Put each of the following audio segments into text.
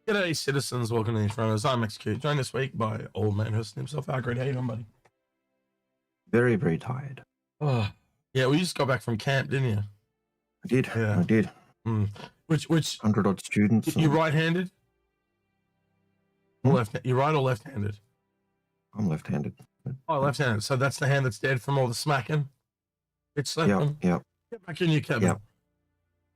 G'day, citizens. Welcome to the Inforunners. I'm Execute, joined this week by old man hosting himself. Algared, how you doing, buddy? Very, very tired. Oh, yeah, well, you just got back from camp, didn't you? I did. Yeah. I did. Which 100-odd students. you right-handed? Left? You right or left-handed? I'm left-handed. Oh, left-handed. So that's the hand that's dead from all the smacking. It's slapping. Yep. Get back in your cabin. Yep.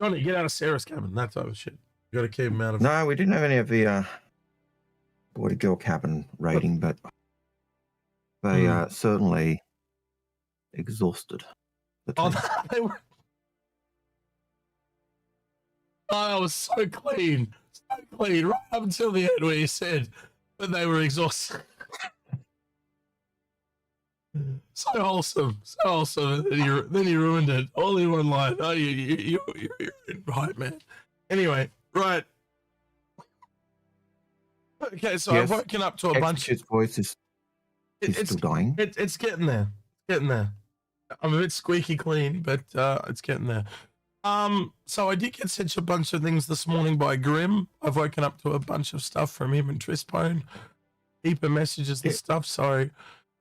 Johnny, get out of Sarah's cabin. That type of shit. You got to keep him out of. No, we didn't have any of the boy to girl cabin rating, but they certainly exhausted the team. Oh, they were. Oh, it was so clean, right up until the end where you said that they were exhausted. So wholesome, and then you ruined it all in one line. Oh, you're right, man. Anyway, right. Okay, so Yes, I've woken up to a bunch. His voice is still dying. It's getting there. Getting there. I'm a bit squeaky clean, but it's getting there. So I did get sent a bunch of things this morning by Grim. I've woken up to a bunch of stuff from him and Trispone. Heap of messages and stuff. So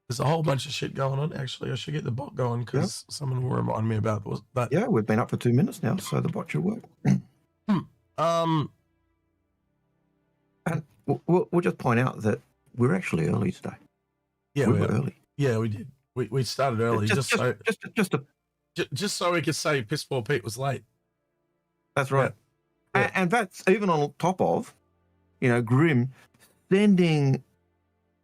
there's a whole bunch of shit going on. Actually, I should get the bot going because someone will remind me about that. Yeah, we've been up for 2 minutes now, so the bot should work. And we'll just point out that we're actually early today. Yeah, we were early. Yeah, we did. We started early just so we could say Pitbull Pete was late. That's right. Yeah. And that's even on top of, Grim sending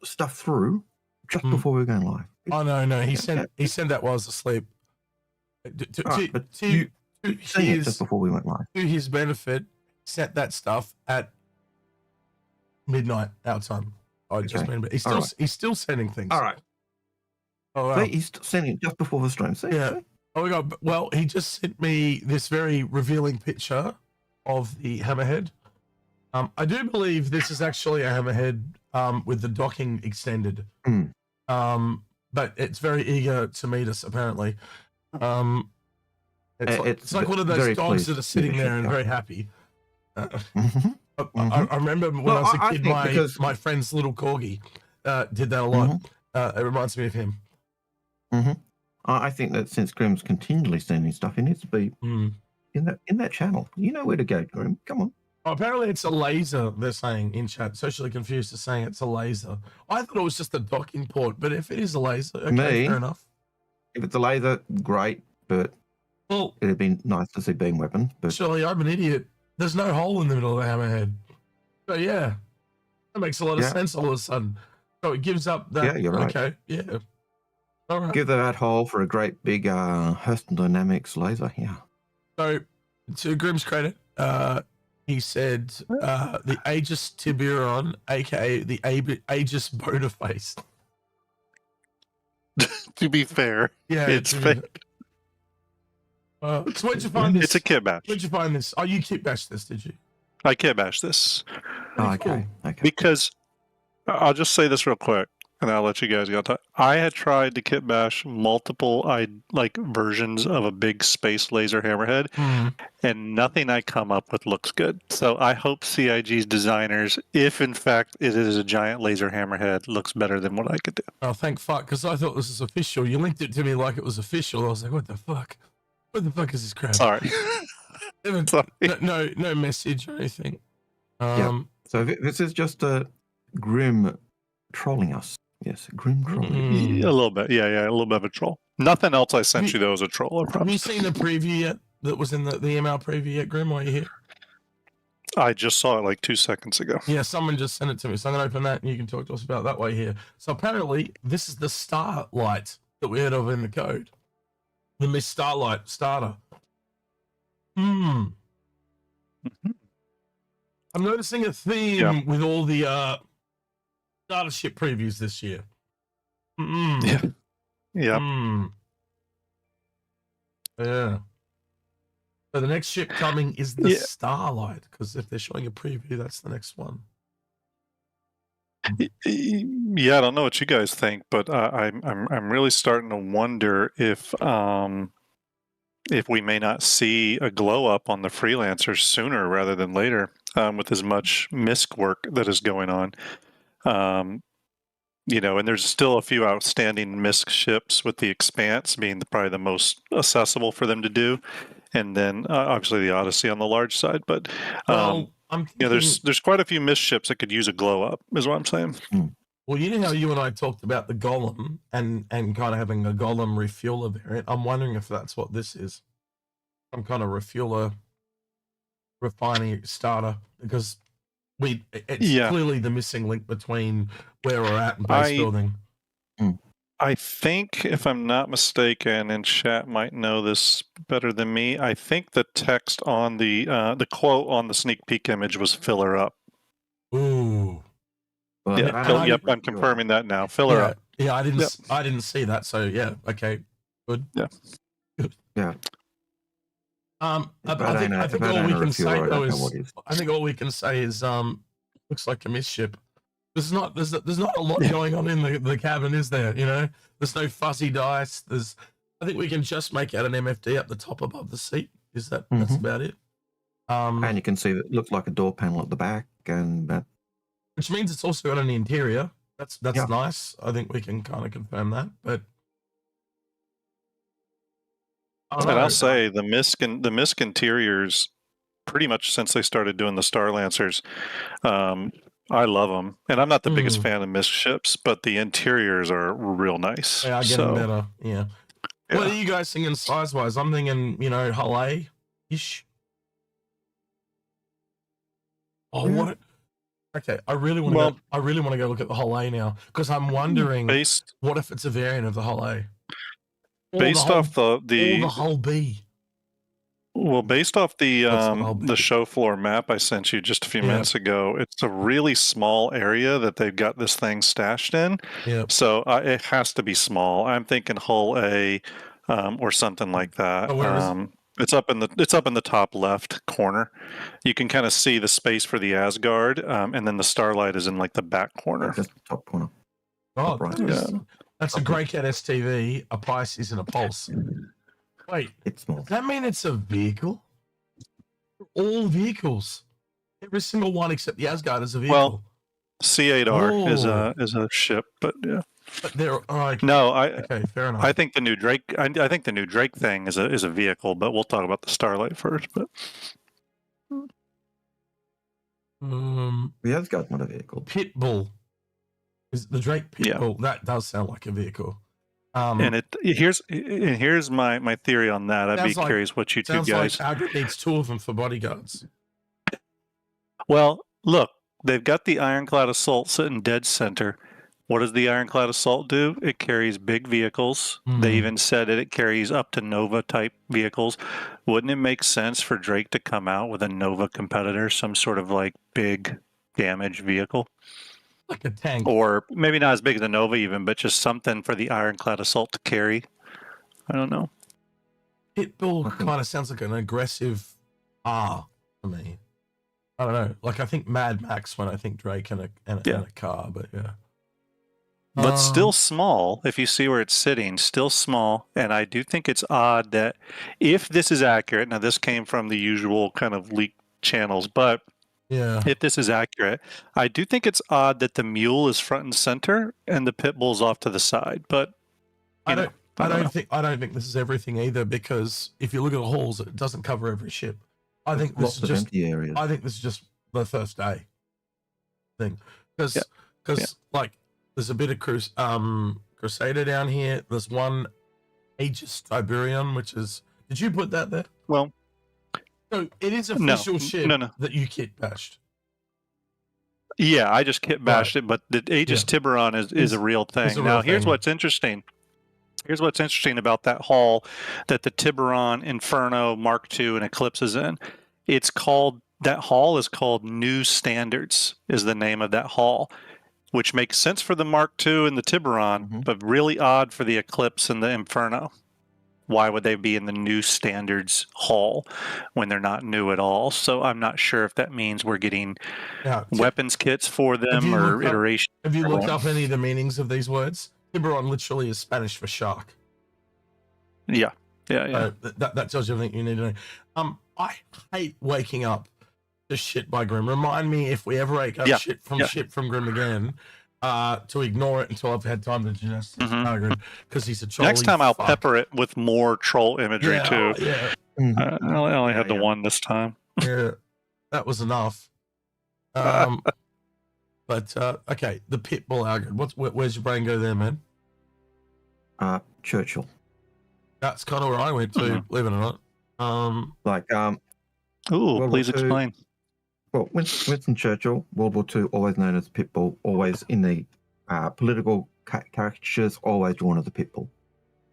stuff through just before we were going live. Oh no, he sent that while I was asleep. You sent it just before we went live. To his benefit, sent that stuff at midnight our time. He's still sending things. All right. Oh, wow. He's sending it just before the stream. Yeah. Oh my god. Well, he just sent me this very revealing picture of the Hammerhead. I do believe this is actually a Hammerhead with the docking extended. But it's very eager to meet us, apparently. It's like one of those dogs that are sitting there and very happy. I remember when I was a kid, my friend's little corgi did that a lot. It reminds me of him. I think that since Grim's continually sending stuff, he needs to be in that channel. You know where to go, Grim. Come on. Oh, apparently it's a laser, they're saying in chat. Socially Confused is saying it's a laser. I thought it was just a docking port, but if it is a laser, okay, fair enough. If it's a laser, great, but it'd be nice to see beam weapons. But surely I'm an idiot. There's no hole in the middle of the Hammerhead. So yeah, that makes a lot of sense all of a sudden. So it gives up that. Yeah, you're right. Okay, yeah. All right. Give that hole for a great big Hurston Dynamics laser. Yeah. So to Grim's credit, he said the Aegis Tiburon, aka the Aegis Bonaface. To be fair, it's fake. So where'd you find this? It's a kit bash. Where'd you find this? Oh, you kit bashed this, did you? I kit bashed this. Oh, okay. Because I'll just say this real quick, and I'll let you guys go. I had tried to kit bash multiple versions of a big space laser Hammerhead, and nothing I come up with looks good. So I hope CIG's designers, if in fact it is a giant laser Hammerhead, looks better than what I could do. Oh, thank fuck, because I thought this was official. You linked it to me like it was official. I was like, what the fuck? What the fuck is this crap? Sorry. No message or anything. So this is just a Grim trolling us. Yes, Grim trolling. A little bit. Yeah, a little bit of a troll. Nothing else I sent you that was a troll. Have you seen the preview yet? That was in the email preview yet, Grim? While you're here? I just saw it like 2 seconds ago. Yeah, someone just sent it to me. So I'm going to open that and you can talk to us about that way here. So apparently this is the Starlight that we heard of in the code. The Miss Starlight starter. I'm noticing a theme with all the startership previews this year. Yeah. Yeah. So the next ship coming is the Starlight, because if they're showing a preview, that's the next one. Yeah, I don't know what you guys think, but I'm really starting to wonder if we may not see a glow up on the freelancers sooner rather than later. with as much MISC work that is going on. You know, and there's still a few outstanding MISC ships, with the Expanse being probably the most accessible for them to do, and then obviously the Odyssey on the large side. But Well, I'm thinking, you know, there's quite a few MISC ships that could use a glow up, is what I'm saying. well, you know how you and I talked about the Golem and kind of having a Golem refueler variant. I'm wondering if that's what this is. Some kind of refueler refining starter, because it's clearly the missing link between where we're at and base building. I think, if I'm not mistaken, and chat might know this better than me, I think the text on the quote on the sneak peek image was "filler up." Ooh. Well, Yeah, yep, I'm confirming that now. Filler up. Yeah, I didn't see that. So yeah, okay, good. Yeah. Good. Yeah. I think all we can say though is, I think all we can say is, looks like a misship. There's not a lot going on in the cabin, is there? You know, there's no fuzzy dice. I think we can just make out an MFD up the top above the seat. Is that that's about it? And you can see that it looks like a door panel at the back, and that, which means it's also got an interior. That's nice. I think we can kind of confirm that. But I'll say the MISC interiors, pretty much since they started doing the Star Lancers, I love them, and I'm not the biggest fan of MISC ships, but the interiors are real nice. They are getting better. Yeah. What are you guys thinking size wise? I'm thinking, you know, hull A ish. Oh, what? Okay, I really want to go look at the hull A now, because I'm wondering, what if it's a variant of the hull A? Based off the hull B. Well, based off the show floor map I sent you just a few minutes ago, it's a really small area that they've got this thing stashed in. Yep. So it has to be small. I'm thinking hull A, or something like that. It's up in the top left corner. You can kind of see the space for the Asgard, and then the Starlight is in like the back corner. just the top corner. Oh, that's a Grey Cat STV, a Pisces, and a Pulse. Wait, it's small. Does that mean it's a vehicle? All vehicles, every single one except the Asgard is a vehicle. Well, C8R is a ship, but yeah. But they're okay, fair enough. I think the new Drake. I think the new Drake thing is a vehicle, but we'll talk about the Starlight first. But the Asgard's not a vehicle. Pitbull is the Drake Pitbull. Yeah. That does sound like a vehicle. And here's my theory on that. I'd be curious what you two guys. Sounds like Algared needs two of them for bodyguards. Well, look, they've got the Ironclad Assault sitting dead center. What does the Ironclad Assault do? It carries big vehicles. They even said it carries up to Nova type vehicles. Wouldn't it make sense for Drake to come out with a Nova competitor, some sort of like big damage vehicle? Like a tank. Or maybe not as big as the Nova even, but just something for the Ironclad Assault to carry. I don't know. Pitbull kind of sounds like an aggressive R to me. I don't know. Like I think Mad Max when I think Drake and a car, but yeah. But still small, if you see where it's sitting, still small. And I do think it's odd that if this is accurate, now this came from the usual kind of leaked channels, but if this is accurate, I do think it's odd that the Mule is front and center and the Pitbull's off to the side. But I don't think this is everything either, because if you look at the halls, it doesn't cover every ship. I think this is just empty areas. I think this is just the first day thing, because like there's a bit of Crusader down here. There's one Aegis Tiberium, which is. Did you put that there? Well, so it is official ship that you kit bashed. Yeah, I just kit bashed it, but the Aegis Tiburon is a real thing. Now, here's what's interesting. Here's what's interesting about that hull that the Tiburon, Inferno, Mark II, and Eclipse is in. That hull is called New Standards, is the name of that hull, which makes sense for the Mark II and the Tiburon, but really odd for the Eclipse and the Inferno. Why would they be in the New Standards hull when they're not new at all? So I'm not sure if that means we're getting weapons kits for them or iteration. Have you looked up any of the meanings of these words? Tiburon literally is Spanish for shark. Yeah. That tells you everything you need to know. I hate waking up just shit by Grim. Remind me if we ever get shit from Grim again, to ignore it until I've had time to digest this Algared, because he's a troll. Next time I'll pepper it with more troll imagery too. Yeah. I only had the one this time. Yeah, that was enough. But okay, the Pitbull Algared. Where's your brain go there, man? Churchill. That's kind of where I went to, believe it or not. Please explain. Well, Winston Churchill, World War II, always known as Pitbull, always in the political caricatures, always drawn as a Pitbull.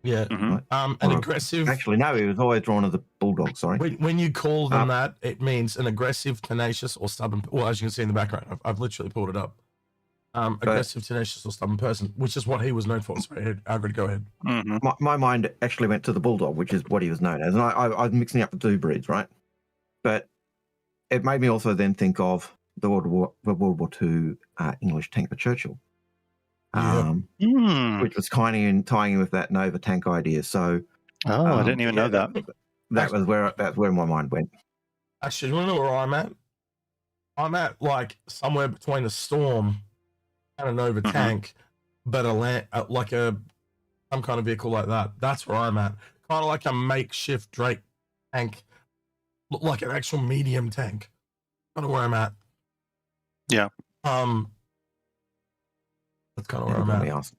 Yeah. Right? An aggressive. Actually, no, he was always drawn as a bulldog. Sorry. When you call them that, it means an aggressive, tenacious, or stubborn. Well, as you can see in the background, I've literally pulled it up. Aggressive, tenacious, or stubborn person, which is what he was known for. Sorry, Algared, go ahead. My mind actually went to the bulldog, which is what he was known as, and I was mixing up the two breeds, right? But it made me also then think of the World War II English tank, the Churchill, which was kind of tying in with that Nova tank idea. So, I didn't even know that. That's where my mind went. Actually, you want to know where I'm at? I'm at like somewhere between a Storm and a Nova tank, but some kind of vehicle like that. That's where I'm at. Kind of like a makeshift Drake tank, like an actual medium tank. Kind of where I'm at. Yeah. That's kind of where I'm at.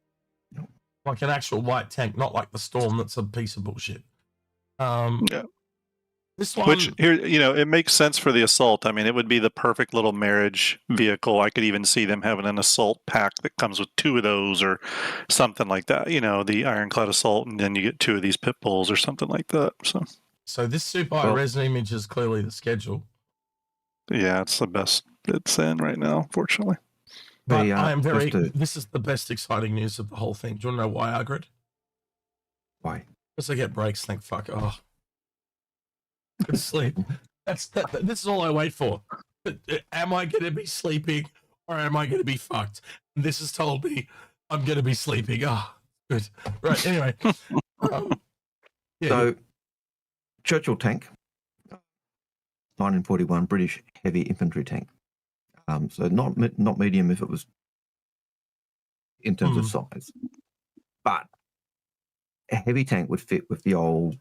Like an actual light tank, not like the Storm that's a piece of bullshit. This one, which here, it makes sense for the assault. I mean, it would be the perfect little marriage vehicle. I could even see them having an assault pack that comes with 2 of those or something like that. The Ironclad Assault, and then you get 2 of these Pitbulls or something like that. So this super high res image is clearly the schedule. Yeah, it's the best it's in right now, fortunately. But I am this is the best exciting news of the whole thing. Do you want to know why, Algared? Why? Because I get breaks, thank fuck. Oh. Good sleep. This is all I wait for. Am I going to be sleeping or am I going to be fucked? And this has told me I'm going to be sleeping. Ah, good. Right. Anyway. So, Churchill tank, 1941 British heavy infantry tank. So not medium if it was in terms of size, but a heavy tank would fit with the old.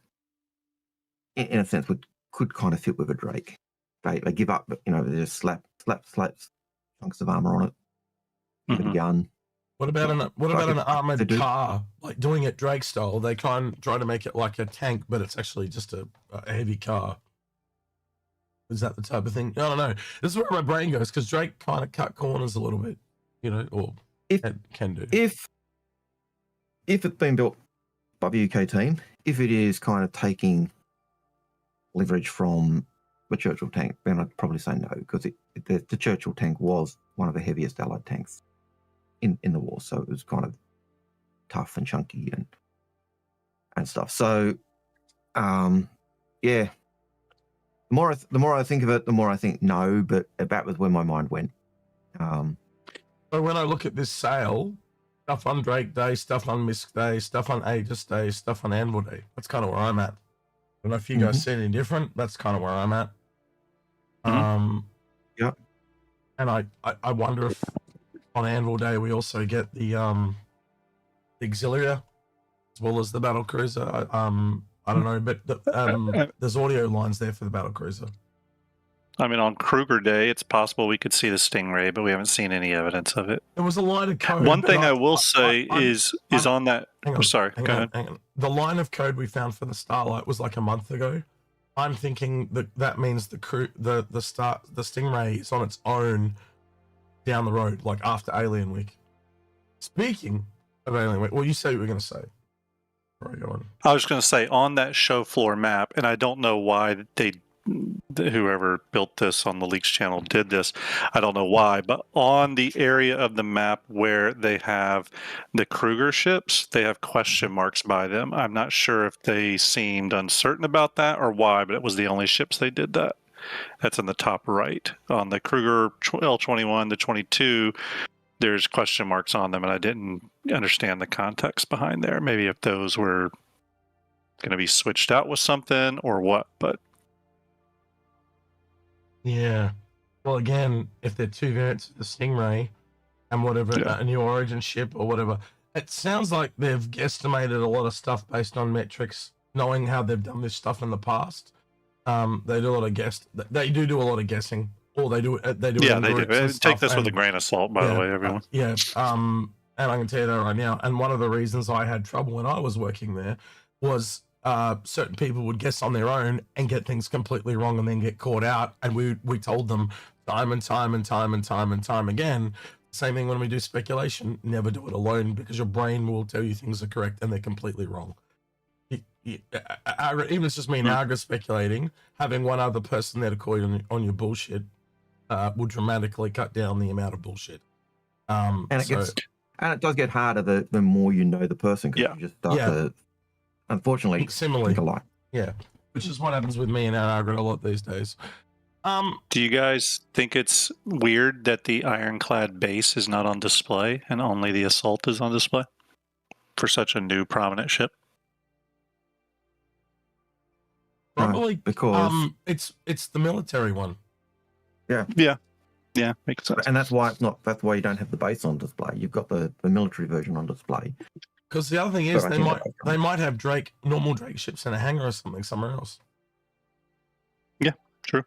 In a sense, could kind of fit with a Drake. They give up, they just slap chunks of armor on it. Give it a gun. What about an armored car? Like doing it Drake style, they try to make it like a tank, but it's actually just a heavy car. Is that the type of thing? I don't know. This is where my brain goes, because Drake kind of cut corners a little bit, or can do. If it's been built by the UK team, if it is kind of taking leverage from the Churchill tank, then I'd probably say no, because the Churchill tank was one of the heaviest Allied tanks in the war, so it was kind of tough and chunky and stuff. So, yeah. The more I think of it, the more I think no, but that was where my mind went. So when I look at this sale, stuff on Drake Day, stuff on Misk Day, stuff on Aegis Day, stuff on Anvil Day, that's kind of where I'm at. I don't know if you guys see anything different. That's kind of where I'm at. Yeah. And I wonder if on Anvil Day we also get the Auxilia as well as the battle cruiser. I don't know, but there's audio lines there for the battle cruiser. I mean, on Kruger Day, it's possible we could see the Stingray, but we haven't seen any evidence of it. There was a line of code. One thing I will say is on that. Sorry, go ahead. Hang on. The line of code we found for the Starlight was like a month ago. I'm thinking that means the Stingray is on its own down the road, like after Alien Week. Speaking of Alien Week, well, you say what you were going to say. I was going to say on that show floor map, and I don't know why whoever built this on the Leaks channel did this. I don't know why, but on the area of the map where they have the Kruger ships, they have question marks by them. I'm not sure if they seemed uncertain about that or why, but it was the only ships they did that. That's in the top right. On the Kruger L21, the 22, there's question marks on them, and I didn't understand the context behind there. Maybe if those were going to be switched out with something or what, but yeah. Well, again, if they're 2 variants of the Stingray and whatever, a new Origin ship or whatever, it sounds like they've guesstimated a lot of stuff based on metrics, knowing how they've done this stuff in the past. They do a lot of They do a lot of guessing, or they do. They do. Yeah, they do. Take this with a grain of salt, by the way, everyone. And I can tell you that right now. And one of the reasons I had trouble when I was working there was certain people would guess on their own and get things completely wrong and then get caught out. And we told them time and time again. Same thing when we do speculation. Never do it alone, because your brain will tell you things are correct and they're completely wrong. Even if it's just me and Algared speculating, having one other person there to call you on your bullshit will dramatically cut down the amount of bullshit. And it does get harder the more you know the person, because you just start to, unfortunately, similarly think alike. Yeah, which is what happens with me and Algared a lot these days. Do you guys think it's weird that the ironclad base is not on display and only the assault is on display for such a new prominent ship? Probably because it's the military one. Yeah, makes sense. And that's why it's not. That's why you don't have the base on display. You've got the military version on display. Because the other thing is, they might have normal Drake ships in a hangar or something somewhere else. Yeah, true.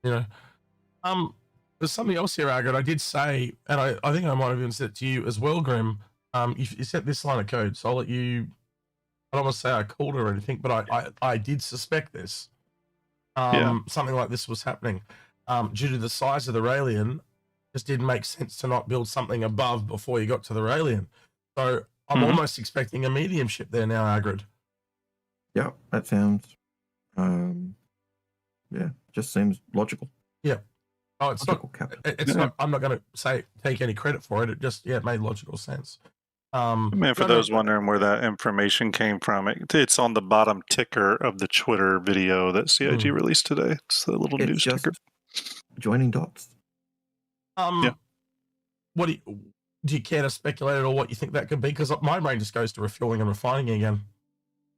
You know, there's something else here, Algared. I did say, and I think I might have even said it to you as well, Grim. You set this line of code, so I'll let you. I don't want to say I called it or anything, but I did suspect this. Something like this was happening. Due to the size of the Raelian, just didn't make sense to not build something above before you got to the Raelian. So I'm almost expecting a medium ship there now, Algared. Yeah, that sounds, just seems logical. Yeah. Oh, it's logical, not. It's not. I'm not going to take any credit for it. It just it made logical sense. Man, for those wondering where that information came from, it's on the bottom ticker of the Twitter video that CIG released today. It's the little news ticker. Joining dots. What do you care to speculate at all what you think that could be? Because my brain just goes to refueling and refining again.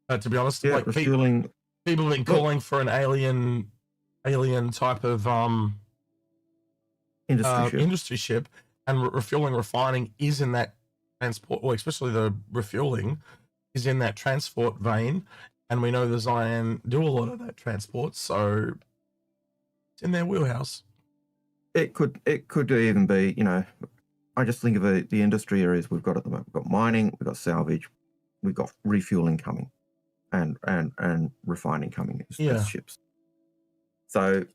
To be honest, like refueling. People have been calling for an alien type of industry ship, and refueling refining is in that transport, or especially the refueling is in that transport vein, and we know the Zion do a lot of that transport, so it's in their wheelhouse. It could even be, I just think of the industry areas we've got at the moment. We've got mining, we've got salvage, we've got refueling coming, and refining coming as ships. So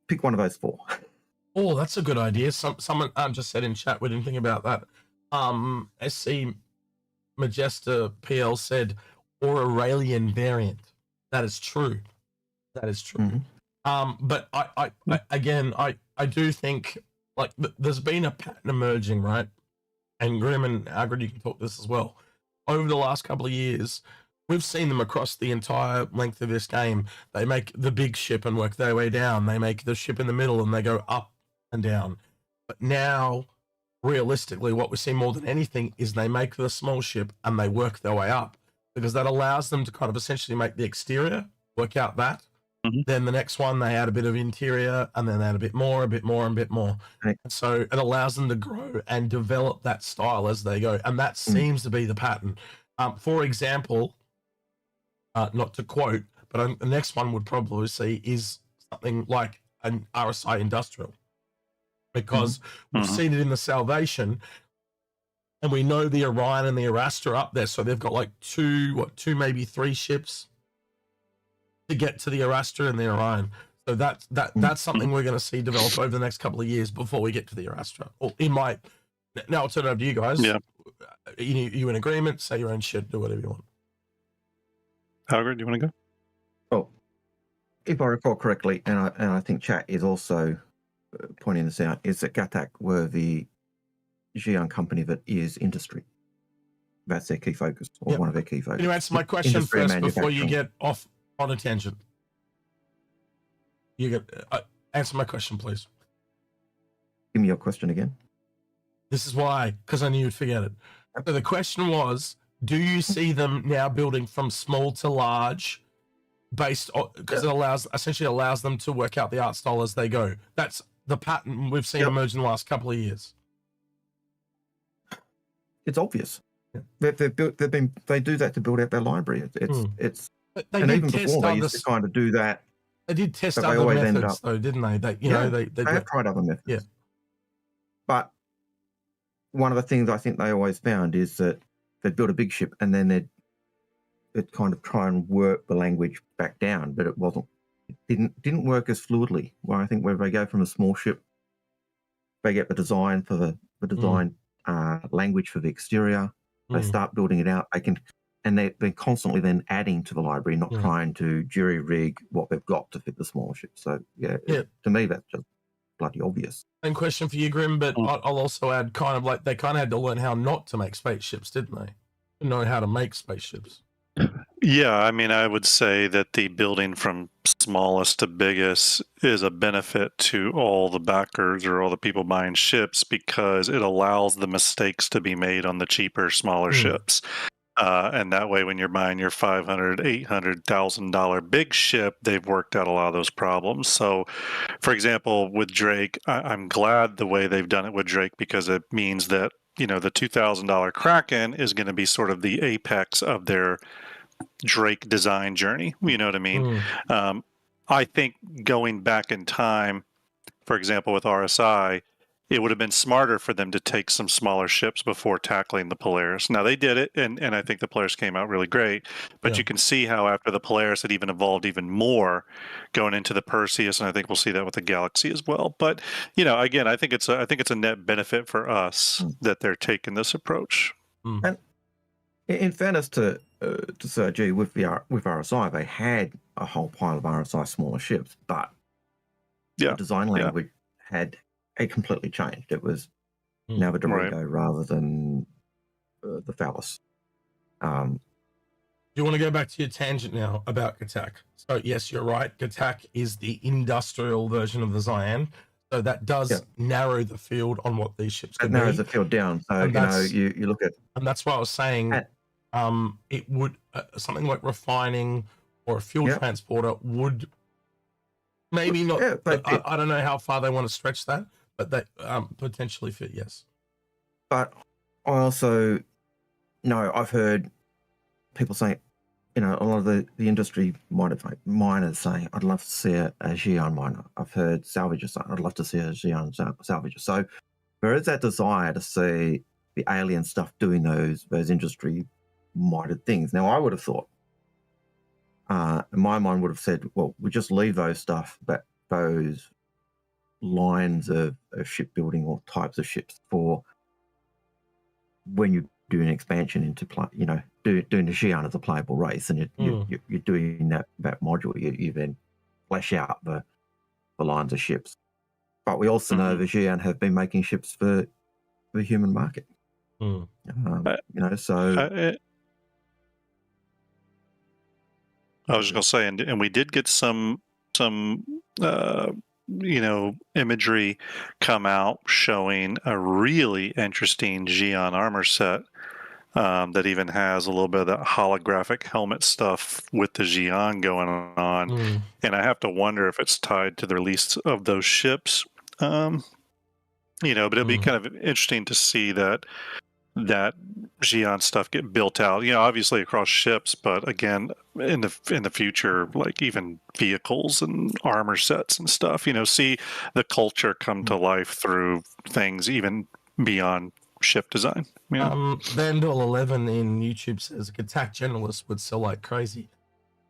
pick one of those four. Oh, that's a good idea. Someone just said in chat, we didn't think about that. SC Majesta PL said, or a Raelian variant. That is true. That is true. But I do think, like, there's been a pattern emerging, right? And Grim and Algared, you can talk this as well. Over the last couple of years, we've seen them across the entire length of this game. They make the big ship and work their way down. They make the ship in the middle and they go up and down. But now, realistically, what we see more than anything is they make the small ship and they work their way up, because that allows them to kind of essentially make the exterior, work out that. Then the next one, they add a bit of interior, and then they add a bit more, and Right. so it allows them to grow and develop that style as they go. And that seems to be the pattern. For example, not to quote, but the next one would probably see is something like an RSI industrial, because we've seen it in the Salvation, and we know the Orion and the Arastra are up there, so they've got like two, maybe three ships to get to the Arastra and the Orion. So that's something we're going to see develop over the next couple of years before we get to the Arastra. Or now I'll turn it over to you guys. Yeah. You in agreement? Say your own shit. Do whatever you want. Algared, do you want to go? Oh, if I recall correctly, and I think chat is also pointing this out, is that Gatac were the Xi'an company that is industry. That's their key focus, or one of their key focuses. Can you answer my question Industry first before you get off on a tangent? You get answer my question, please. Give me your question again. This is why, because I knew you'd forget it. So the question was, do you see them now building from small to large, based on, because it essentially allows them to work out the art style as they go? That's the pattern we've seen Yep. emerge in the last couple of years? It's obvious. Yeah. They do that to build out their library. It's But they and did even test before they other. used to kind of do that. They did test but they other always end methods, up- though, didn't they? They They have tried other methods. Yeah. But one of the things I think they always found is that they'd build a big ship and then they'd kind of try and work the language back down, but it didn't work as fluidly. Well, I think where they go from a small ship, they get the design for the design language for the exterior. They start building it out. They're constantly then adding to the library, not trying to jury rig what they've got to fit the small ship. So to me that's just bloody obvious. Same question for you, Grim, but I'll also add kind of like they kind of had to learn how not to make spaceships, didn't they? To know how to make spaceships. Yeah, I mean, I would say that the building from smallest to biggest is a benefit to all the backers or all the people buying ships because it allows the mistakes to be made on the cheaper, smaller ships. And that way, when you're buying your $500,000, $800,000 big ship, they've worked out a lot of those problems. So, for example, with Drake, I'm glad the way they've done it with Drake because it means that, the $2,000 Kraken is going to be sort of the apex of their Drake design journey. You know what I mean? I think going back in time, for example, with RSI, it would have been smarter for them to take some smaller ships before tackling the Polaris. Now they did it, and I think the Polaris came out really great. But you can see how after the Polaris had even evolved even more, going into the Perseus, and I think we'll see that with the Galaxy as well. But again, I think it's a net benefit for us that they're taking this approach. And in fairness to Sir G, with RSI, they had a whole pile of RSI smaller ships, but the design language had completely changed. It was now the Dorito rather than the Phallus. Do you want to go back to your tangent now about Gatac? So yes, you're right. Gatac is the industrial version of the Xi'an. So that does narrow the field on what these ships can be. It narrows the field down. So you look at, and that's why I was saying it would something like refining or a fuel transporter would maybe not. Yeah, but I don't know how far they want to stretch that, but they potentially fit. Yes. But I also I've heard people saying, a lot of the industry miners saying, I'd love to see a Xi'an miner. I've heard salvagers saying, I'd love to see a Xi'an salvager. So there is that desire to see the alien stuff doing those industry-minded things. Now, I would have thought, my mind would have said, well, we just leave those lines of shipbuilding or types of ships for when you do an expansion into doing the Xi'an as a playable race, and you're doing that module. You then flesh out the lines of ships. But we also know the Xi'an have been making ships for the human market. So I was just gonna say, and we did get some imagery come out showing a really interesting Xi'an armor set that even has a little bit of that holographic helmet stuff with the Xi'an going on. And I have to wonder if it's tied to the release of those ships. But it'll be kind of interesting to see that Xi'an stuff get built out, obviously across ships, but again, in the future, like even vehicles and armor sets and stuff, see the culture come to life through things even beyond ship design. Vandal 11 in YouTube says Gatac generalist would sell like crazy.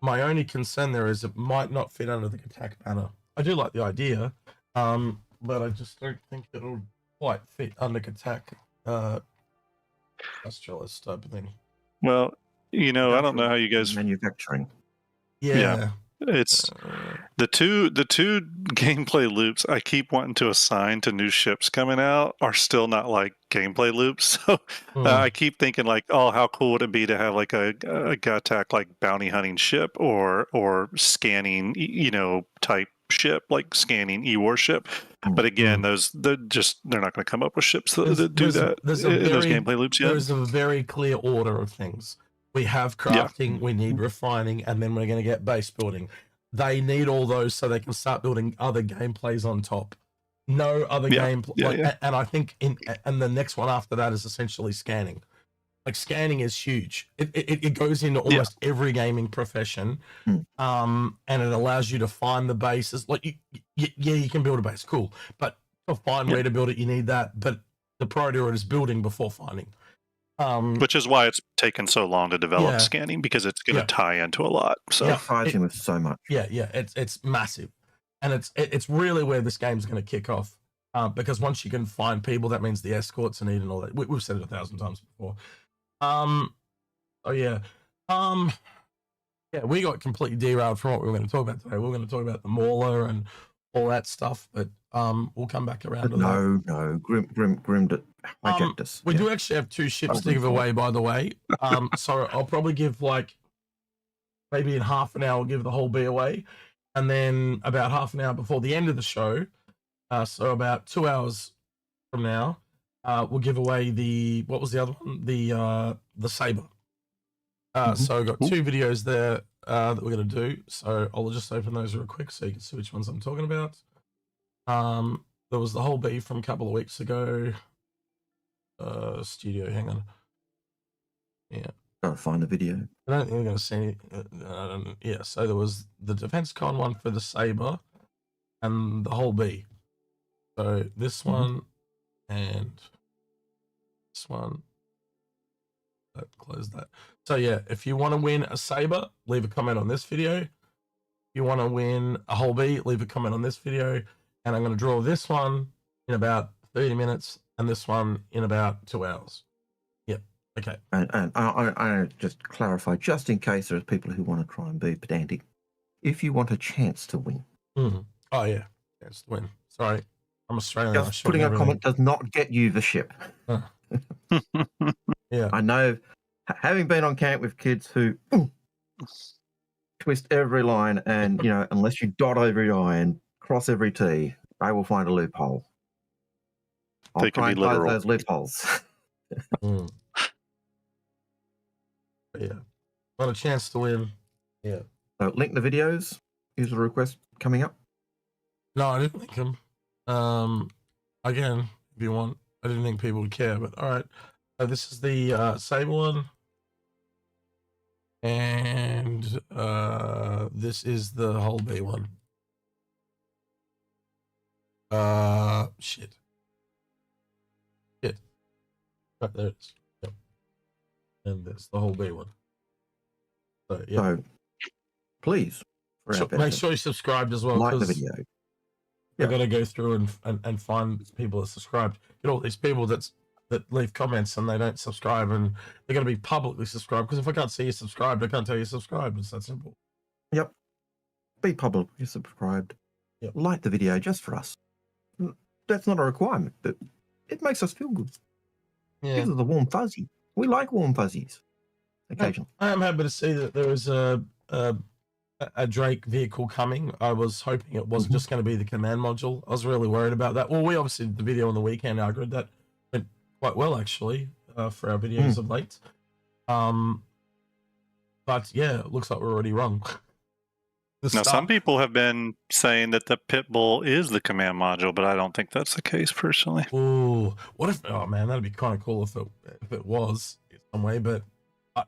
My only concern there is it might not fit under the Gatac banner. I do like the idea, but I just don't think it'll quite fit under Gatac industrialist type of thing. Well, I don't know how you guys manufacturing. Yeah. It's the two gameplay loops I keep wanting to assign to new ships coming out are still not like gameplay loops. So I keep thinking like, oh, how cool would it be to have like a Gatac like bounty hunting ship or scanning, type ship, like scanning e-warship. But again, they're not going to come up with ships that do that in those gameplay loops yet. There's a very clear order of things. We have crafting, we need refining, and then we're going to get base building. They need all those so they can start building other gameplays on top. no other Yeah, game. yeah, Like, yeah. and I think and the next one after that is essentially scanning. Like scanning is huge. It goes into almost every gaming profession. And it allows you to find the bases. Like you can build a base, cool. But to find where to build it, you need that. But the priority is building before finding. Which is why it's taken so long to develop Yeah. scanning, because it's going to tie into a lot. So It ties in with so much. Yeah, it's massive, and it's really where this game's going to kick off. Because once you can find people, that means the escorts are needed and all that. We've said it 1,000 times before. Oh yeah. Yeah, we got completely derailed from what we were going to talk about today. We were going to talk about the Mauler and all that stuff, but we'll come back around to that. No, Grim hijacked us. We do actually have 2 ships to give away, by the way. So I'll probably give like maybe in half an hour, I'll give the whole B away, and then about half an hour before the end of the show, so about 2 hours from now, we'll give away the, what was the other one? The Saber. So I've got 2 videos there that we're going to do. So I'll just open those real quick so you can see which ones I'm talking about. There was the whole B from a couple of weeks ago. Studio, hang on. Yeah. Gotta find the video. I don't think we're going to see yeah, so there was the Defense Con one for the Saber and the whole B. So this one and this one. Close that. So yeah, if you want to win a Saber, leave a comment on this video. If you want to win a whole B, leave a comment on this video. And I'm going to draw this one in about 30 minutes and this one in about 2 hours. Yep. Okay. And I just clarify, just in case there's people who want to try and be pedantic, if you want a chance to win. Oh yeah, chance to win. Sorry, I'm Australian. Just putting a comment does not get you the ship. Yeah. I know, having been on camp with kids who twist every line and, you know, unless you dot every I and cross every T, they will find a loophole. I'll try and close those loopholes. Yeah. Want a chance to win. Yeah. So link the videos. Here's a request coming up. No, I didn't link them. Again, if you want, I didn't think people would care, but all right. So this is the Saber one. And this is the whole B one. Shit. Right, there it is. Yep. And there's the whole B one. So, yeah. So please, make sure you subscribed as well. Like the video. You've got to go through and find people that subscribed. Get all these people that leave comments and they don't subscribe, and they're going to be publicly subscribed, because if I can't see you subscribed, I can't tell you subscribed. It's that simple. Yep. Be publicly subscribed. Yep. Like the video just for us. That's not a requirement, but it makes us feel good. Yeah. Gives us a warm fuzzy. We like warm fuzzies occasionally. I am happy to see that there is a Drake vehicle coming. I was hoping it wasn't just going to be the command module. I was really worried about that. Well, we obviously did the video on the weekend, Algared. That went quite well, actually, for our videos of late. But yeah, it looks like we're already wrong. Now, some people have been saying that the Pitbull is the command module, but I don't think that's the case personally. Oh, what if? Oh man, that'd be kind of cool if it was in some way, but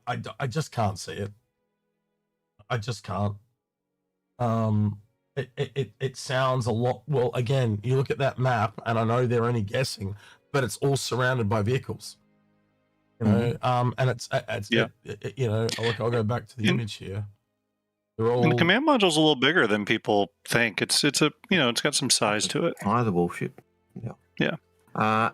I just can't see it. I just can't. It sounds a lot. Well, again, you look at that map, and I know they're only guessing, but it's all surrounded by vehicles. You know, and it's yeah. You know, look, I'll go back to the image here. They're all... And the command module's a little bigger than people think. It's a you know, it's got some size to it. Either bullshit. Yeah. Yeah.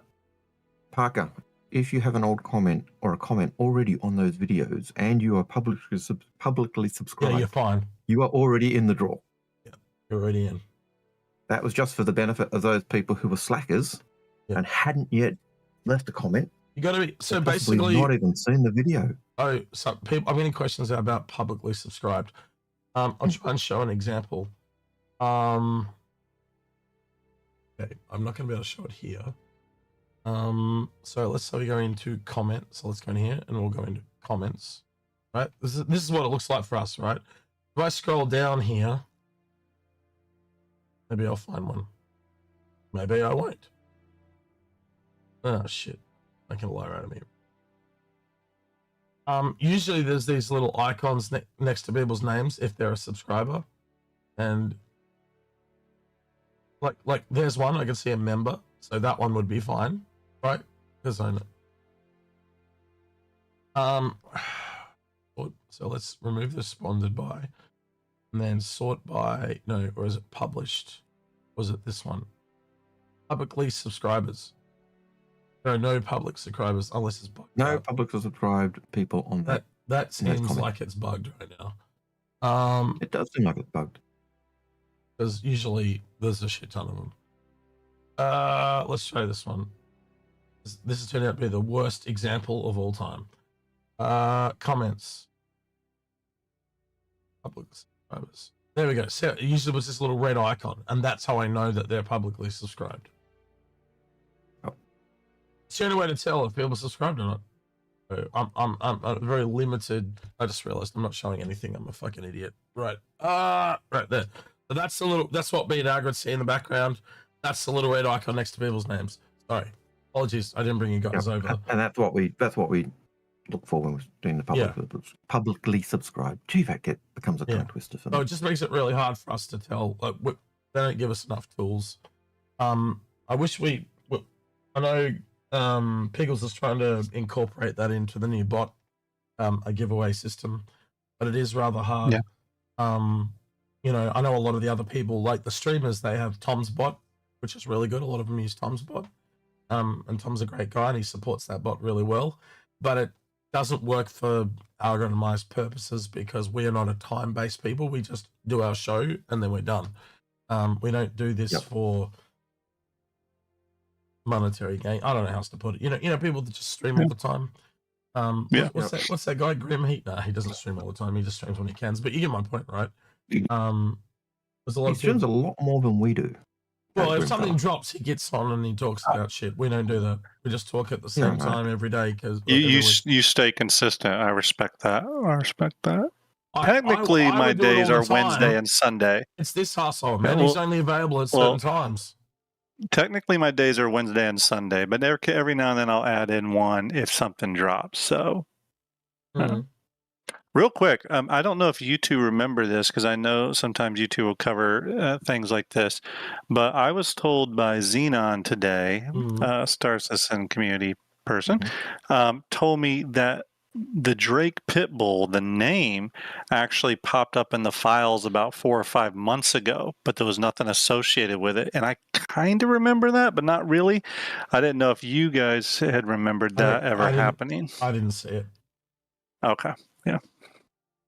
Parker, if you have an old comment or a comment already on those videos and you are publicly subscribed, yeah, you're fine. You are already in the draw. Yeah, you're already in. That was just for the benefit of those people who were slackers and hadn't yet left a comment. You got to be so basically not even seen the video. Oh, so people, I'm getting questions about publicly subscribed. I'll try and show an example. Okay, I'm not going to be able to show it here. So let's say we go into comments. So let's go in here and we'll go into comments. Right, this is what it looks like for us, right? If I scroll down here, maybe I'll find one. Maybe I won't. Oh shit! I can lie out of me. Usually there's these little icons next to people's names if they're a subscriber, and like there's one I can see a member, so that one would be fine, right? Because I know. So let's remove the sponsored by, and then sort by, no, or is it published? Was it this one? Publicly subscribers. There are no public subscribers unless it's bugged. No out. public subscribed people on that. That seems like it's bugged right now. It does seem like it's bugged. Because usually there's a shit ton of them. Let's try this one. This has turned out to be the worst example of all time. Comments. Public subscribers. There we go. So it usually was this little red icon, and that's how I know that they're publicly subscribed. Oh. It's the only way to tell if people are subscribed or not. So I'm very limited. I just realized I'm not showing anything. I'm a fucking idiot. Right. Right there. So that's what me and Algared see in the background. That's the little red icon next to people's names. Sorry. Apologies. I didn't bring you guys over. And that's what we look for when we're doing the publicly subscribed. Gee, that becomes a tongue twister for me. So it just makes it really hard for us to tell. Like, they don't give us enough tools. I wish I know Piggles is trying to incorporate that into the new bot, a giveaway system, but it is rather hard. Yeah. You know, I know a lot of the other people, like the streamers, they have Tom's bot, which is really good. A lot of them use Tom's bot. And Tom's a great guy and he supports that bot really well. But it doesn't work for algorithmized purposes because we are not a time-based people. We just do our show and then we're done. We don't do this for monetary gain. I don't know how else to put it. You know, people that just stream all the time. What's that guy? Grim Heat? No, he doesn't stream all the time. He just streams when he can. But you get my point, right? There's a lot he streams a lot more than we do. Well, if something drops, he gets on and he talks about shit. We don't do that. We just talk at the same time every day. Because you stay consistent. I respect that. Technically, my days are Wednesday and Sunday. It's this household, man. He's only available at certain times. Technically, my days are Wednesday and Sunday, but every now and then I'll add in one if something drops. So, real quick, I don't know if you two remember this because I know sometimes you two will cover things like this, but I was told by Xenon today, Star Citizen community person, told me that the Drake Pitbull, the name, actually popped up in the files about 4 or 5 months ago, but there was nothing associated with it. And I kind of remember that, but not really. I didn't know if you guys had remembered that happening. I didn't see it. Okay, yeah.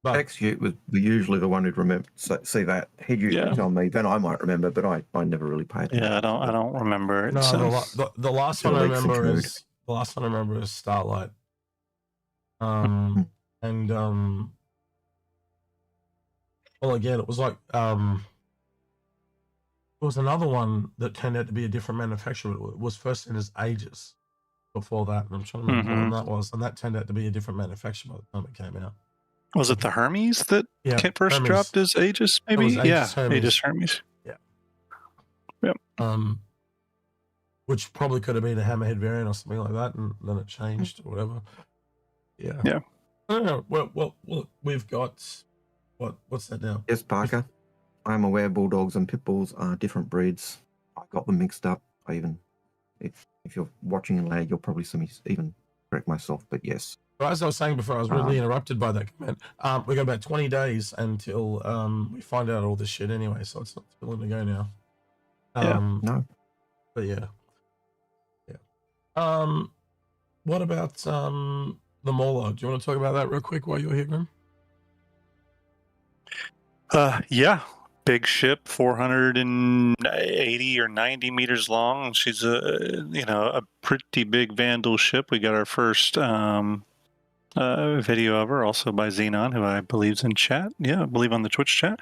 But Execute was usually the one who'd see that. He'd usually tell me, then I might remember, but I never really paid attention. Yeah, I don't remember it. No, so. the last one I remember is Starlight. Well, again, it was like there was another one that turned out to be a different manufacturer. It was first in as Aegis before that, and I'm trying to remember when that was, and that turned out to be a different manufacturer by the time it came out. Was it the Hermes that first Hermes. dropped as Aegis? Maybe, Aegis Hermes. Yeah. Which probably could have been a Hammerhead variant or something like that, and then it changed or whatever. Yeah. I don't know. Well, we've got what's that now? Yes, Parker. I'm aware bulldogs and pitbulls are different breeds. I got them mixed up. If you're watching in lag, you'll probably see me even correct myself. But yes. But as I was saying before, I was really interrupted by that comment. We got about 20 days until we find out all this shit anyway, so it's not too long to go now. No. But yeah. What about the Mauler? Do you want to talk about that real quick while you're here, Grim? Yeah. Big ship, 480 or 90 meters long. She's a pretty big Vandal ship. We got our first video of her, also by Xenon, who I believe is in chat. Yeah, I believe on the Twitch chat.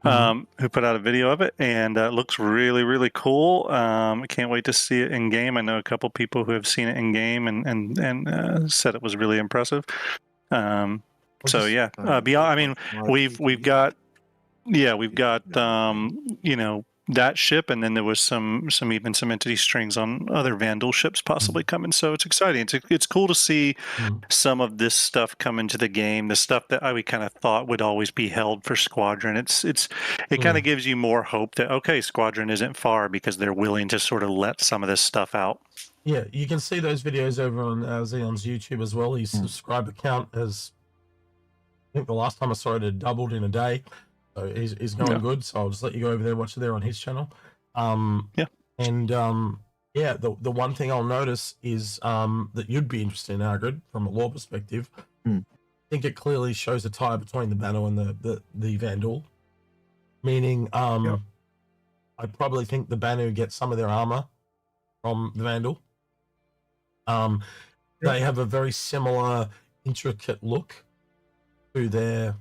Who put out a video of it, and it looks really, really cool. I can't wait to see it in game. I know a couple people who have seen it in game and said it was really impressive. Beyond, I mean, we've got that ship, and then there was some entity strings on other Vandal ships possibly coming. So it's exciting. It's cool to see some of this stuff come into the game. The stuff that we kind of thought would always be held for Squadron. It kind of gives you more hope that okay, Squadron isn't far because they're willing to sort of let some of this stuff out. Yeah, you can see those videos over on Xeon's YouTube as well. His subscriber count has, I think the last time I saw it had doubled in a day. So he's going good. So I'll just let you go over there and watch it there on his channel. The one thing I'll notice is that you'd be interested in, Algared, from a lore perspective. I think it clearly shows a tie between the Banner and the Vandal. Meaning, I probably think the Banner gets some of their armor from the Vandal. They have a very similar, intricate look to the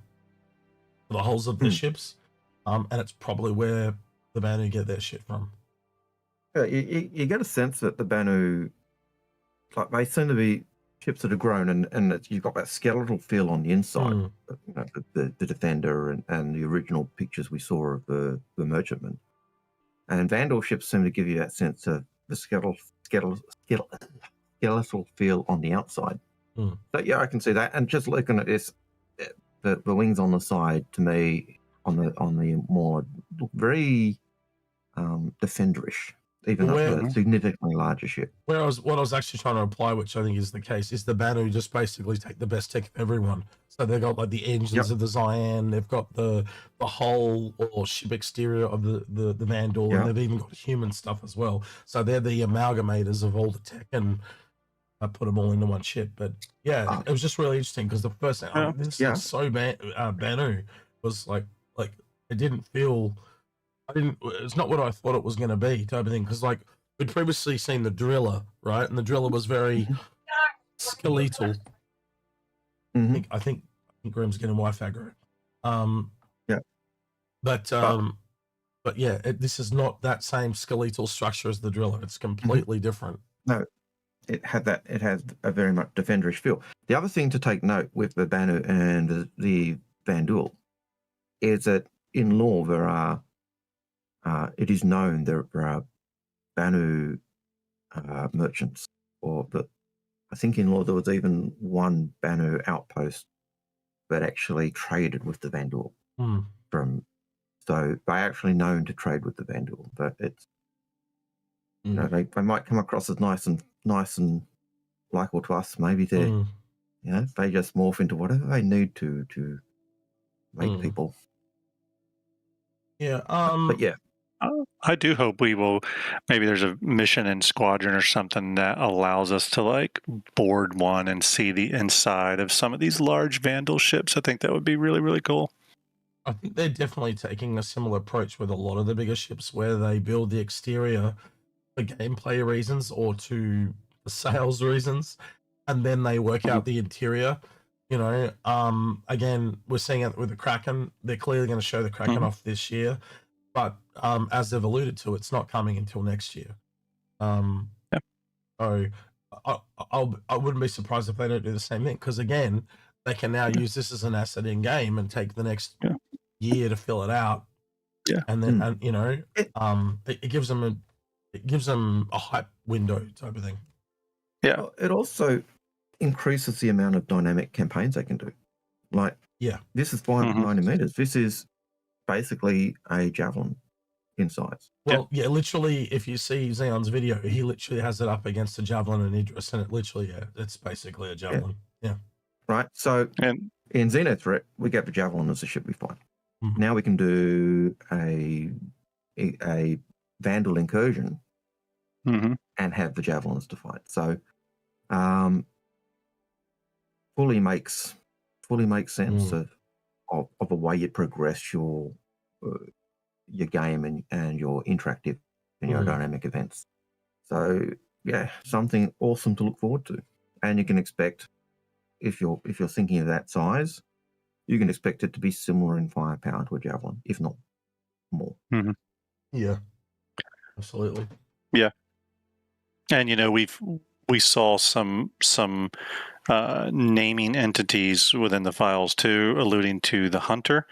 hulls of their ships, and it's probably where the Banu get their shit from. You get a sense that the Banu, like, they seem to be ships that have grown, and you've got that skeletal feel on the inside. You know, the Defender and the original pictures we saw of the Merchantman. And Vandal ships seem to give you that sense of the skeletal feel on the outside. So yeah, I can see that. And just looking at this, the wings on the side, to me, on the more look very Defenderish, even a significantly larger ship. What I was actually trying to apply, which I think is the case, is the Banu just basically take the best tech of everyone. So they've got like the engines of the Cyan, they've got the hull or ship exterior of the Vandal, and they've even got human stuff as well. So they're the amalgamators of all the tech, and I put them all into one ship. But yeah, it was just really interesting because the first thing, this is so Banu was like it didn't feel. It's not what I thought it was going to be, type of thing. Because like we'd previously seen the Driller, right? And the Driller was very skeletal. I think Graham's getting Wi-Fi aggro. But yeah, this is not that same skeletal structure as the Driller. It's completely different. No, it has a very much Defenderish feel. The other thing to take note with the Banu and the Vandal is that in lore there are. It is known there are Banu merchants, but I think in lore there was even one Banu outpost that actually traded with the Vandal. So they're actually known to trade with the Vandal, but it's you know, they might come across as nice and likable to us. Maybe they they just morph into whatever they need to make people. Yeah. But yeah. I do hope maybe there's a mission in Squadron or something that allows us to like board one and see the inside of some of these large Vandal ships. I think that would be really, really cool. I think they're definitely taking a similar approach with a lot of the bigger ships where they build the exterior for gameplay reasons or to sales reasons, and then they work out the interior. You know, again, we're seeing it with the Kraken. They're clearly going to show the Kraken off this year. But as they've alluded to, it's not coming until next year. So I wouldn't be surprised if they don't do the same thing, because again, they can now use this as an asset in game and take the next year to fill it out. And then you know, it gives them a hype window type of thing. Yeah, it also increases the amount of dynamic campaigns they can do. Like, this is 590 meters. This is basically a javelin in size. Well, literally, if you see Xeon's video, he literally has it up against a javelin and Idris, and it literally, it's basically a javelin. Yeah. Right. So in Xeno Threat, we get the javelin as a ship we fight. Now we can do a Vandal incursion and have the javelins to fight. So fully makes sense of a way you progress your game and your interactive and your dynamic events. So yeah, something awesome to look forward to. And you can expect, if you're thinking of that size, you can expect it to be similar in firepower to a javelin, if not more. Yeah, absolutely. Yeah, and you know we saw some naming entities within the files too, alluding to the Hunter.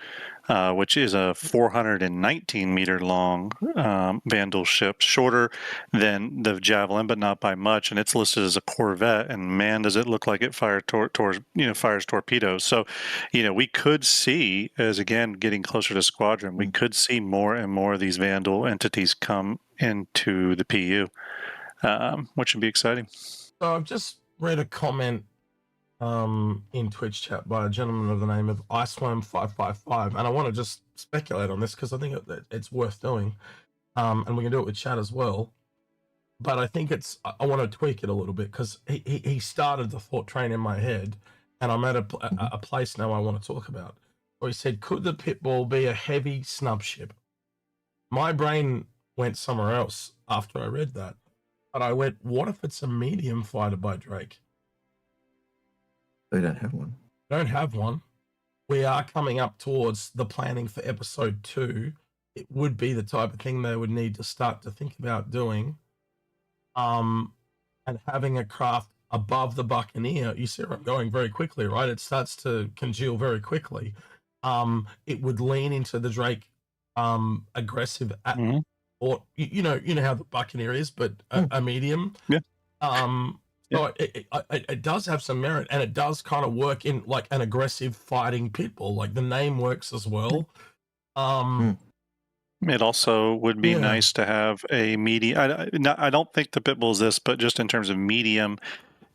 which is a 419 meter long Vandal ship, shorter than the Javelin, but not by much. And it's listed as a corvette. And man, does it look like it fires torpedoes. So, we could see, as again getting closer to Squadron, we could see more and more of these Vandal entities come into the PU, which would be exciting. So I've just read a comment in Twitch chat by a gentleman of the name of Iceworm555, and I want to just speculate on this because I think it's worth doing, and we can do it with chat as well. But I think I want to tweak it a little bit because he started the thought train in my head, and I'm at a place now I want to talk about. Where he said, could the Pitbull be a heavy snub ship? My brain went somewhere else after I read that, but I went, what if it's a medium fighter by Drake? They don't have one. Don't have one. We are coming up towards the planning for episode 2. It would be the type of thing they would need to start to think about doing. And having a craft above the Buccaneer, you see where I'm going very quickly, right? It starts to congeal very quickly. It would lean into the Drake aggressive or you know how the Buccaneer is, but a medium. Yeah. So it does have some merit, and it does kind of work in like an aggressive fighting Pitbull. Like the name works as well. It also would be nice to have a medium. I don't think the Pitbull is this, but just in terms of medium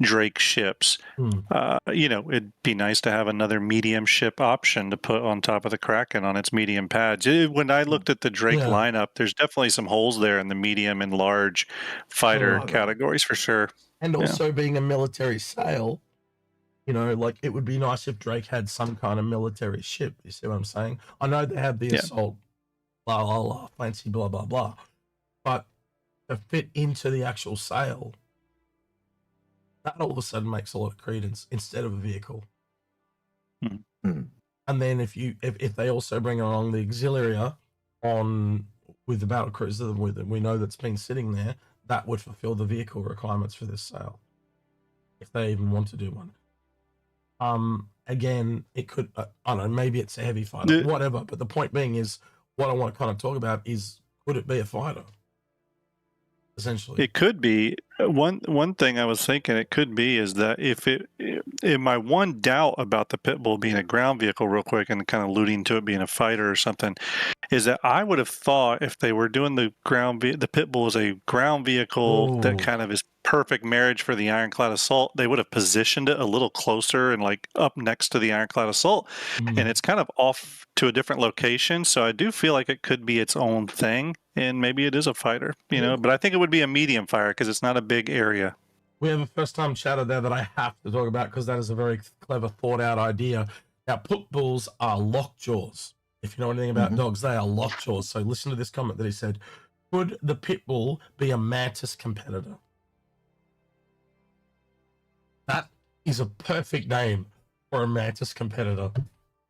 Drake ships, it'd be nice to have another medium ship option to put on top of the Kraken on its medium pads. When I looked at the Drake lineup, there's definitely some holes there in the medium and large fighter categories for sure. And also being a military sail, like it would be nice if Drake had some kind of military ship. You see what I'm saying? I know they have the assault, blah, blah, blah, fancy, blah, blah, blah. But to fit into the actual sail, that all of a sudden makes a lot of credence instead of a vehicle. And then if they also bring along the Auxilia with the battle cruiser we know that's been sitting there, that would fulfill the vehicle requirements for this sail, if they even want to do one. Again, it could, I don't know, maybe it's a heavy fighter, whatever. But the point being is, what I want to kind of talk about is, could it be a fighter? Essentially, it could be. One thing I was thinking it could be is that if my one doubt about the Pitbull being a ground vehicle, real quick, and kind of alluding to it being a fighter or something, is that I would have thought if they were doing the Pitbull as a ground vehicle that kind of is perfect marriage for the Ironclad Assault, they would have positioned it a little closer and like up next to the Ironclad Assault, and it's kind of off to a different location. So I do feel like it could be its own thing, and maybe it is a fighter, but I think it would be a medium fire because it's not a big area. We have a first-time chatter there that I have to talk about because that is a very clever, thought-out idea. Now, Pitbulls are lockjaws. If you know anything about dogs, they are lockjaws. So listen to this comment that he said. Could the Pitbull be a Mantis competitor? That is a perfect name for a Mantis competitor.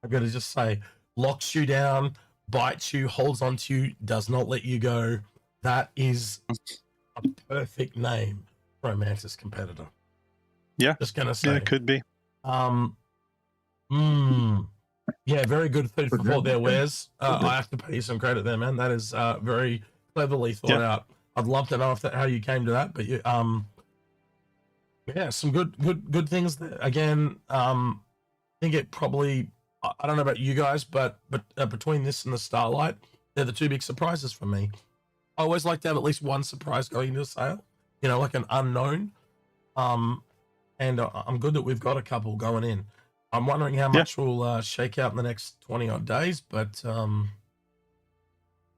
I've got to just say, locks you down, bites you, holds onto you, does not let you go. That is a perfect name for a Mantis competitor. Yeah. Just going to say. Yeah, it could be. Yeah, very good food for thought there, Wes. I have to pay you some credit there, man. That is very cleverly thought out. I'd love to know how you came to that, but you, some good things there. Again, I think it probably, I don't know about you guys, but between this and the Starlight, they're the two big surprises for me. I always like to have at least one surprise going into a sale, like an unknown. And I'm good that we've got a couple going in. I'm wondering how much will shake out in the next 20 odd days, but more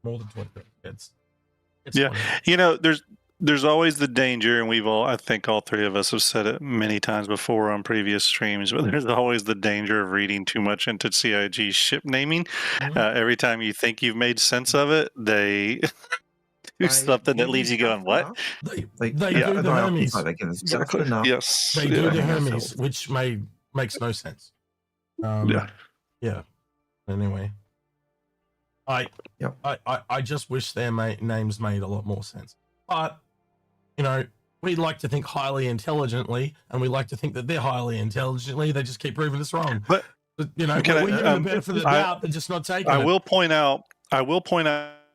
than 20. It's 20. There's always the danger, and I think all three of us have said it many times before on previous streams, but there's always the danger of reading too much into CIG ship naming. Every time you think you've made sense of it, they do something that leaves you going, what? They do the Hermes. Exactly. Yes. They do the Hermes, which makes no sense. Yeah. Anyway, I just wish their names made a lot more sense. But we like to think highly intelligently, and we like to think that they're highly intelligently. They just keep proving us wrong. You know, we're giving the benefit of the doubt. They're just not taking it. I will point out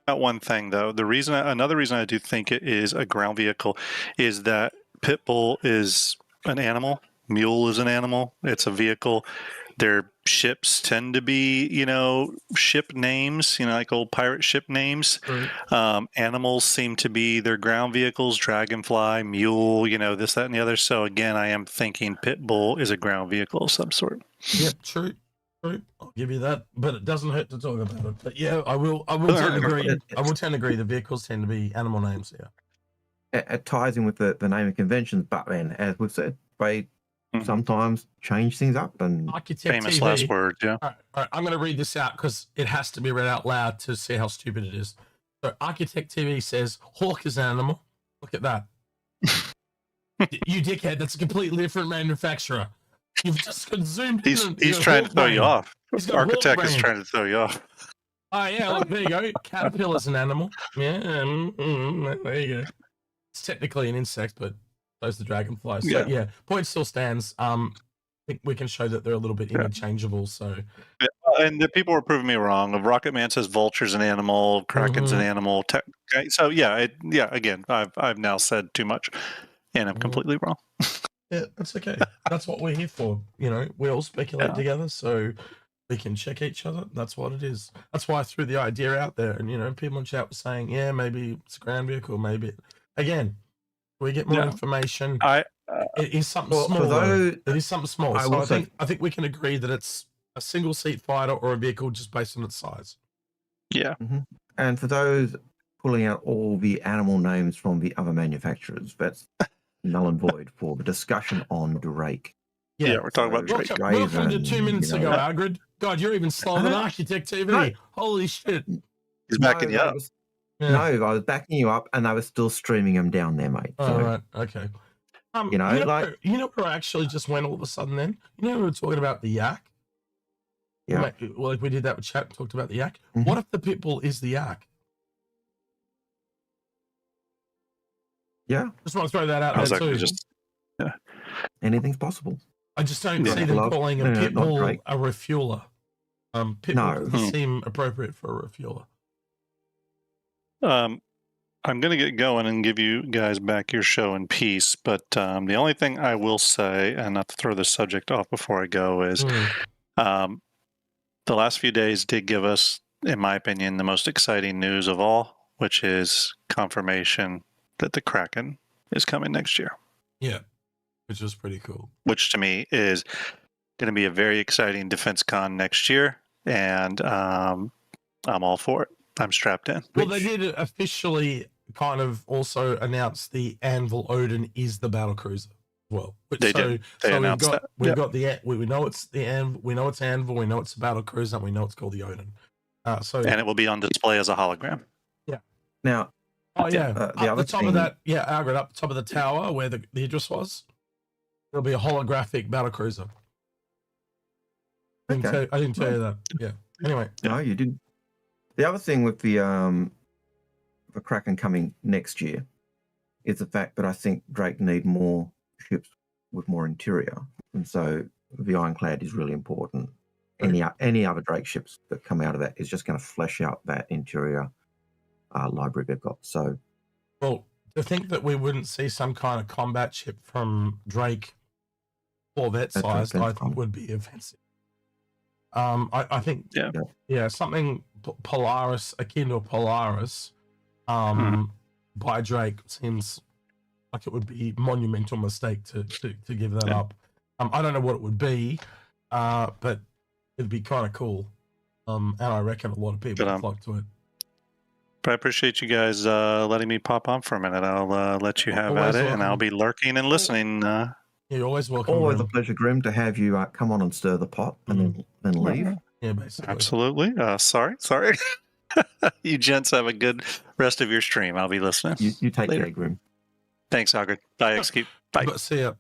one thing though. Another reason I do think it is a ground vehicle is that Pitbull is an animal. Mule is an animal. It's a vehicle. Their ships tend to be, ship names, like old pirate ship names. Right. Animals seem to be their ground vehicles, dragonfly, mule, this, that, and the other. So again, I am thinking Pitbull is a ground vehicle of some sort. Yep, true. I'll give you that, but it doesn't hurt to talk about it. But yeah, I will tend to agree. I will tend to agree. The vehicles tend to be animal names. Yeah, it ties in with the naming conventions, but then, as we've said, they sometimes change things up. And Architect famous TV, last words. Yeah. All right, I'm going to read this out because it has to be read out loud to see how stupid it is. So, Architect TV says hawk is an animal. Look at that. You dickhead! That's a completely different manufacturer. You've just consumed. He's trying to throw you off. Architect is trying to throw you off. Oh yeah, look, there you go. Caterpillar's an animal. Yeah, there you go. It's technically an insect, but so's the dragonfly. So yeah, point still stands. I think we can show that they're a little bit interchangeable. So, and the people were proving me wrong. Rocket Man says vulture's an animal, Kraken's an animal. So again, I've now said too much, and I'm completely wrong. Yeah, that's okay. That's what we're here for. We all speculate together, so we can check each other. That's what it is. That's why I threw the idea out there, and people in chat were saying, yeah, maybe it's a ground vehicle, maybe. Again, we get more information. It is something small. It is something small. I think we can agree that it's a single seat fighter or a vehicle just based on its size. Yeah. And for those pulling out all the animal names from the other manufacturers, that's null and void for the discussion on Drake. Yeah, we're talking about Drake. Welcome to 2 minutes ago, Algared. God, you're even slower than Architect TV. No. Holy shit. He's backing you up. No, I was backing you up, and I was still streaming them down there, mate. So, right, okay. You know where I actually just went all of a sudden then? We were talking about the yak? Yeah. Well, we did that with chat, talked about the yak. What if the Pitbull is the yak? Yeah. Just want to throw that out there too. Anything's possible. I just don't see them calling a Pitbull a refueler. Pitbull doesn't seem appropriate for a refueler. I'm going to get going and give you guys back your show in peace, but the only thing I will say, and not to throw this subject off before I go, is the last few days did give us, in my opinion, the most exciting news of all, which is confirmation that the Kraken is coming next year. Yeah, which was pretty cool. Which to me is going to be a very exciting defense con next year, and I'm all for it. I'm strapped in. Well, they did officially kind of also announce the Anvil Odin is the battle cruiser as well. They did. They announced that. We've got the we know it's the Anvil, we know it's Anvil, we know it's the battle cruiser, and we know it's called the Odin. And it will be on display as a hologram. Yeah. Now. Oh yeah. Up the top of that, Algared, up the top of the tower where the Idris was, there'll be a holographic battle cruiser. I didn't tell you that. Yeah. Anyway. No, you didn't. The other thing with the Kraken coming next year is the fact that I think Drake need more ships with more interior, and so the Ironclad is really important. Any other Drake ships that come out of that is just going to flesh out that interior library they've got. So, well, to think that we wouldn't see some kind of combat ship from Drake Corvette size, I think would be offensive. I think something Polaris, akin to a Polaris, by Drake seems like it would be a monumental mistake to give that up. I don't know what it would be, but it'd be kind of cool. And I reckon a lot of people would flock to it. But I appreciate you guys letting me pop on for a minute. I'll let you have at it, and I'll be lurking and listening. You're always welcome. Always a pleasure, Grim, to have you come on and stir the pot and then leave. Yeah, basically. Absolutely. Sorry. You gents have a good rest of your stream. I'll be listening. You take care, Grim. Thanks, Algared. Bye, Execute. Bye. See ya.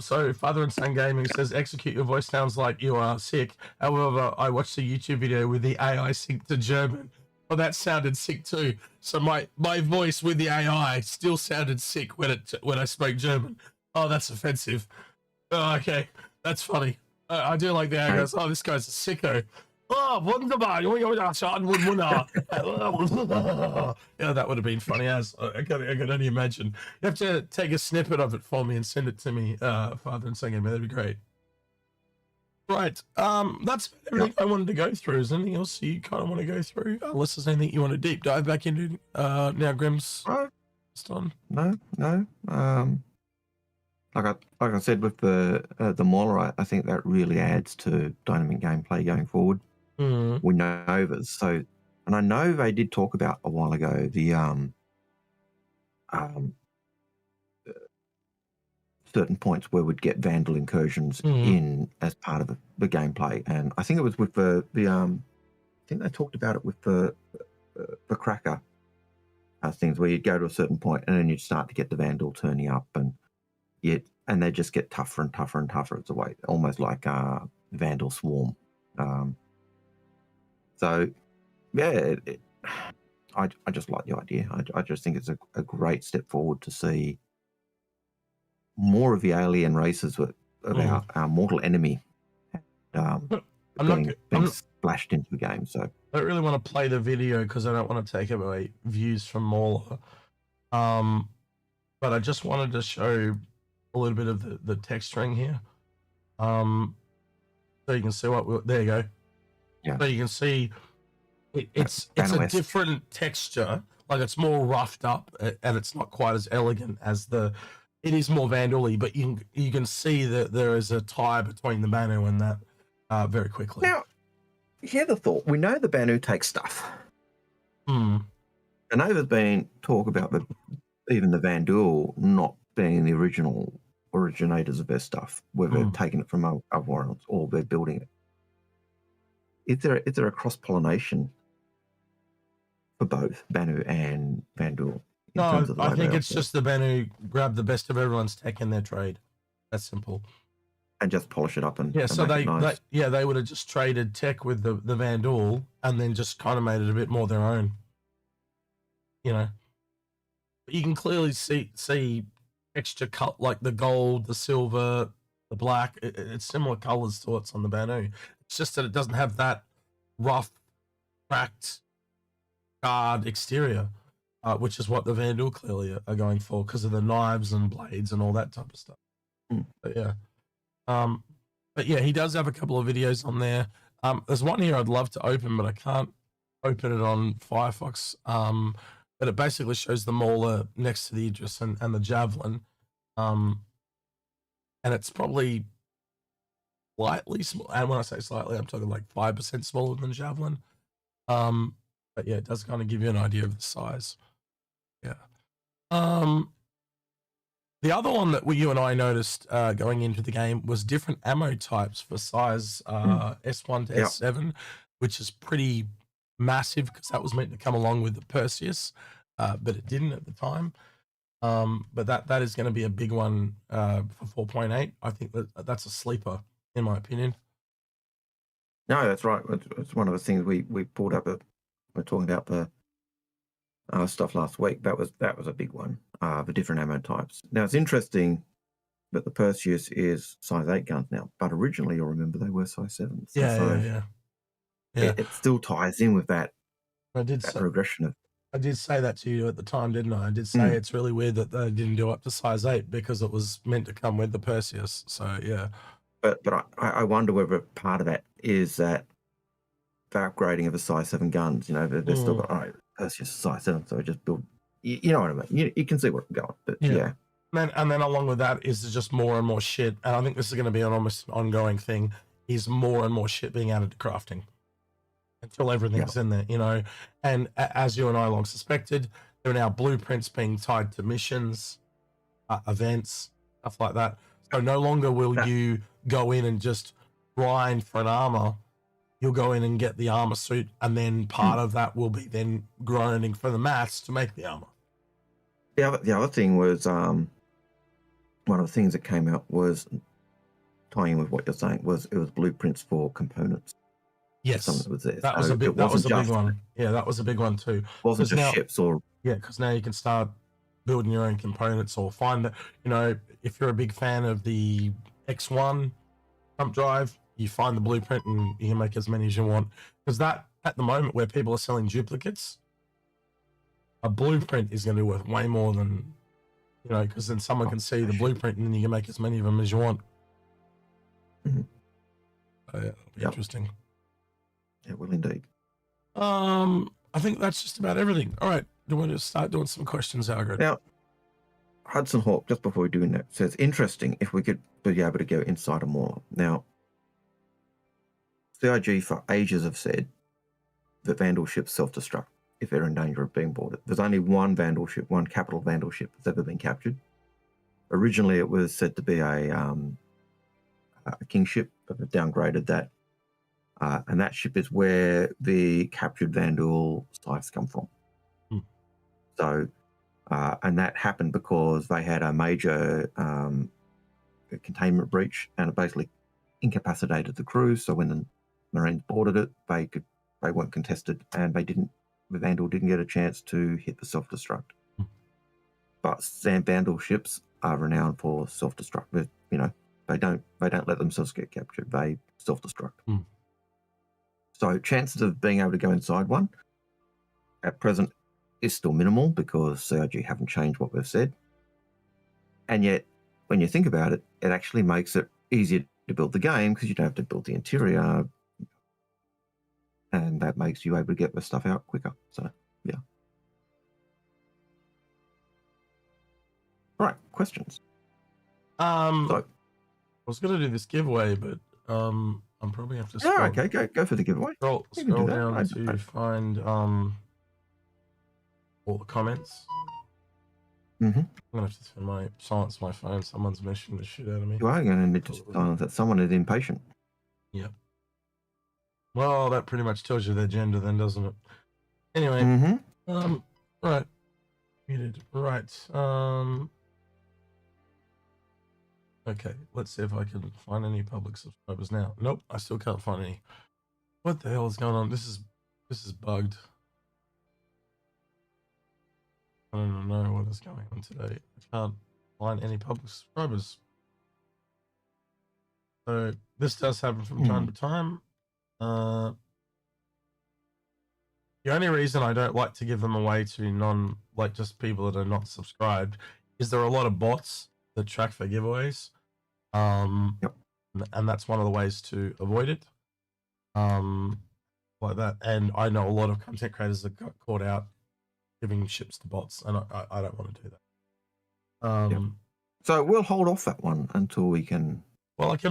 So Father and Son Gaming says, Execute, your voice sounds like you are sick. However, I watched a YouTube video with the AI synced to German. Well, that sounded sick too. So my voice with the AI still sounded sick when I spoke German. Oh, that's offensive. Oh, okay. That's funny. I do like the guy goes, oh, this guy's a sicko. Oh, wunderbar. Yeah, that would have been funny as. I can only imagine. You have to take a snippet of it for me and send it to me, Father and Singer. That'd be great. Right. That's everything I wanted to go through. Is there anything else you kind of want to go through? Unless there's anything you want to deep dive back into now Grimm's on. No. Like I said with the Mauler, I think that really adds to dynamic gameplay going forward. We know Novas, so, and I know they did talk about a while ago the certain points where we'd get Vandal incursions in as part of the gameplay, and I think it was with the I think they talked about it with the Cracker things where you'd go to a certain point and then you'd start to get the Vandal turning up, and they just get tougher and tougher and tougher. It's a way, almost like Vandal Swarm. So, yeah, I just like the idea. I just think it's a great step forward to see more of the alien races of our mortal enemy being splashed into the game. So I don't really want to play the video because I don't want to take away views from Mauler. But I just wanted to show a little bit of the texturing here. So you can see there you go. Yeah. So you can see it's a different texture. Like it's more roughed up and it's not quite as elegant as it is more Vandal-y, but you can see that there is a tie between the Banu and that very quickly. Now, here's the thought. We know the Banu take stuff. I know there's been talk about even the Vandal not being the originators of their stuff, whether they've taken it from other worlds or they're building it. Is there a cross-pollination for both Banu and Vandal? No, I think it's just the Banu grab the best of everyone's tech in their trade. That's simple. And just polish it up and so make it nice. they would have just traded tech with the Vandal and then just kind of made it a bit more their own. You know, but you can clearly see texture cut like the gold, the silver, the black. It's similar colors to what's on the Banu. It's just that it doesn't have that rough, cracked, scarred exterior, which is what the Vandal clearly are going for because of the knives and blades and all that type of stuff. But yeah, he does have a couple of videos on there. There's one here I'd love to open, but I can't open it on Firefox. But it basically shows the Mauler next to the Idris and the Javelin. And it's probably slightly small. And when I say slightly, I'm talking like 5% smaller than Javelin. But yeah, it does kind of give you an idea of the size. Yeah. The other one that you and I noticed going into the game was different ammo types for size S1 to S7, which is pretty massive because that was meant to come along with the Perseus, but it didn't at the time. But that is going to be a big one for 4.8. I think that's a sleeper in my opinion. No, that's right. It's one of the things we pulled up. We're talking about the stuff last week. That was a big one. The different ammo types. Now it's interesting that the Perseus is size 8 guns now, but originally you'll remember they were size 7s. Yeah. It still ties in with that. Progression of. I did say that to you at the time, didn't I? I did say it's really weird that they didn't do up to size 8 because it was meant to come with the Perseus. So yeah. But I wonder whether part of that is that the upgrading of the size 7 guns. You know, they've still got Perseus size 7, so just build. You know what I mean? You can see where I'm going. But yeah. And then along with that is just more and more shit. And I think this is going to be an almost ongoing thing. Is more and more shit being added to crafting until everything's in there, you know. And as you and I long suspected, there are now blueprints being tied to missions, events, stuff like that. So no longer will you go in and just grind for an armor. You'll go in and get the armor suit, and then part of that will be then grinding for the mats to make the armor. The other thing was one of the things that came out was tying in with what you're saying was it was blueprints for components. Yes, something was there. That was a big one. Yeah, that was a big one too. Wasn't just ships or because now you can start building your own components or find that, you know, if you're a big fan of the X1 pump drive, you find the blueprint, and you can make as many as you want. Because that, at the moment, where people are selling duplicates, a blueprint is going to be worth way more than, you know, because then someone can see the blueprint, and then you can make as many of them as you want. Mm-hmm. Yeah, that'll be interesting. It will indeed. I think that's just about everything. All right, do you want to start doing some questions, Algared? Now, Hudson Hawk, just before we do that, says, interesting if we could be able to go inside a Mauler. Now, CIG for ages have said that Vandal ships self-destruct if they're in danger of being boarded. There's only one Vandal ship, one capital Vandal ship that's ever been captured. Originally, it was said to be a king ship, but they've downgraded that. And that ship is where the captured Vandal scythes come from. So, and that happened because they had a major containment breach, and it basically incapacitated the crew. So when the Marines boarded it, they weren't contested, and the Vandal didn't get a chance to hit the self-destruct. But Vandal ships are renowned for self-destruct. You know, they don't let themselves get captured. They self-destruct. So chances of being able to go inside one at present is still minimal because CIG haven't changed what we've said. And yet, when you think about it, it actually makes it easier to build the game because you don't have to build the interior, and that makes you able to get the stuff out quicker. So, yeah. All right, questions. I was going to do this giveaway, but I'm probably have to. Scroll, okay, go for the giveaway. Scroll down to find all the comments. I'm gonna have to silence my phone. Someone's meshing the shit out of me. You are going to need to silence that. Someone is impatient. Yep. Well, that pretty much tells you their gender, then, doesn't it? Anyway. Right. Muted. Right. Okay. Let's see if I can find any public subscribers now. Nope. I still can't find any. What the hell is going on? This is bugged. I don't know what is going on today. I can't find any public subscribers. So this does happen from time to time. The only reason I don't like to give them away to just people that are not subscribed is there are a lot of bots that track for giveaways. And that's one of the ways to avoid it. Like that. And I know a lot of content creators that got caught out giving ships to bots, and I don't want to do that. So we'll hold off that one until we can. Well, I can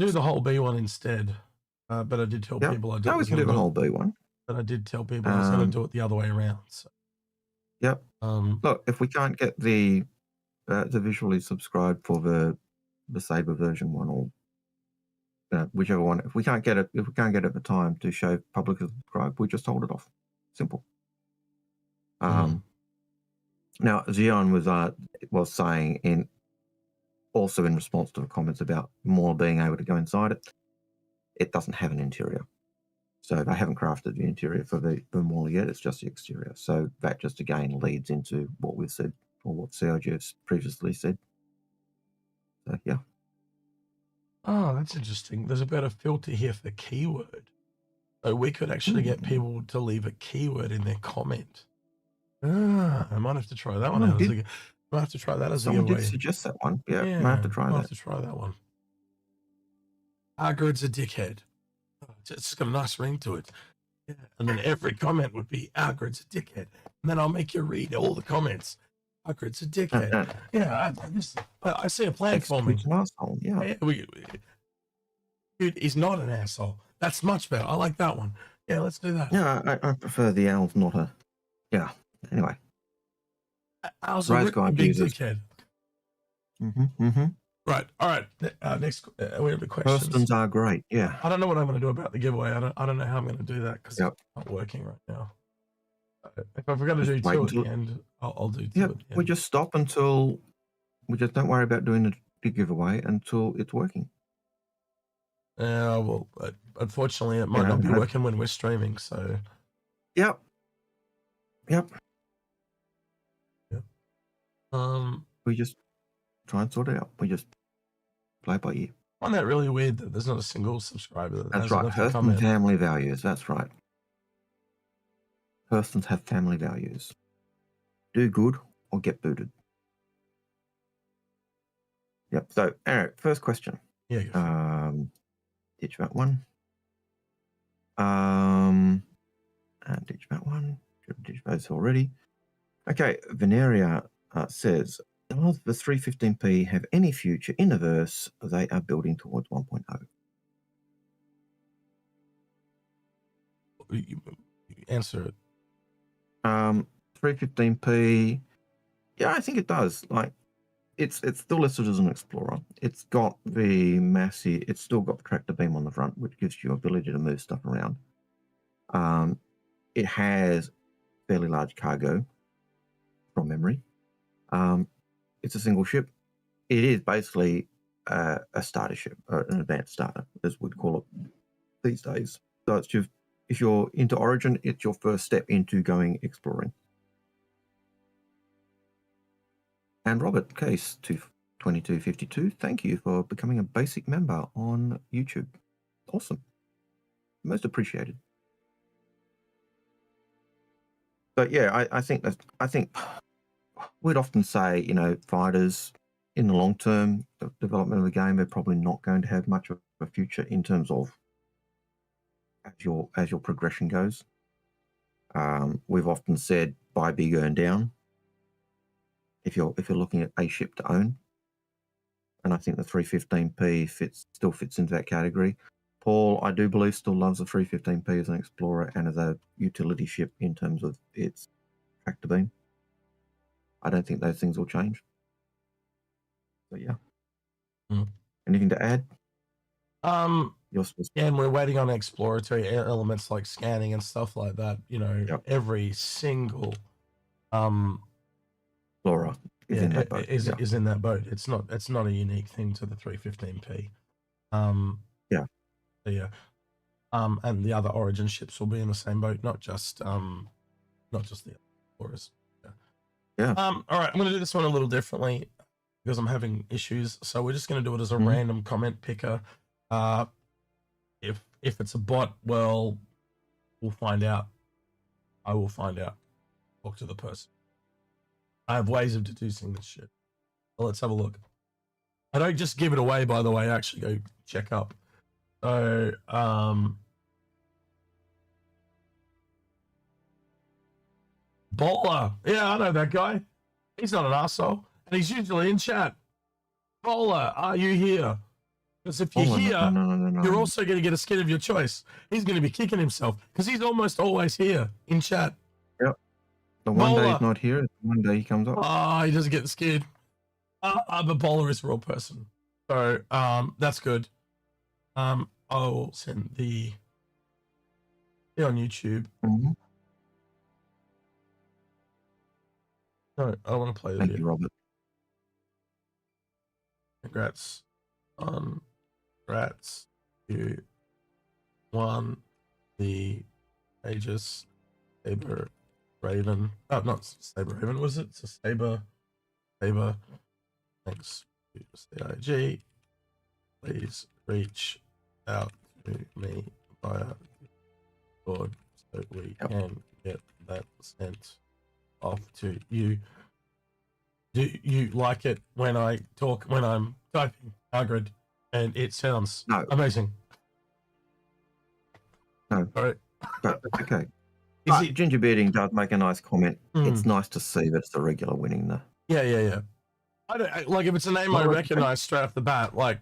do the whole B one instead, but I did tell people I did. No, we can do the whole B one. But I did tell people I was going to do it the other way around. So. Yep. Look, if we can't get the visually subscribed for the Saber version one, or whichever one, if we can't get it at the time to show publicly subscribed, we just hold it off. Simple. Now, Zion was saying also in response to the comments about more being able to go inside it. It doesn't have an interior, so they haven't crafted the interior for the Mauler yet. It's just the exterior. So that just again leads into what we've said or what CIG has previously said. So yeah. Oh, that's interesting. There's about a filter here for keyword, so we could actually get people to leave a keyword in their comment. I might have to try that one out. I might have to try that as a giveaway. Someone did suggest that one. Yeah, might have to try that. Might have to try that one. Algared's a dickhead. It's got a nice ring to it. Yeah. And then every comment would be Algared's a dickhead. And then I'll make you read all the comments. Algared's a dickhead. Yeah, I see a plan for me. An asshole. Yeah. Dude, he's not an asshole. That's much better. I like that one. Yeah, let's do that. Yeah, I prefer the owl's not a. Yeah. Anyway. Owl's a big dickhead. Right. All right. Next, we have the questions. Persons are great. Yeah. I don't know what I'm going to do about the giveaway. I don't know how I'm going to do that because it's not working right now. If I'm going to do two at the end, I'll do two. At the end. We just stop until we just don't worry about doing the giveaway until it's working. Well, unfortunately, it might not be working when we're streaming. So. Yep. We just try and sort it out. We just play it by ear. I find that really weird that there's not a single subscriber that That's has right. enough to Person comment. family values. That's right. Persons have family values. Do good or get booted. Yep. So, Eric, first question. Yeah. Go for it. Ditch that one. And ditch that one. Should have ditched those already. Okay. Veneria says, does the 315p have any future in the verse they are building towards 1.0? You answer it. 315p. Yeah, I think it does. Like, it's still listed as an Explorer. It's got the massive. It's still got the tractor beam on the front, which gives you ability to move stuff around. It has fairly large cargo from memory. It's a single ship. It is basically a starter ship, or an advanced starter, as we'd call it these days. So it's just, if you're into Origin, it's your first step into going exploring. And Robert Case 2252, thank you for becoming a basic member on YouTube. Awesome. Most appreciated. So yeah, I think we'd often say, you know, fighters in the long term, the development of the game, they're probably not going to have much of a future in terms of as your progression goes. We've often said buy big, earn down. If you're looking at a ship to own, and I think the 315p still fits into that category. Paul, I do believe, still loves the 315p as an explorer and as a utility ship in terms of its tractor beam. I don't think those things will change. But yeah. Anything to add? And we're waiting on exploratory elements like scanning and stuff like that. You know, every single Explorer is in that boat. Is in that boat. It's not a unique thing to the 315p. And the other Origin ships will be in the same boat, not just the explorers. Yeah. All right, I'm going to do this one a little differently because I'm having issues. So we're just going to do it as a random comment picker. If it's a bot, well, we'll find out. I will find out. Talk to the person. I have ways of deducing this shit. So let's have a look. I don't just give it away, by the way. I actually go check up. So, Bowler. Yeah, I know that guy. He's not an arsehole. And he's usually in chat. Bowler, are you here? Because if you're here, you're also going to get a skin of your choice. He's going to be kicking himself because he's almost always here in chat. Yep. The one day he's not here, one day he comes up. He doesn't get scared. But Bowler is a real person. So that's good. I'll send the on YouTube. No, I want to play the Thank video. you, Robert. Congrats. Congrats. You won the Aegis Saber Raven. Oh, not Saber Raven, was it? It's a Saber. Thanks to CIG. Please reach out to me via Discord so we can get that sent off to you. Do you like it when I talk, when I'm typing, Algared, and it sounds amazing? No. All right. But okay. Ginger Bearding does make a nice comment. It's nice to see that it's a regular winning though. Yeah. I don't like if it's a name I recognize straight off the bat. Like,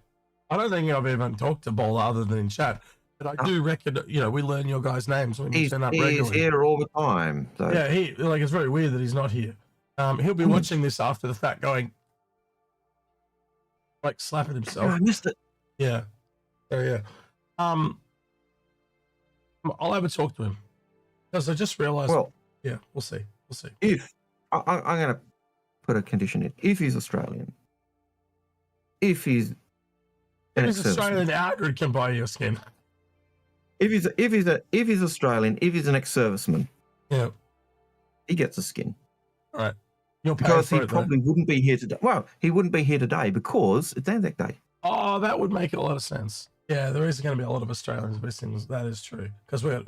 I don't think I've even talked to Bowler other than in chat, but I do recognize. You know, we learn your guys' names when we turn up regularly. He's here all the time. So. Yeah, it's very weird that he's not here. He'll be watching this after the fact, going like slapping himself. I missed it. Yeah. So yeah. I'll have a talk to him because I just realized. Well, yeah, we'll see. If I'm going to put a condition in, if he's Australian, if he's Australian, Algared can buy your skin. If he's Australian, if he's an ex-serviceman, he gets a skin. All right. Because he probably wouldn't be here today. Well, he wouldn't be here today because it's Anzac Day. Oh, that would make a lot of sense. Yeah, there is going to be a lot of Australians missing. That is true. Because we're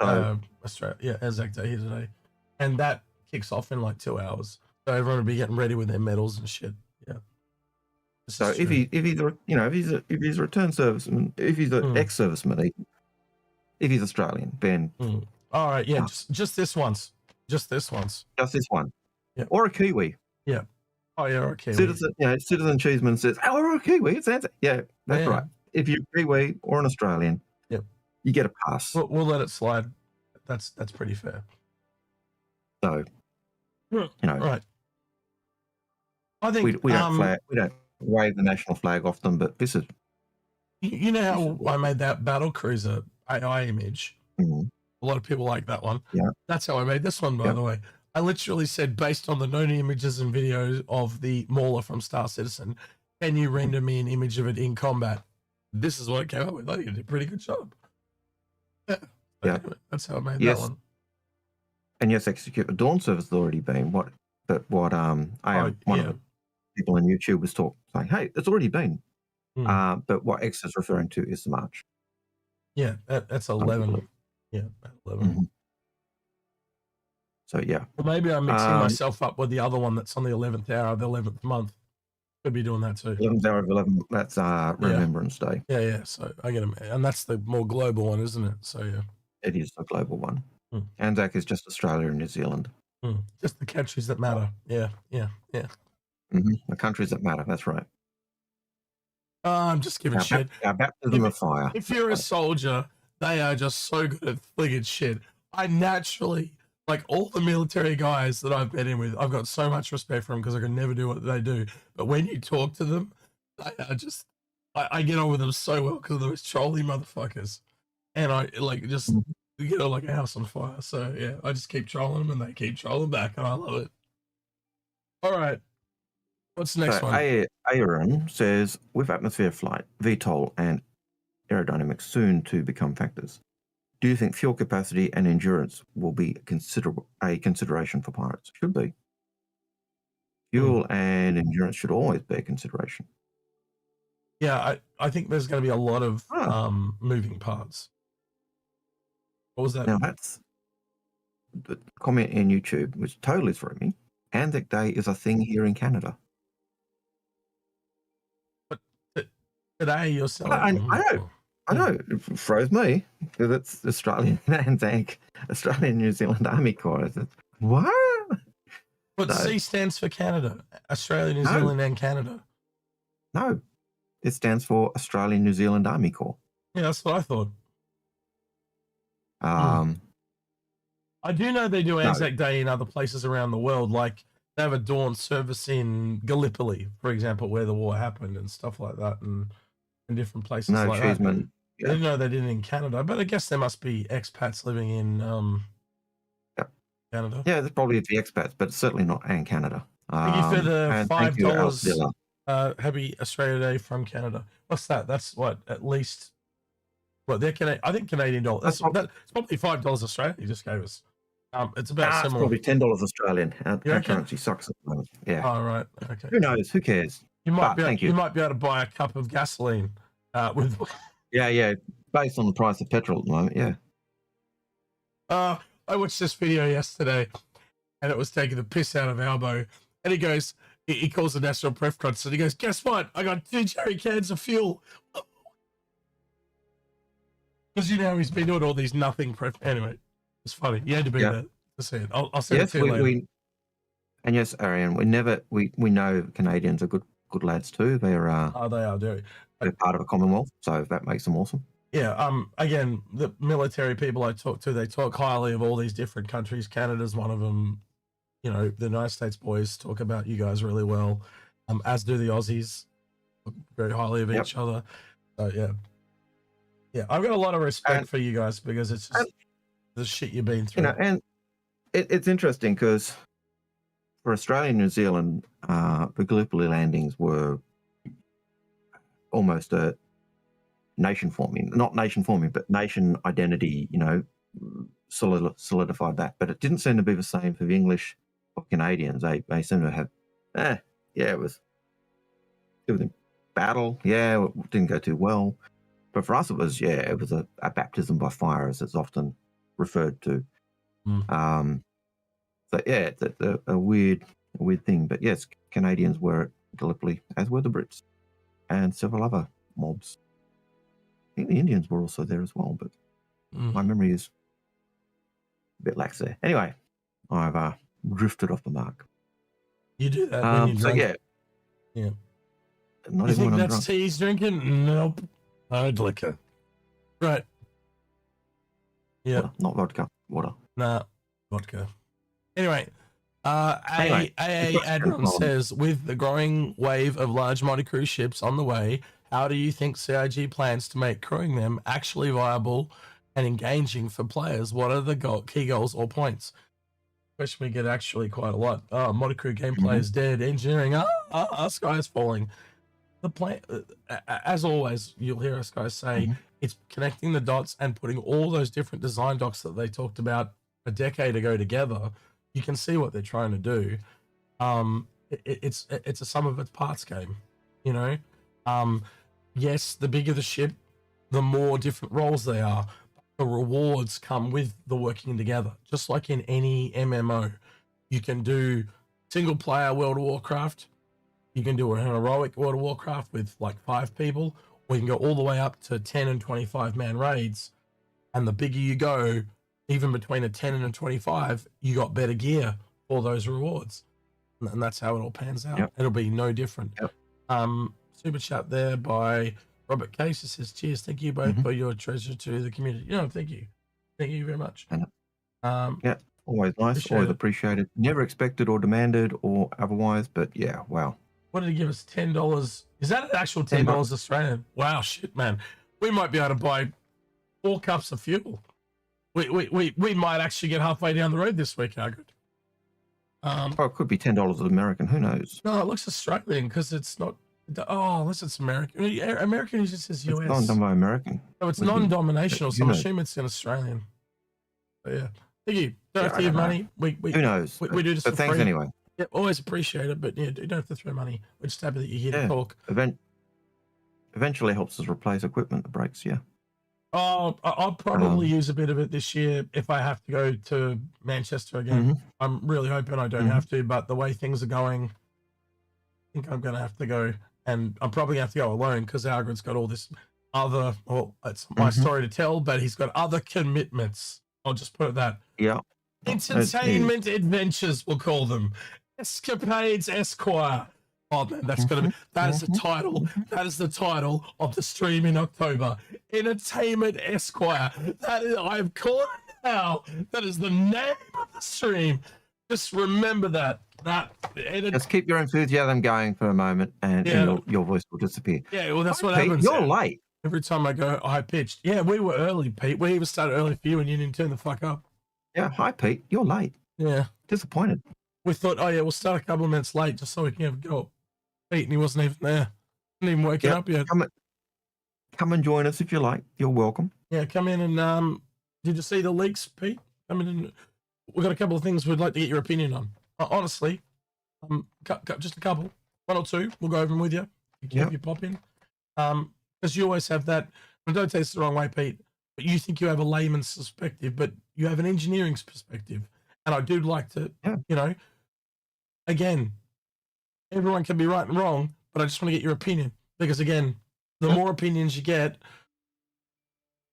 Australia, yeah, Anzac Day here today. And that kicks off in like 2 hours. So everyone will be getting ready with their medals and shit. Yeah. So if he's a return serviceman, if he's an ex-serviceman, if he's Australian, then all right, yeah, just this once. Just this once. Just this one. Yeah. Or a Kiwi. Yeah. Oh yeah, or a Kiwi. Citizen Cheeseman says, "Oh, or a Kiwi." It's answer. Yeah, that's right. If you're a Kiwi or an Australian, you get a pass. We'll let it slide. That's pretty fair. So, right. I think we don't wave the national flag off them, but this is. You know how I made that battle cruiser AI image? Mm-hmm. A lot of people like that one. Yeah. That's how I made this one, by the way. I literally said, based on the known images and videos of the Mauler from Star Citizen, can you render me an image of it in combat? This is what it came up with. I think you did a pretty good job. Yeah. Anyway, that's how I made that one. And yes, Execute the Dawn service has already been one of the people on YouTube was saying, hey, it's already been. But what X is referring to is the March. Yeah, that's 11. Yeah, 11. Mm-hmm. So yeah. Well, maybe I'm mixing myself up with the other one that's on the 11th hour of the 11th month. Could be doing that too. 11th hour of 11. That's Remembrance Day. Yeah. So I get them, and that's the more global one, isn't it? So yeah. It is the global one. Anzac is just Australia and New Zealand. Just the countries that matter. Yeah. Mm-hmm. The countries that matter. That's right. I'm just giving shit. Our baptism of fire. If you're a soldier, they are just so good at flinging shit. I naturally, like all the military guys that I've been in with, I've got so much respect for them because I can never do what they do. But when you talk to them, I get on with them so well because they're those trolly motherfuckers. And I just get on like a house on fire. So yeah, I just keep trolling them and they keep trolling back and I love it. All right. What's the next one? Aaron says, with atmosphere flight, VTOL and aerodynamics soon to become factors, do you think fuel capacity and endurance will be a consideration for pirates? Should be. Fuel and endurance should always be a consideration. Yeah, I think there's going to be a lot of moving parts. What was that? Now that's the comment in YouTube, which totally threw me. Anzac Day is a thing here in Canada. Today you're selling. I know. It froze me because it's Australian Anzac, Australian New Zealand Army Corps. What? But C stands for Canada, Australia, New Zealand, and Canada. No, it stands for Australian New Zealand Army Corps. Yeah, that's what I thought. I do know they do Anzac Day in other places around the world, like they have a dawn service in Gallipoli, for example, where the war happened and stuff like that, and in different places like that. I didn't know they did it in Canada, but I guess there must be expats living in Canada. Yeah, there's probably the expats, but certainly not in Canada. Thank you for the $5 Happy Australia Day from Canada. What's that? That's what, at least, they're I think Canadian dollars. It's probably $5 Australian you just gave us. It's about similar. It's probably $10 Australian. Our currency sucks at the moment. Yeah. Oh, right. Okay. Who knows? Who cares? You might be able to buy a cup of gasoline with. Yeah. Based on the price of petrol at the moment, yeah. I watched this video yesterday, and it was taking the piss out of Albo. And he goes, he calls the National Pref Conference, and he goes, "Guess what? I got 2 jerry cans of fuel." Because he's been doing all these nothing pref. Anyway, it's funny. You had to be there to see it. I'll send it to you later. And yes, Arian, we know Canadians are good lads too. They're they are doing. They're part of a Commonwealth, so that makes them awesome. Yeah. Again, the military people I talk to, they talk highly of all these different countries. Canada's one of them. You know, the United States boys talk about you guys really well, as do the Aussies, very highly of each other. So yeah, I've got a lot of respect for you guys because it's just the shit you've been through. And it's interesting because for Australia and New Zealand, the Gallipoli landings were almost a nation forming, not nation forming, but nation identity, solidified that. But it didn't seem to be the same for the English or Canadians. They seem to have, it was battle. Yeah, it didn't go too well. But for us, it was a baptism by fire, as it's often referred to. So yeah, it's a weird thing. But yes, Canadians were at Gallipoli, as were the Brits and several other mobs. I think the Indians were also there as well, but my memory is a bit lax there. Anyway, I've drifted off the mark. You do that when you're drunk. So yeah. Not You even think when I'm that's drunk. tea he's drinking? Nope. Hard liquor. Right. Yeah. Water, not vodka. Water. Nah. Vodka. Anyway. AA Adron says, with the growing wave of large multi-crew ships on the way, how do you think CIG plans to make crewing them actually viable and engaging for players? What are the key goals or points? Question we get actually quite a lot. Oh, multi-crew gameplay is dead. Engineering, sky is falling. The plan, as always, you'll hear us guys say, it's connecting the dots and putting all those different design docs that they talked about a decade ago together. You can see what they're trying to do. It's a sum of its parts game, you know. Yes, the bigger the ship, the more different roles they are. The rewards come with the working together, just like in any MMO. You can do single player World of Warcraft. You can do a heroic World of Warcraft with like 5 people, or you can go all the way up to 10 and 25 man raids. And the bigger you go, even between a 10 and a 25, you got better gear for those rewards. And that's how it all pans out. It'll be no different. Super chat there by Robert Case says, cheers, thank you both for your treasure to the community. Thank you. Thank you very much. Always nice, always appreciated. Never expected or demanded or otherwise, but yeah, wow. What did he give us? $10. Is that an actual $10 Australian? Wow, shit, man. We might be able to buy 4 cups of fuel. We might actually get halfway down the road this week, Algared. It could be $10 American. Who knows? No, it looks Australian because it's not. Oh, unless it's American. American usually says US. It's non-American. So it's non-dominational. So I'm assuming it's an Australian. But yeah, thank you. Don't have to give money. Who knows? We do this. But thanks free. Anyway. Yeah, always appreciate it. But yeah, you don't have to throw money. We're just happy that you're here to talk. Eventually helps us replace equipment that breaks. Yeah. Oh, I'll probably use a bit of it this year if I have to go to Manchester again. I'm really hoping I don't have to, but the way things are going, I think I'm going to have to go. And I'm probably going to have to go alone because Algared's got all this other, well, it's my story to tell, but he's got other commitments. I'll just put it that. Yeah. Entertainment adventures, we'll call them. Escapades Esquire. Oh man, that's gonna be, that is the title. That is the title of the stream in October. Entertainment Esquire. That is, I've called it now. That is the name of the stream. Just remember that. Just keep your enthusiasm going for a moment, and your voice will disappear. Yeah, well, that's what Pete, happens. You're late. Every time I go high pitched. Yeah, we were early, Pete. We even started early for you, and you didn't turn the fuck up. Yeah, hi Pete. You're late. Yeah, disappointed. We thought, oh yeah, we'll start a couple of minutes late just so we can have a go. Pete, and he wasn't even there. Didn't even waking up yet. Come and join us if you like. You're welcome. Yeah, come in and did you see the leaks, Pete? I mean, we've got a couple of things we'd like to get your opinion on. Honestly, just a couple, 1 or 2. We'll go over them with you. If you pop in, because you always have that. And don't take this the wrong way, Pete. But you think you have a layman's perspective, but you have an engineering perspective. And I do like to, again, everyone can be right and wrong, but I just want to get your opinion because, again, the more opinions you get,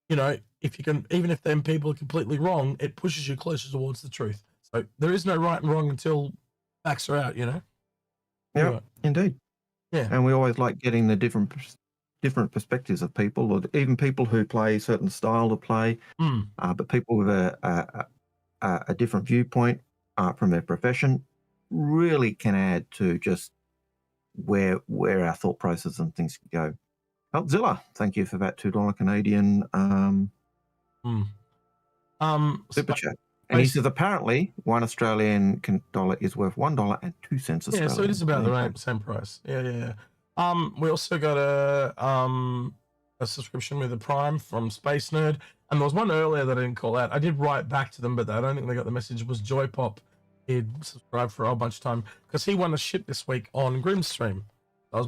if you can, even if them people are completely wrong, it pushes you closer towards the truth. So there is no right and wrong until facts are out, Yeah, anyway. Indeed. Yeah. And we always like getting the different perspectives of people, or even people who play a certain style of play, but people with a different viewpoint from their profession really can add to just where our thought process and things can go. Heltzilla, thank you for that $2 Canadian super chat. And he says apparently $1 Australian dollar is worth $1.02 Australian. Yeah, so it is about the same price. Yeah. We also got a subscription with a Prime from Space Nerd, and there was one earlier that I didn't call out. I did write back to them, but I don't think they got the message. It was Joy Pop. He'd subscribed for a whole bunch of time because he won a ship this week on Grim's stream. I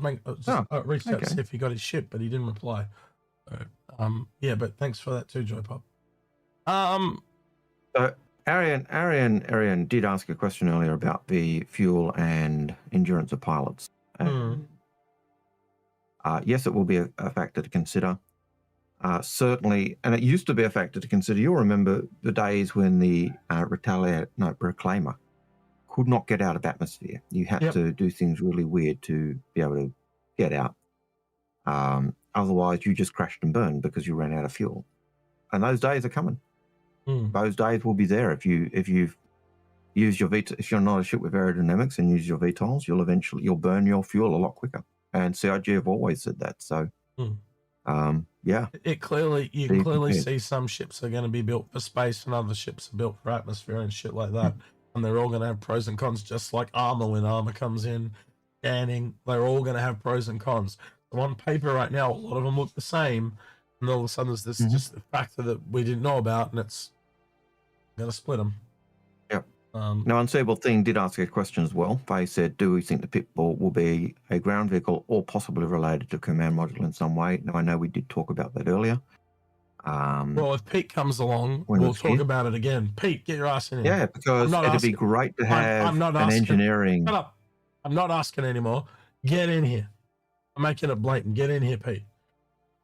reached out to okay. see if he got his ship, but he didn't reply. So, yeah, but thanks for that too, Joy Pop. So Arian did ask a question earlier about the fuel and endurance of pilots. Yes, it will be a factor to consider. Certainly, and it used to be a factor to consider. You'll remember the days when the reclaimer could not get out of atmosphere. You had to do things really weird to be able to get out. Otherwise, you just crashed and burned because you ran out of fuel. And those days are coming. Those days will be there if you've used your if you're not a ship with aerodynamics and use your VTOLs, you'll burn your fuel a lot quicker. And CIG have always said that. So, yeah, you can clearly see some ships are going to be built for space and other ships are built for atmosphere and shit like that. And they're all going to have pros and cons, just like armor. When armor comes in, scanning, they're all going to have pros and cons. So on paper right now, a lot of them look the same, and all of a sudden there's this just a factor that we didn't know about, and it's going to split them. Yep. Now, Unstable Thing did ask a question as well. They said, do we think the Pitbull will be a ground vehicle or possibly related to command module in some way? Now, I know we did talk about that earlier. Well, if Pete comes along, we'll talk about it again. Pete, get your ass in here. Yeah, because it'd be great to have an engineering... Shut up. I'm not asking anymore. Get in here. I'm making it blatant. Get in here, Pete.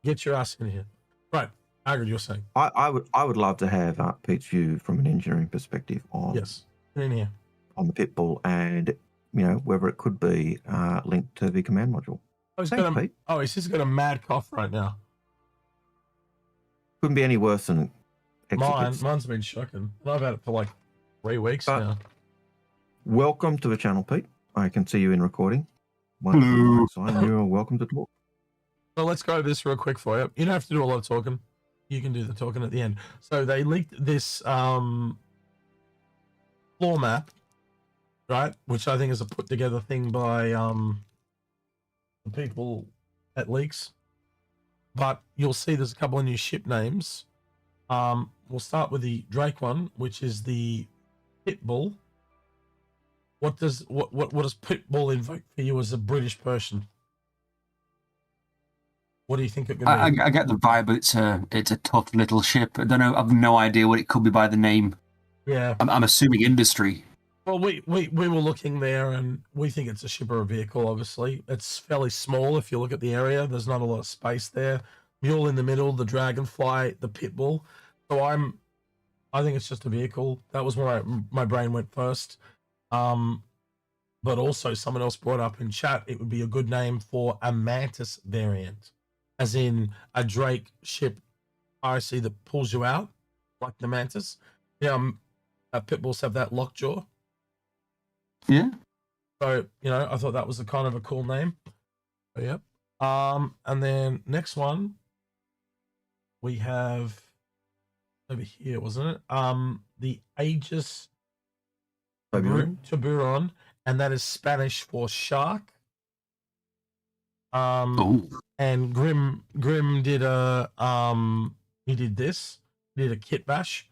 Get your ass in here. Right. Algared, you're saying. I would love to have Pete's view from an engineering perspective on get in here on the Pitbull, and whether it could be linked to the command module. Pete. He's just got a mad cough right now. Couldn't be any worse than mine's been shocking. I've had it for like 3 weeks now. Welcome to the channel, Pete. I can see you in recording. Hello. You're welcome to talk. So let's go over this real quick for you. You don't have to do a lot of talking. You can do the talking at the end. So they leaked this floor map, right? Which I think is a put together thing by the people at Leaks. But you'll see there's a couple of new ship names. We'll start with the Drake one, which is the Pitbull. What does Pitbull invoke for you as a British person? What do you think it could be? I get the vibe, but it's a tough little ship. I don't know. I've no idea what it could be by the name. Yeah, I'm assuming industry. Well, we were looking there, and we think it's a ship or a vehicle. Obviously, it's fairly small. If you look at the area, there's not a lot of space there. Mule in the middle, the Dragonfly, the Pitbull. So I think it's just a vehicle. That was where my brain went first. But also someone else brought up in chat, it would be a good name for a Mantis variant, as in a Drake ship RC that pulls you out like the Mantis. Pitbulls have that lockjaw. Yeah. So, I thought that was a kind of a cool name. So, yep. And then next one we have over here, wasn't it? The Aegis Tiburon, and that is Spanish for shark. And Grim did he did a kit bash.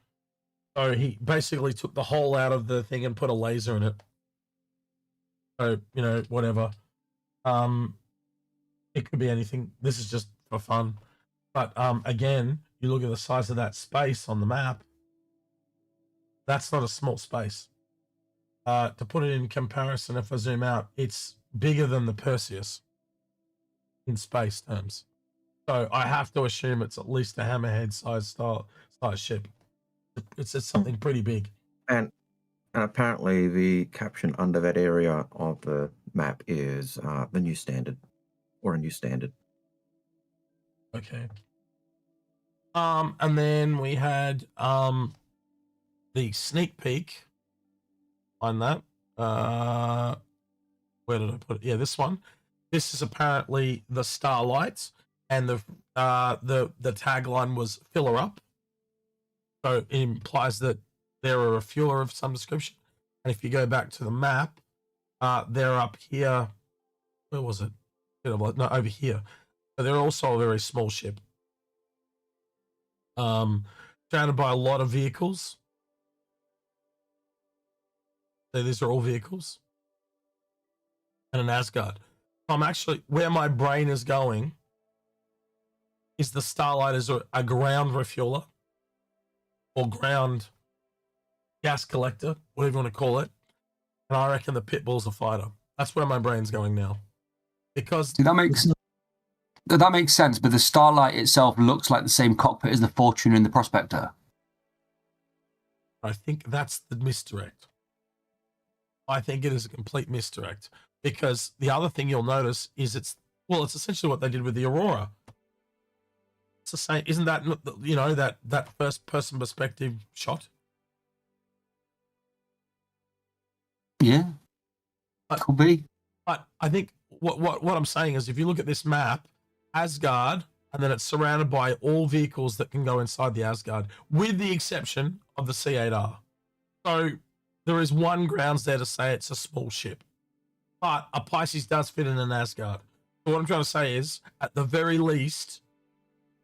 So he basically took the hole out of the thing and put a laser in it. So, whatever. It could be anything. This is just for fun. But again, you look at the size of that space on the map. That's not a small space. To put it in comparison, if I zoom out, it's bigger than the Perseus in space terms. So I have to assume it's at least a Hammerhead size ship. It's just something pretty big. And apparently the caption under that area of the map is the new standard, or a new standard. Okay. And then we had the sneak peek on that. Where did I put it? Yeah, this one. This is apparently the Starlight, and the tagline was "Fill her up." So it implies that they're a refueler of some description. And if you go back to the map, they're up here. Where was it? No, over here. So they're also a very small ship. Surrounded by a lot of vehicles. So these are all vehicles. And an Asgard. I'm actually, where my brain is going is the Starlight is a ground refueler or ground gas collector, whatever you want to call it. And I reckon the Pitbull's a fighter. That's where my brain's going now. Because See, that makes sense, but the Starlight itself looks like the same cockpit as the Fortune and the Prospector. I think that's the misdirect. I think it is a complete misdirect. Because the other thing you'll notice is it's essentially what they did with the Aurora. It's the same, isn't that, you know, that first person perspective shot? Yeah, could be. But I think what I'm saying is, if you look at this map, Asgard, and then it's surrounded by all vehicles that can go inside the Asgard, with the exception of the C8R. So there is one grounds there to say it's a small ship. But a Pisces does fit in an Asgard. So what I'm trying to say is, at the very least,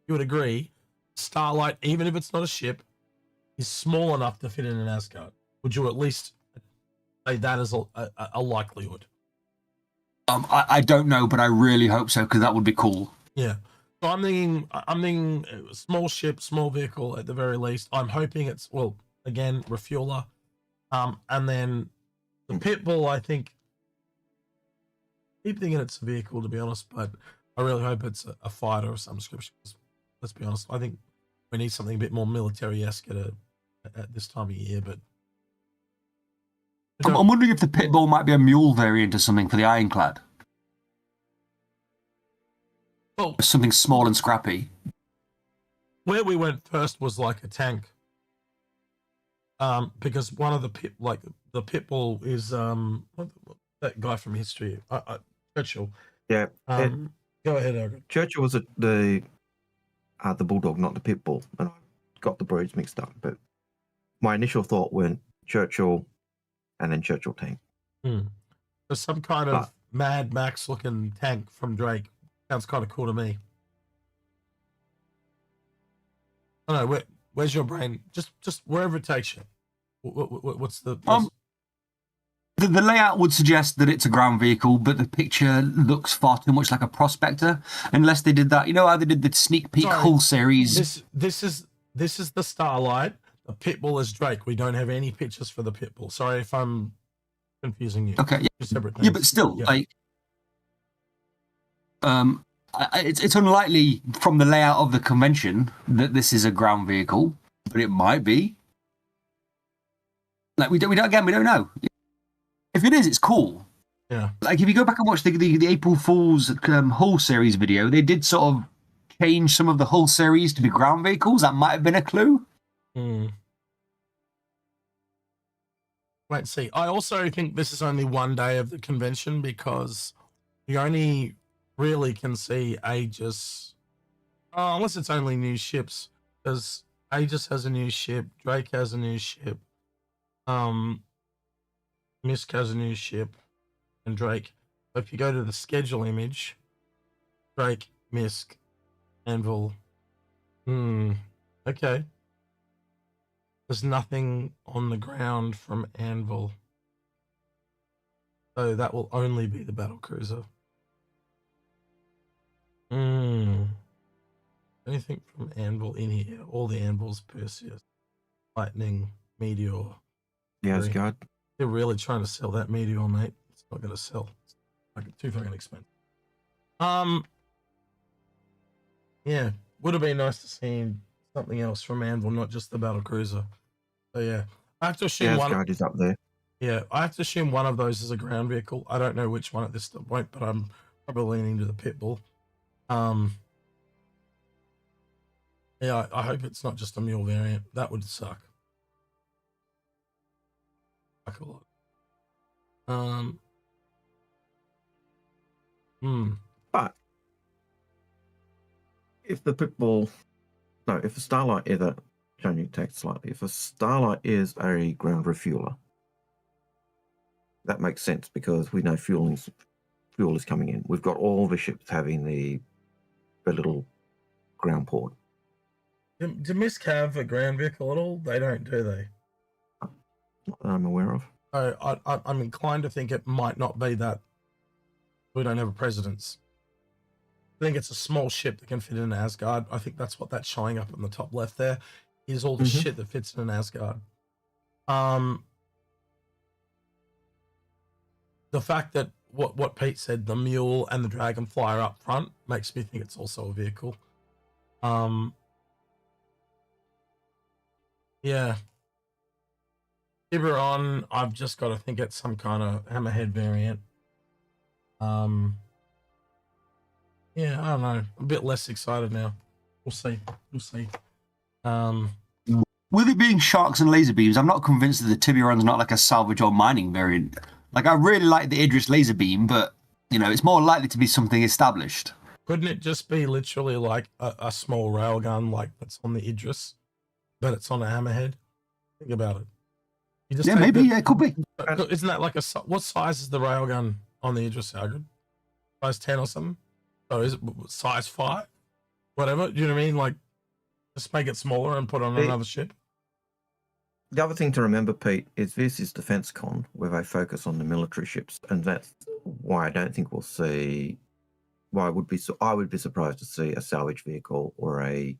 you would agree, Starlight, even if it's not a ship, is small enough to fit in an Asgard. Would you at least say that is a likelihood? I don't know, but I really hope so, because that would be cool. Yeah. So I'm thinking small ship, small vehicle at the very least. I'm hoping it's, well, again, refueler. And then the Pitbull, I think, keep thinking it's a vehicle, to be honest, but I really hope it's a fighter of some description. Let's be honest, I think we need something a bit more military-esque at this time of year. But I'm wondering if the Pitbull might be a mule variant or something for the Ironclad. Well, Something small and scrappy. where we went first was like a tank, because one of the Pitbull is that guy from history, Churchill. Yeah. Go ahead, Algared. Churchill was the Bulldog, not the Pitbull, and I got the breeds mixed up. But my initial thought went Churchill, and then Churchill tank. So some kind of Mad Max looking tank from Drake sounds kind of cool to me. I don't know, where's your brain? Just wherever it takes you. What's the? The layout would suggest that it's a ground vehicle, but the picture looks far too much like a Prospector. Unless they did that, you know how they did the sneak peek Hull series. This is the Starlight. The Pitbull is Drake. We don't have any pictures for the Pitbull. Sorry if I'm confusing you. Okay, yeah, separate yeah, but still, like, it's unlikely from the layout of the convention that this is a ground vehicle, but it might be. Like we don't know. If it is, it's cool. Yeah. Like if you go back and watch the April Fool's Hull series video, they did sort of change some of the Hull series to be ground vehicles. That might have been a clue. Wait and see. I also think this is only one day of the convention because you only really can see Aegis, unless it's only new ships, because Aegis has a new ship, Drake has a new ship, Misk has a new ship, and Drake. So if you go to the schedule image, Drake, Misk, Anvil. Okay. There's nothing on the ground from Anvil. So that will only be the battle cruiser. Anything from Anvil in here? All the Anvils, Perseus, Lightning, Meteor. Yeah, Asgard. They're really trying to sell that Meteor, mate. It's not going to sell. It's like too fucking expensive. Yeah, would have been nice to see something else from Anvil, not just the battle cruiser. So yeah, I have to assume Asgard is up there. Yeah, I have to assume one of those is a ground vehicle. I don't know which one at this point, but I'm probably leaning to the Pitbull. Yeah, I hope it's not just a mule variant. That would suck. Suck a lot. But if the Pitbull, no, if the Starlight is a, changing text slightly, if a Starlight is a ground refueler, that makes sense because we know fuel is coming in. We've got all the ships having the little ground port. Do Misk have a ground vehicle at all? They don't, do they? Not that I'm aware of. I'm inclined to think it might not be that We don't have a president's. I think it's a small ship that can fit in Asgard. I think that's what that's showing up on the top left there. Is all the shit that fits in an Asgard. The fact that what Pete said, the mule and the dragonfly are up front, makes me think it's also a vehicle. Yeah. Tiburon, I've just got to think it's some kind of Hammerhead variant. Yeah, I don't know. I'm a bit less excited now. We'll see. We'll see. With it being sharks and laser beams, I'm not convinced that the Tiburon's not like a salvage or mining variant. Like, I really like the Idris laser beam, but, you know, it's more likely to be something established. Couldn't it just be literally like a small railgun like that's on the Idris, but it's on a Hammerhead? Think about it. You just Maybe, yeah, it could be. Isn't that like what size is the railgun on the Idris, Algared? Size 10 or something? Or is it size 5? Whatever. Do you know what I mean? Like, just make it smaller and put it on another ship. The other thing to remember, Pete, is this is Defense Con, where they focus on the military ships, and that's why I don't think we'll see. Why I would be surprised to see a salvage vehicle or a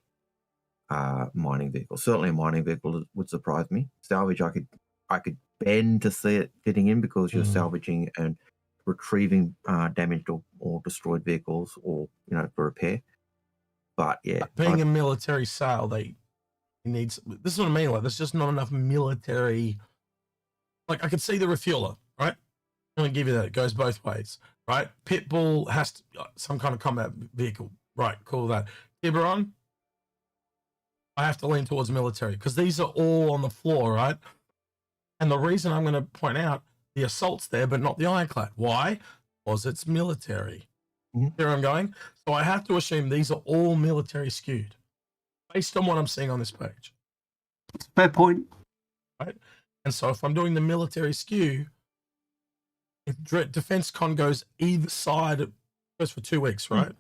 mining vehicle. Certainly, a mining vehicle would surprise me. Salvage, I could bend to see it fitting in because you're salvaging and retrieving damaged or destroyed vehicles, or for repair. But yeah, being a military sail, they needs. This is what I mean. Like, there's just not enough military. Like, I could see the refueler, right? I'm gonna give you that. It goes both ways, right? Pitbull has to, some kind of combat vehicle, right? Cool. That Tiburon, I have to lean towards military because these are all on the floor, right? And the reason I'm going to point out the assault's there, but not the ironclad. Why? Because it's military. Here I'm going. So I have to assume these are all military skewed based on what I'm seeing on this page. Fair point. Right? And so if I'm doing the military skew, if Defense Con goes either side, it goes for 2 weeks, right?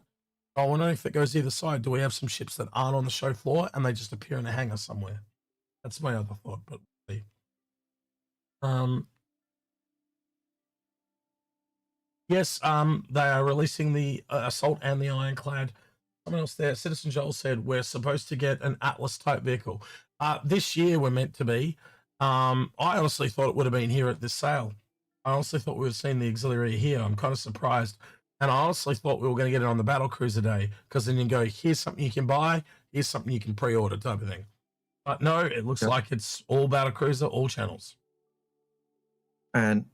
I wonder if it goes either side. Do we have some ships that aren't on the show floor and they just appear in a hangar somewhere? That's my other thought, but we'll see. Yes, they are releasing the assault and the ironclad. Someone else there, Citizen Joel said we're supposed to get an Atlas type vehicle. This year we're meant to be. I honestly thought it would have been here at this sale. I honestly thought we would have seen the auxiliary here. I'm kind of surprised. And I honestly thought we were going to get it on the battle cruiser day, because then you go, here's something you can buy, here's something you can pre-order type of thing. But no, it looks like it's all battle cruiser, all channels. And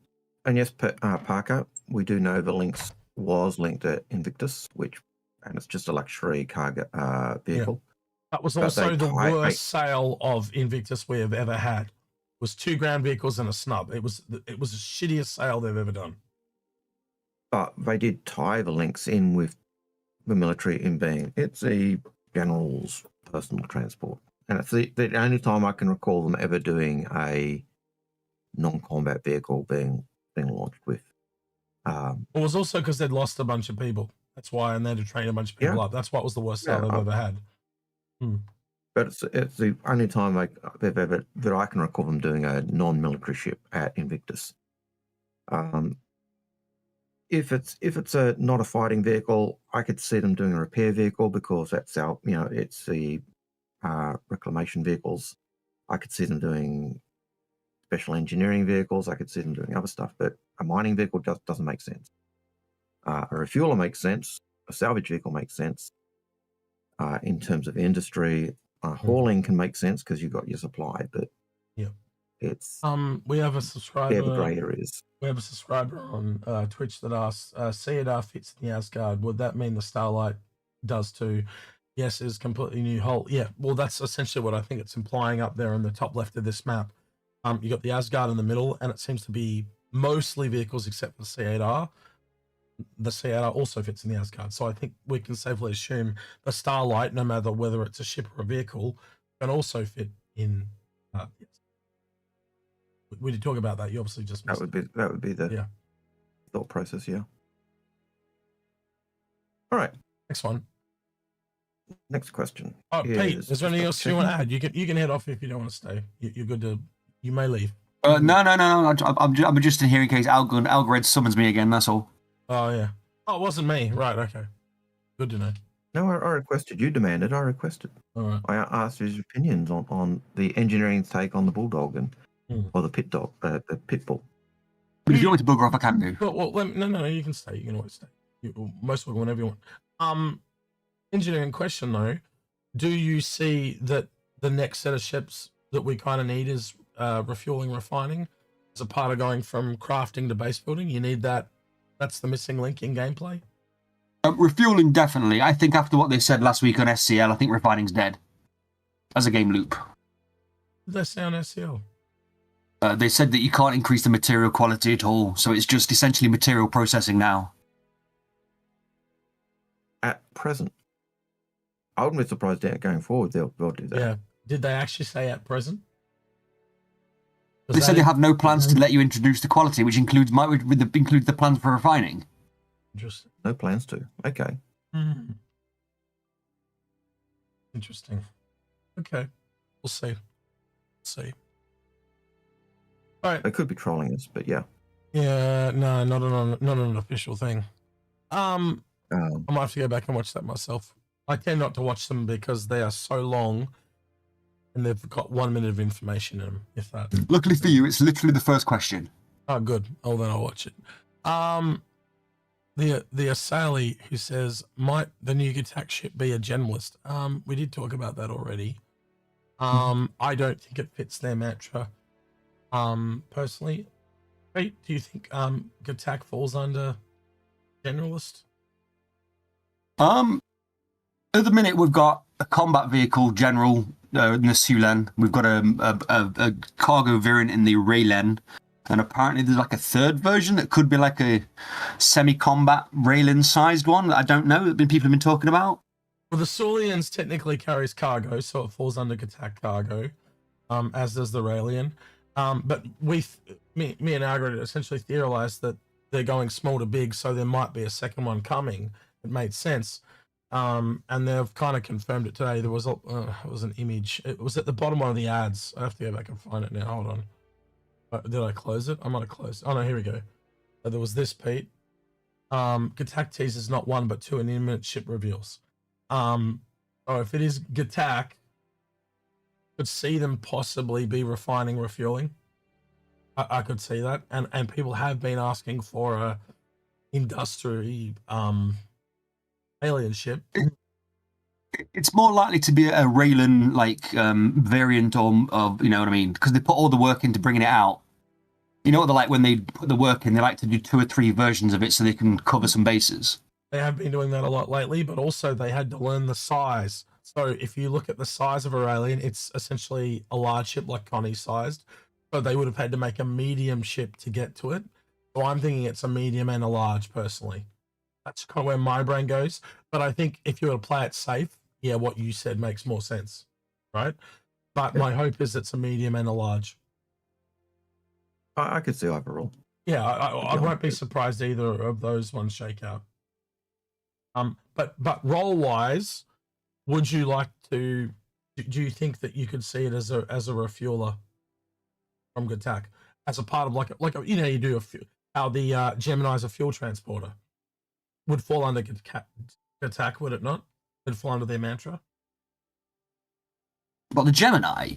yes, Parker, we do know the Lynx was linked to Invictus, and it's just a luxury cargo vehicle. Yeah. That was also the worst sale of Invictus we have ever had. It was 2 ground vehicles and a snub. It was the shittiest sale they've ever done. But they did tie the Lynx in with the military in being it's a general's personal transport. And it's the only time I can recall them ever doing a non-combat vehicle being launched with. It was also because they'd lost a bunch of people. That's why, and they had to train a bunch of people up. That's what was the worst sale they've ever had. But it's the only time they've ever that I can recall them doing a non-military ship at Invictus. If it's not a fighting vehicle, I could see them doing a repair vehicle, because that's it's the reclamation vehicles. I could see them doing special engineering vehicles. I could see them doing other stuff, but a mining vehicle just doesn't make sense. A refueler makes sense. A salvage vehicle makes sense. In terms of industry, hauling can make sense because you've got your supply, but it's we have a subscriber. Yeah, the grey areas. We have a subscriber on Twitch that asks, CEDAR fits in the Asgard. Would that mean the Starlight does too? Yes, it's completely new hull. Yeah, well, that's essentially what I think it's implying up there in the top left of this map. You got the Asgard in the middle, and it seems to be mostly vehicles except for the C8R. The C8R also fits in the Asgard, so I think we can safely assume the Starlight, no matter whether it's a ship or a vehicle, can also fit in. Yes. We did talk about that. You obviously just missed that would be the thought process. Yeah. All right. Next one. Next question. Oh, Pete, is there anything else you want to add? You can head off if you don't want to stay. You're good to. You may leave. No. I'm just in here in case Algared summons me again. That's all. Oh yeah. Oh, it wasn't me. Right, okay. Good to know. No, I requested. You demanded. I requested. All right. I asked his opinions on the engineering take on the bulldog or the pitbull. But if you want me to bugger off, I can do. Well, no, you can stay. You can always stay. Most of it, whenever you want. Engineering question though, do you see that the next set of ships that we kind of need is refueling, refining as a part of going from crafting to base building? You need that. That's the missing link in gameplay. Refueling, definitely. I think after what they said last week on SCL, I think refining's dead as a game loop. Did they say on SCL? They said that you can't increase the material quality at all, so it's just essentially material processing now. At present, I wouldn't be surprised that going forward they'll do that. Yeah. Did they actually say at present? They said they have no plans to let you introduce the quality, which includes the plans for refining. Interesting. No plans to. Okay. Interesting. Okay. We'll see. All right. They could be trolling us, but yeah. Yeah, no, not an official thing. I might have to go back and watch that myself. I tend not to watch them because they are so long and they've got 1 minute of information in them, if that. Luckily for you, it's literally the first question. Oh, good. Oh, then I'll watch it. The assailee who says, might the new Gatac ship be a generalist? We did talk about that already. I don't think it fits their mantra. Personally, Pete, do you think Gatac falls under generalist? At the minute, we've got a combat vehicle general in the Sulen. We've got a cargo variant in the Raylen. And apparently there's like a third version that could be like a semi-combat Raylan-sized one that I don't know that people have been talking about. Well, the Sulians technically carries cargo, so it falls under Gatac cargo, as does the Raelian. But me and Algared essentially theorized that they're going small to big, so there might be a second one coming. It made sense. And they've kind of confirmed it today. There was it was an image. It was at the bottom of the ads. I have to go back and find it now. Hold on. Did I close it? I might have closed. Oh no, here we go. There was this, Pete. Gatac teases not one but two and imminent ship reveals. If it is Gatac, could see them possibly be refining, refueling. I could see that, and people have been asking for a industry alien ship. It's more likely to be a Raylan variant of, you know what I mean, because they put all the work into bringing it out. You know what they're like when they put the work in, they like to do 2 or 3 versions of it so they can cover some bases. They have been doing that a lot lately, but also they had to learn the size. So if you look at the size of a alien, it's essentially a large ship like Connie's sized. So they would have had to make a medium ship to get to it. So I'm thinking it's a medium and a large personally. That's kind of where my brain goes. But I think if you were to play it safe, yeah, what you said makes more sense, right? But my hope is it's a medium and a large. I could see overall. Yeah, I won't be surprised either of those ones shake out. But role wise, would you like to? Do you think that you could see it as a refueler from Gatac as a part of like you know you do how the Gemini's a fuel transporter would fall under Gatac, would it not? Would fall under their mantra. But the Gemini,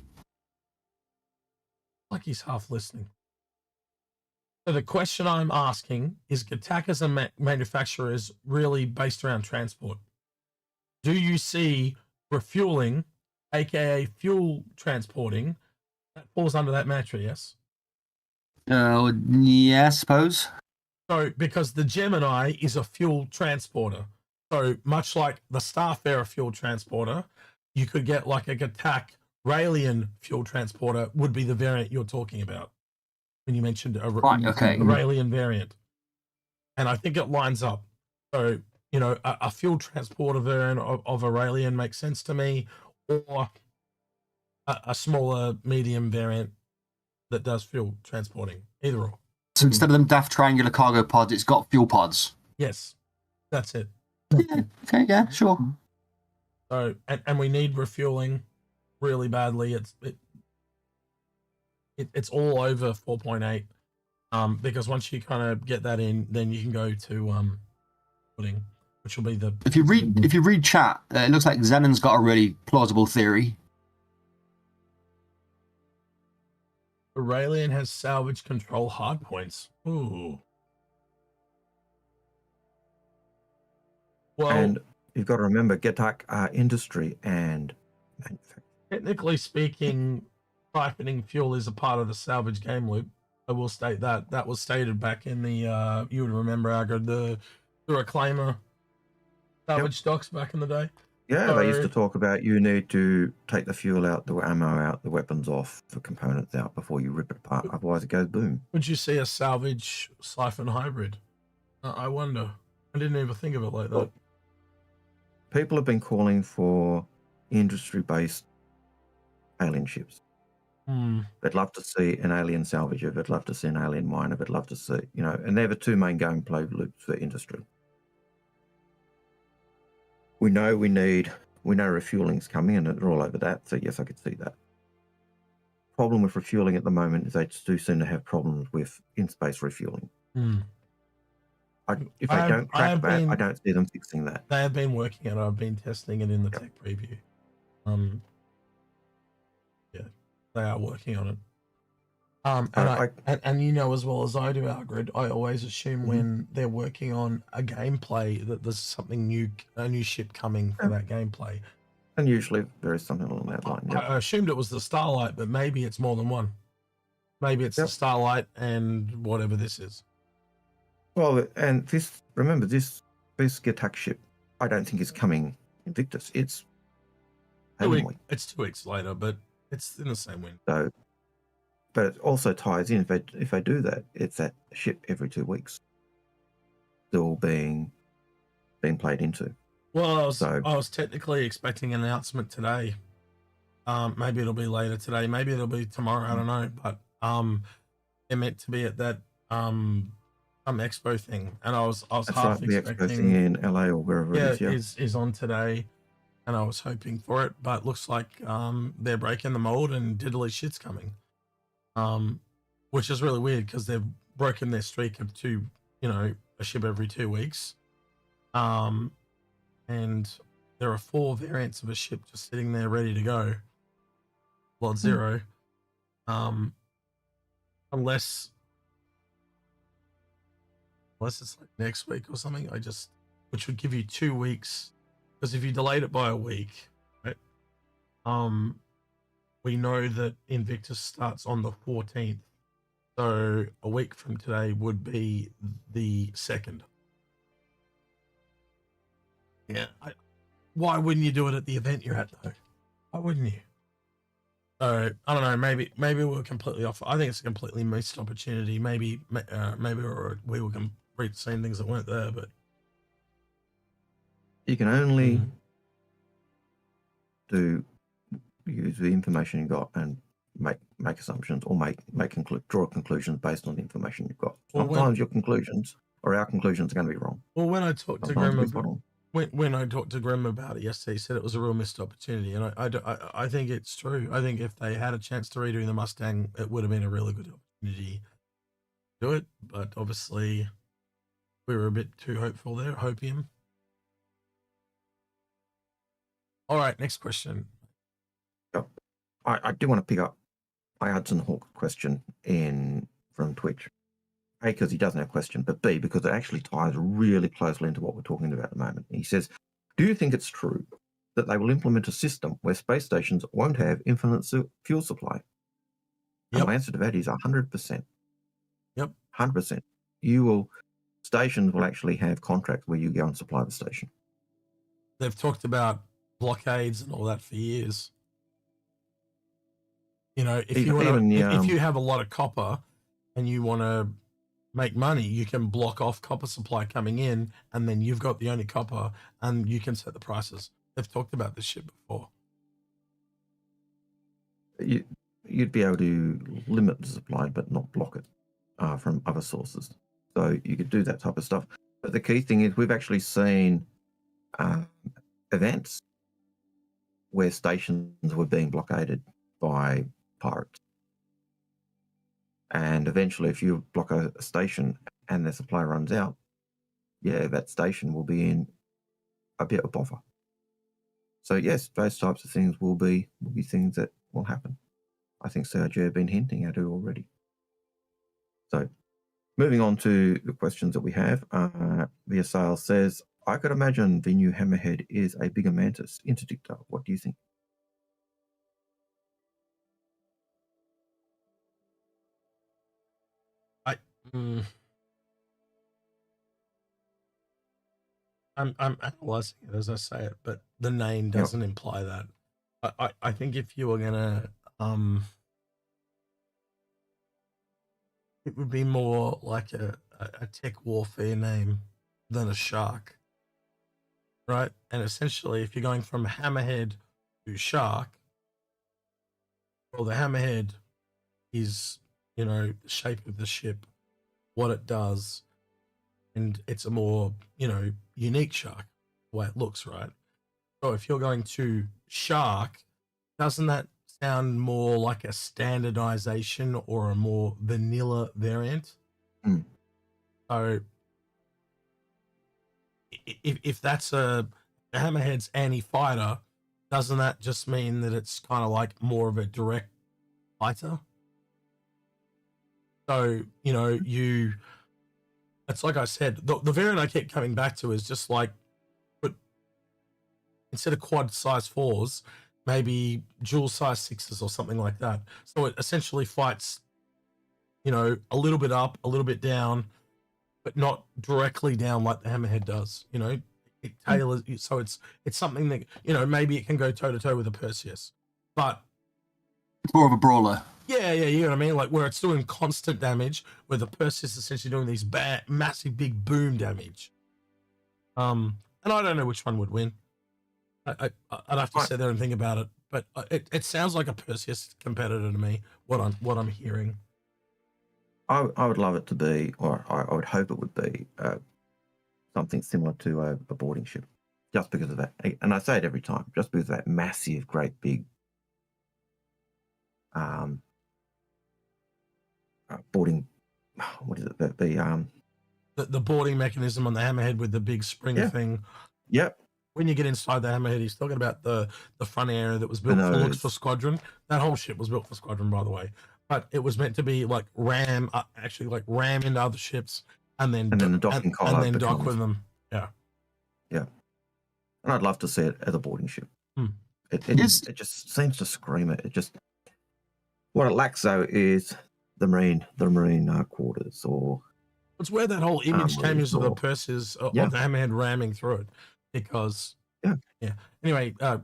like he's half listening. So the question I'm asking is, Gatac as a manufacturer is really based around transport. Do you see refueling, aka fuel transporting, that falls under that mantra? Yes. Yeah, I suppose. So because the Gemini is a fuel transporter, so much like the Starfarer fuel transporter, you could get like a Gatac Raelian fuel transporter would be the variant you're talking about when you mentioned a Raelian variant. And I think it lines up. So, you know, a fuel transporter variant of a Raelian makes sense to me, or a smaller medium variant that does fuel transporting, either or. So instead of them daft triangular cargo pods, it's got fuel pods. Yes, that's it. Yeah, okay, yeah, sure. So, and we need refueling really badly. It's all over 4.8, because once you kind of get that in, then you can go to putting, which will be the. If you read chat, it looks like Zenon's got a really plausible theory. Aurelian has salvage control hard points. Ooh. Well, And you've got to remember, Gatac are industry and manufacturing. technically speaking, siphoning fuel is a part of the salvage game loop. I will state that. That was stated back in the, you would remember, Algared, the reclaimer salvage stocks back in the day. Yeah, they used to talk about you need to take the fuel out, the ammo out, the weapons off, the components out before you rip it apart. Otherwise, it goes boom. Would you see a salvage siphon hybrid? I wonder. I didn't even think of it like that. Well, people have been calling for industry-based alien ships. They'd love to see an alien salvager. They'd love to see an alien miner. They'd love to see, and they're the two main gameplay loops for industry. We know refueling's coming, and they're all over that. So yes, I could see that. Problem with refueling at the moment is they do seem to have problems with in-space refueling. If they don't crack that, I don't see them fixing that. They have been working on it. I've been testing it in the tech preview. Yeah, they are working on it. And you know as well as I do, Algared, I always assume when they're working on a gameplay that there's something new, a new ship coming for that gameplay. And usually there is something along that line. Yep. I assumed it was the Starlight, but maybe it's more than one. Maybe it's the Starlight and whatever this is. Well, and remember this Gatac ship, I don't think is coming Invictus. It's 2 weeks. It's 2 weeks later, but it's in the same window. So, but it also ties in, if they do that, it's that ship every 2 weeks still being played into. Well, I was technically expecting an announcement today. Maybe it'll be later today. Maybe it'll be tomorrow. I don't know. But they're meant to be at that some expo thing, and I was half the expecting expo thing in LA or wherever it is. Is on today, and I was hoping for it, but looks like they're breaking the mold and diddly shit's coming. Which is really weird because they've broken their streak of a ship every 2 weeks. And there are 4 variants of a ship just sitting there ready to go. Lot 0. Unless it's like next week or something, which would give you 2 weeks. Because if you delayed it by a week, right? We know that Invictus starts on the 14th. So a week from today would be the 2nd. Yeah. Why wouldn't you do it at the event you're at, though? Why wouldn't you? So, I don't know. Maybe we're completely off. I think it's a completely missed opportunity. Maybe we were complete seeing things that weren't there, but you can only use the information you got and make assumptions or draw conclusions based on the information you've got. Sometimes your conclusions or our conclusions are going to be wrong. Well, when I talked to Grim when I talked to Grim about it yesterday, he said it was a real missed opportunity, and I think it's true. I think if they had a chance to redo the Mustang, it would have been a really good opportunity to do it. But obviously, we were a bit too hopeful there. Hopium. All right, next question. I do want to pick up my Hudson Hawk question from Twitch. A, because he doesn't have a question, but B, because it actually ties really closely into what we're talking about at the moment. He says, do you think it's true that they will implement a system where space stations won't have infinite fuel supply? And my answer to that is 100%. Yep. 100%. Stations will actually have contracts where you go and supply the station. They've talked about blockades and all that for years. If you have a lot of copper and you want to make money, you can block off copper supply coming in, and then you've got the only copper, and you can set the prices. They've talked about this shit before. You'd be able to limit the supply, but not block it from other sources. So you could do that type of stuff. But the key thing is we've actually seen events where stations were being blockaded by pirates. And eventually, if you block a station and their supply runs out, yeah, that station will be in a bit of bother. So yes, those types of things will be things that will happen. I think Sergio have been hinting at it already. So moving on to the questions that we have, Via Sales says, I could imagine the new Hammerhead is a bigger mantis interdictor. What do you think? I'm analyzing it as I say it, but the name doesn't imply that. I think if you were gonna it would be more like a tech warfare name than a shark. Right? And essentially if you're going from Hammerhead to shark, well, the Hammerhead is, you know, the shape of the ship, what it does, and it's a more, you know, unique shark, the way it looks, right? So if you're going to shark, doesn't that sound more like a standardization or a more vanilla variant? Mm. So if that's a Hammerhead's anti-fighter, doesn't that just mean that it's kind of like more of a direct fighter? So, you know, it's like I said, the variant I keep coming back to is just like, but instead of quad size 4s, maybe dual size 6s or something like that. So it essentially fights, you know, a little bit up, a little bit down, but not directly down like the Hammerhead does. You know, it tailors. So it's something that, you know, maybe it can go toe to toe with a Perseus, but It's more of a brawler. yeah, you know what I mean? Like where it's doing constant damage, where the Perseus is essentially doing these massive big boom damage. And I don't know which one would win. I'd have to sit there and think about it, but it sounds like a Perseus competitor to me. What I'm hearing. I would love it to be, or I would hope it would be something similar to a boarding ship, just because of that. And I say it every time, just because of that massive, great big boarding. What is it? The boarding mechanism on the Hammerhead with the big spring thing. Yep. When you get inside the Hammerhead, he's talking about the front area that was built for looks for Squadron. That whole ship was built for Squadron, by the way. But it was meant to be like ram into other ships and then the docking collar and then dock with them. Yeah. And I'd love to see it as a boarding ship. It just seems to scream it. It just, what it lacks though is the marine quarters, or it's where that whole image came of the Perseus of the Hammerhead ramming through it, because Anyway, what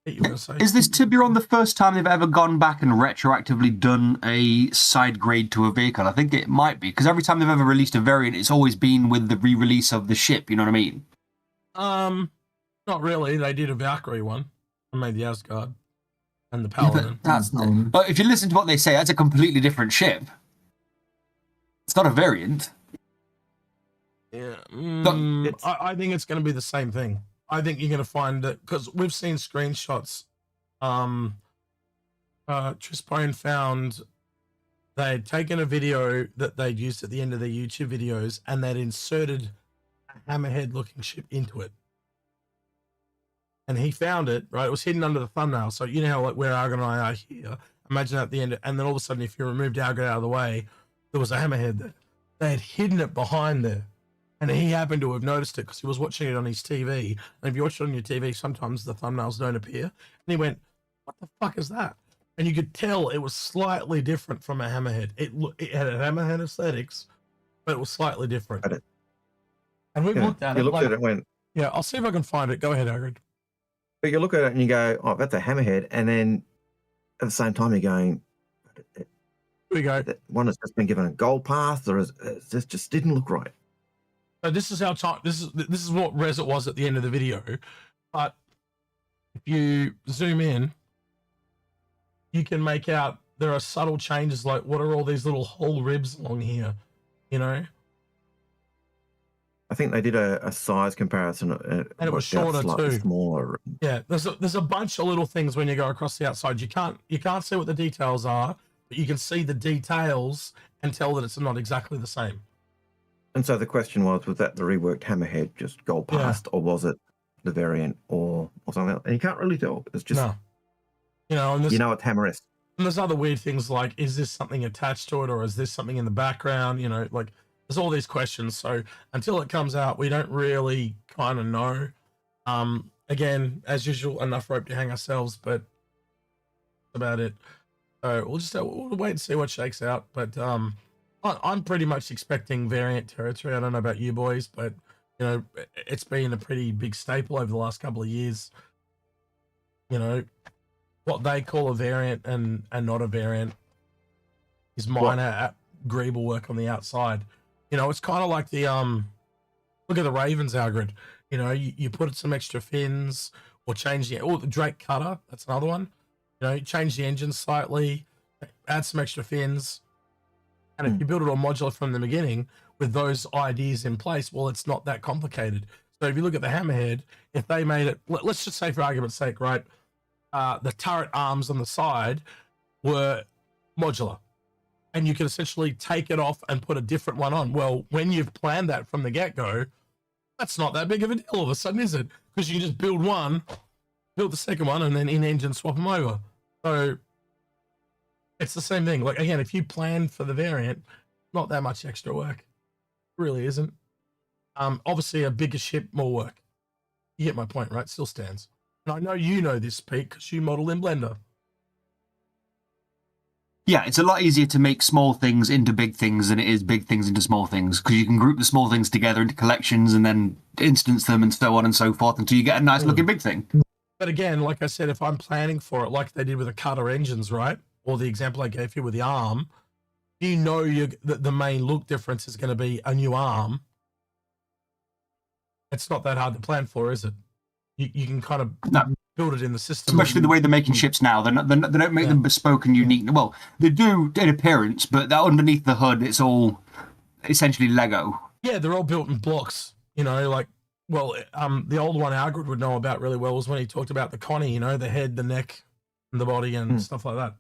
you were gonna say? Is this Tiburon the first time they've ever gone back and retroactively done a side grade to a vehicle? I think it might be, because every time they've ever released a variant, it's always been with the re-release of the ship. You know what I mean? Not really. They did a Valkyrie one. I made the Asgard and the Paladin. But if you listen to what they say, that's a completely different ship. It's not a variant. Yeah, I think it's going to be the same thing. I think you're going to find that, because we've seen screenshots. Trispone found they'd taken a video that they'd used at the end of their YouTube videos, and they'd inserted a Hammerhead-looking ship into it. And he found it, right? It was hidden under the thumbnail. So you know how, like, where Algared and I are here. Imagine at the end, and then all of a sudden, if you removed Algared out of the way, there was a Hammerhead there. They had hidden it behind there. And he happened to have noticed it because he was watching it on his TV. And if you watch it on your TV, sometimes the thumbnails don't appear. And he went, what the fuck is that? And you could tell it was slightly different from a Hammerhead. It had a Hammerhead aesthetics, but it was slightly different. And we looked at it. You looked at it and went, yeah, I'll see if I can find it. Go ahead, Algared. But you look at it and you go, oh, that's a Hammerhead. And then at the same time, you're going, here we go. That one has just been given a gold path, or this just didn't look right. So this is how this is what res it was at the end of the video. But if you zoom in, you can make out there are subtle changes, like what are all these little whole ribs along here, you know? I think they did a size comparison, and it was shorter too. Smaller. Yeah, there's a bunch of little things when you go across the outside. You can't see what the details are, but you can see the details and tell that it's not exactly the same. And so the question was that the reworked Hammerhead just gold passed, or was it the variant or something else? And you can't really tell. It's just, no. You know, and it's Hammerhead. And there's other weird things like, is this something attached to it, or is this something in the background? You know, like there's all these questions. So until it comes out, we don't really kind of know. Again, as usual, enough rope to hang ourselves, but that's about it. So we'll wait and see what shakes out. But I'm pretty much expecting variant territory. I don't know about you boys, but you know, it's been a pretty big staple over the last couple of years. You know, what they call a variant and not a variant is minor greeble work on the outside. You know, it's kind of like the look at the Ravens Algared. You know, you put some extra fins or change the Drake cutter. That's another one. You know, change the engine slightly, add some extra fins, and if you build it all modular from the beginning with those ideas in place, well, it's not that complicated. So if you look at the Hammerhead, if they made it, let's just say for argument's sake, right? The turret arms on the side were modular, and you can essentially take it off and put a different one on. Well, when you've planned that from the get-go, that's not that big of a deal all of a sudden, is it? Because you just build one, build the second one, and then in-engine swap them over. So it's the same thing. Like, again, if you plan for the variant, not that much extra work. It really isn't. Obviously, a bigger ship, more work. You get my point, right? Still stands. And I know you know this, Pete, because you model in Blender. Yeah, it's a lot easier to make small things into big things than it is big things into small things, because you can group the small things together into collections and then instance them and so on and so forth until you get a nice looking big thing. But again, like I said, if I'm planning for it like they did with the cutter engines, right? Or the example I gave you with the arm, you know the main look difference is going to be a new arm. It's not that hard to plan for, is it? You can kind of build it in the system. Especially the way they're making ships now. They don't make them bespoke and unique. Well, they do in appearance, but that underneath the hood, it's all essentially Lego. Yeah, they're all built in blocks. You know, like, well, the old one Algared would know about really well was when he talked about the Connie, you know, the head, the neck, and the body and stuff like that.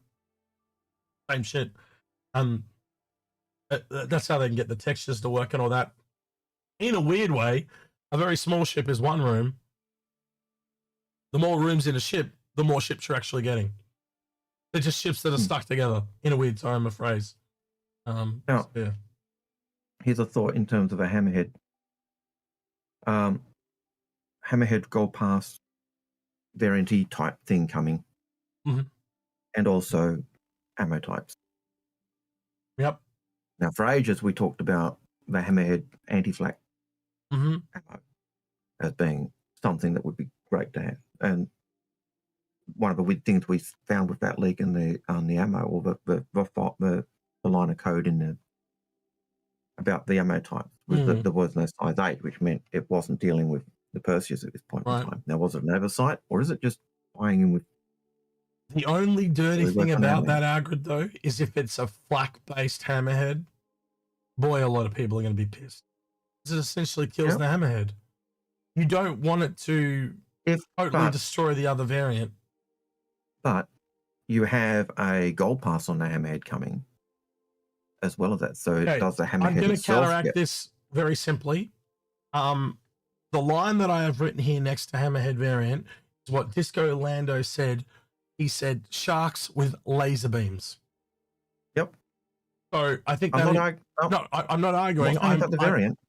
Same shit. That's how they can get the textures to work and all that. In a weird way, a very small ship is one room. The more rooms in a ship, the more ships you're actually getting. They're just ships that are stuck together in a weird time of phrase. Now, so, yeah. Here's a thought in terms of a Hammerhead. Hammerhead Gold Pass variant type thing coming. And also ammo types. Yep. Now, for ages, we talked about the Hammerhead anti-flak ammo as being something that would be great to have. And one of the weird things we found with that leak in the ammo, or the line of code in the about the ammo type, was that there was no size 8, which meant it wasn't dealing with the Perseus at this point in time. Now, was it an oversight, or is it just buying in with? The only dirty thing about that Algared, though, is if it's a flak-based Hammerhead, boy, a lot of people are going to be pissed. Because it essentially kills the Hammerhead. You don't want it to totally destroy the other variant. But you have a gold pass on the Hammerhead coming, as well as that. So does the Hammerhead I'm going to itself counteract this very simply. The line that I have written here next to Hammerhead variant is what Disco Lando said. He said sharks with laser beams. Yep. So I think I'm not arguing. I'm about the variant.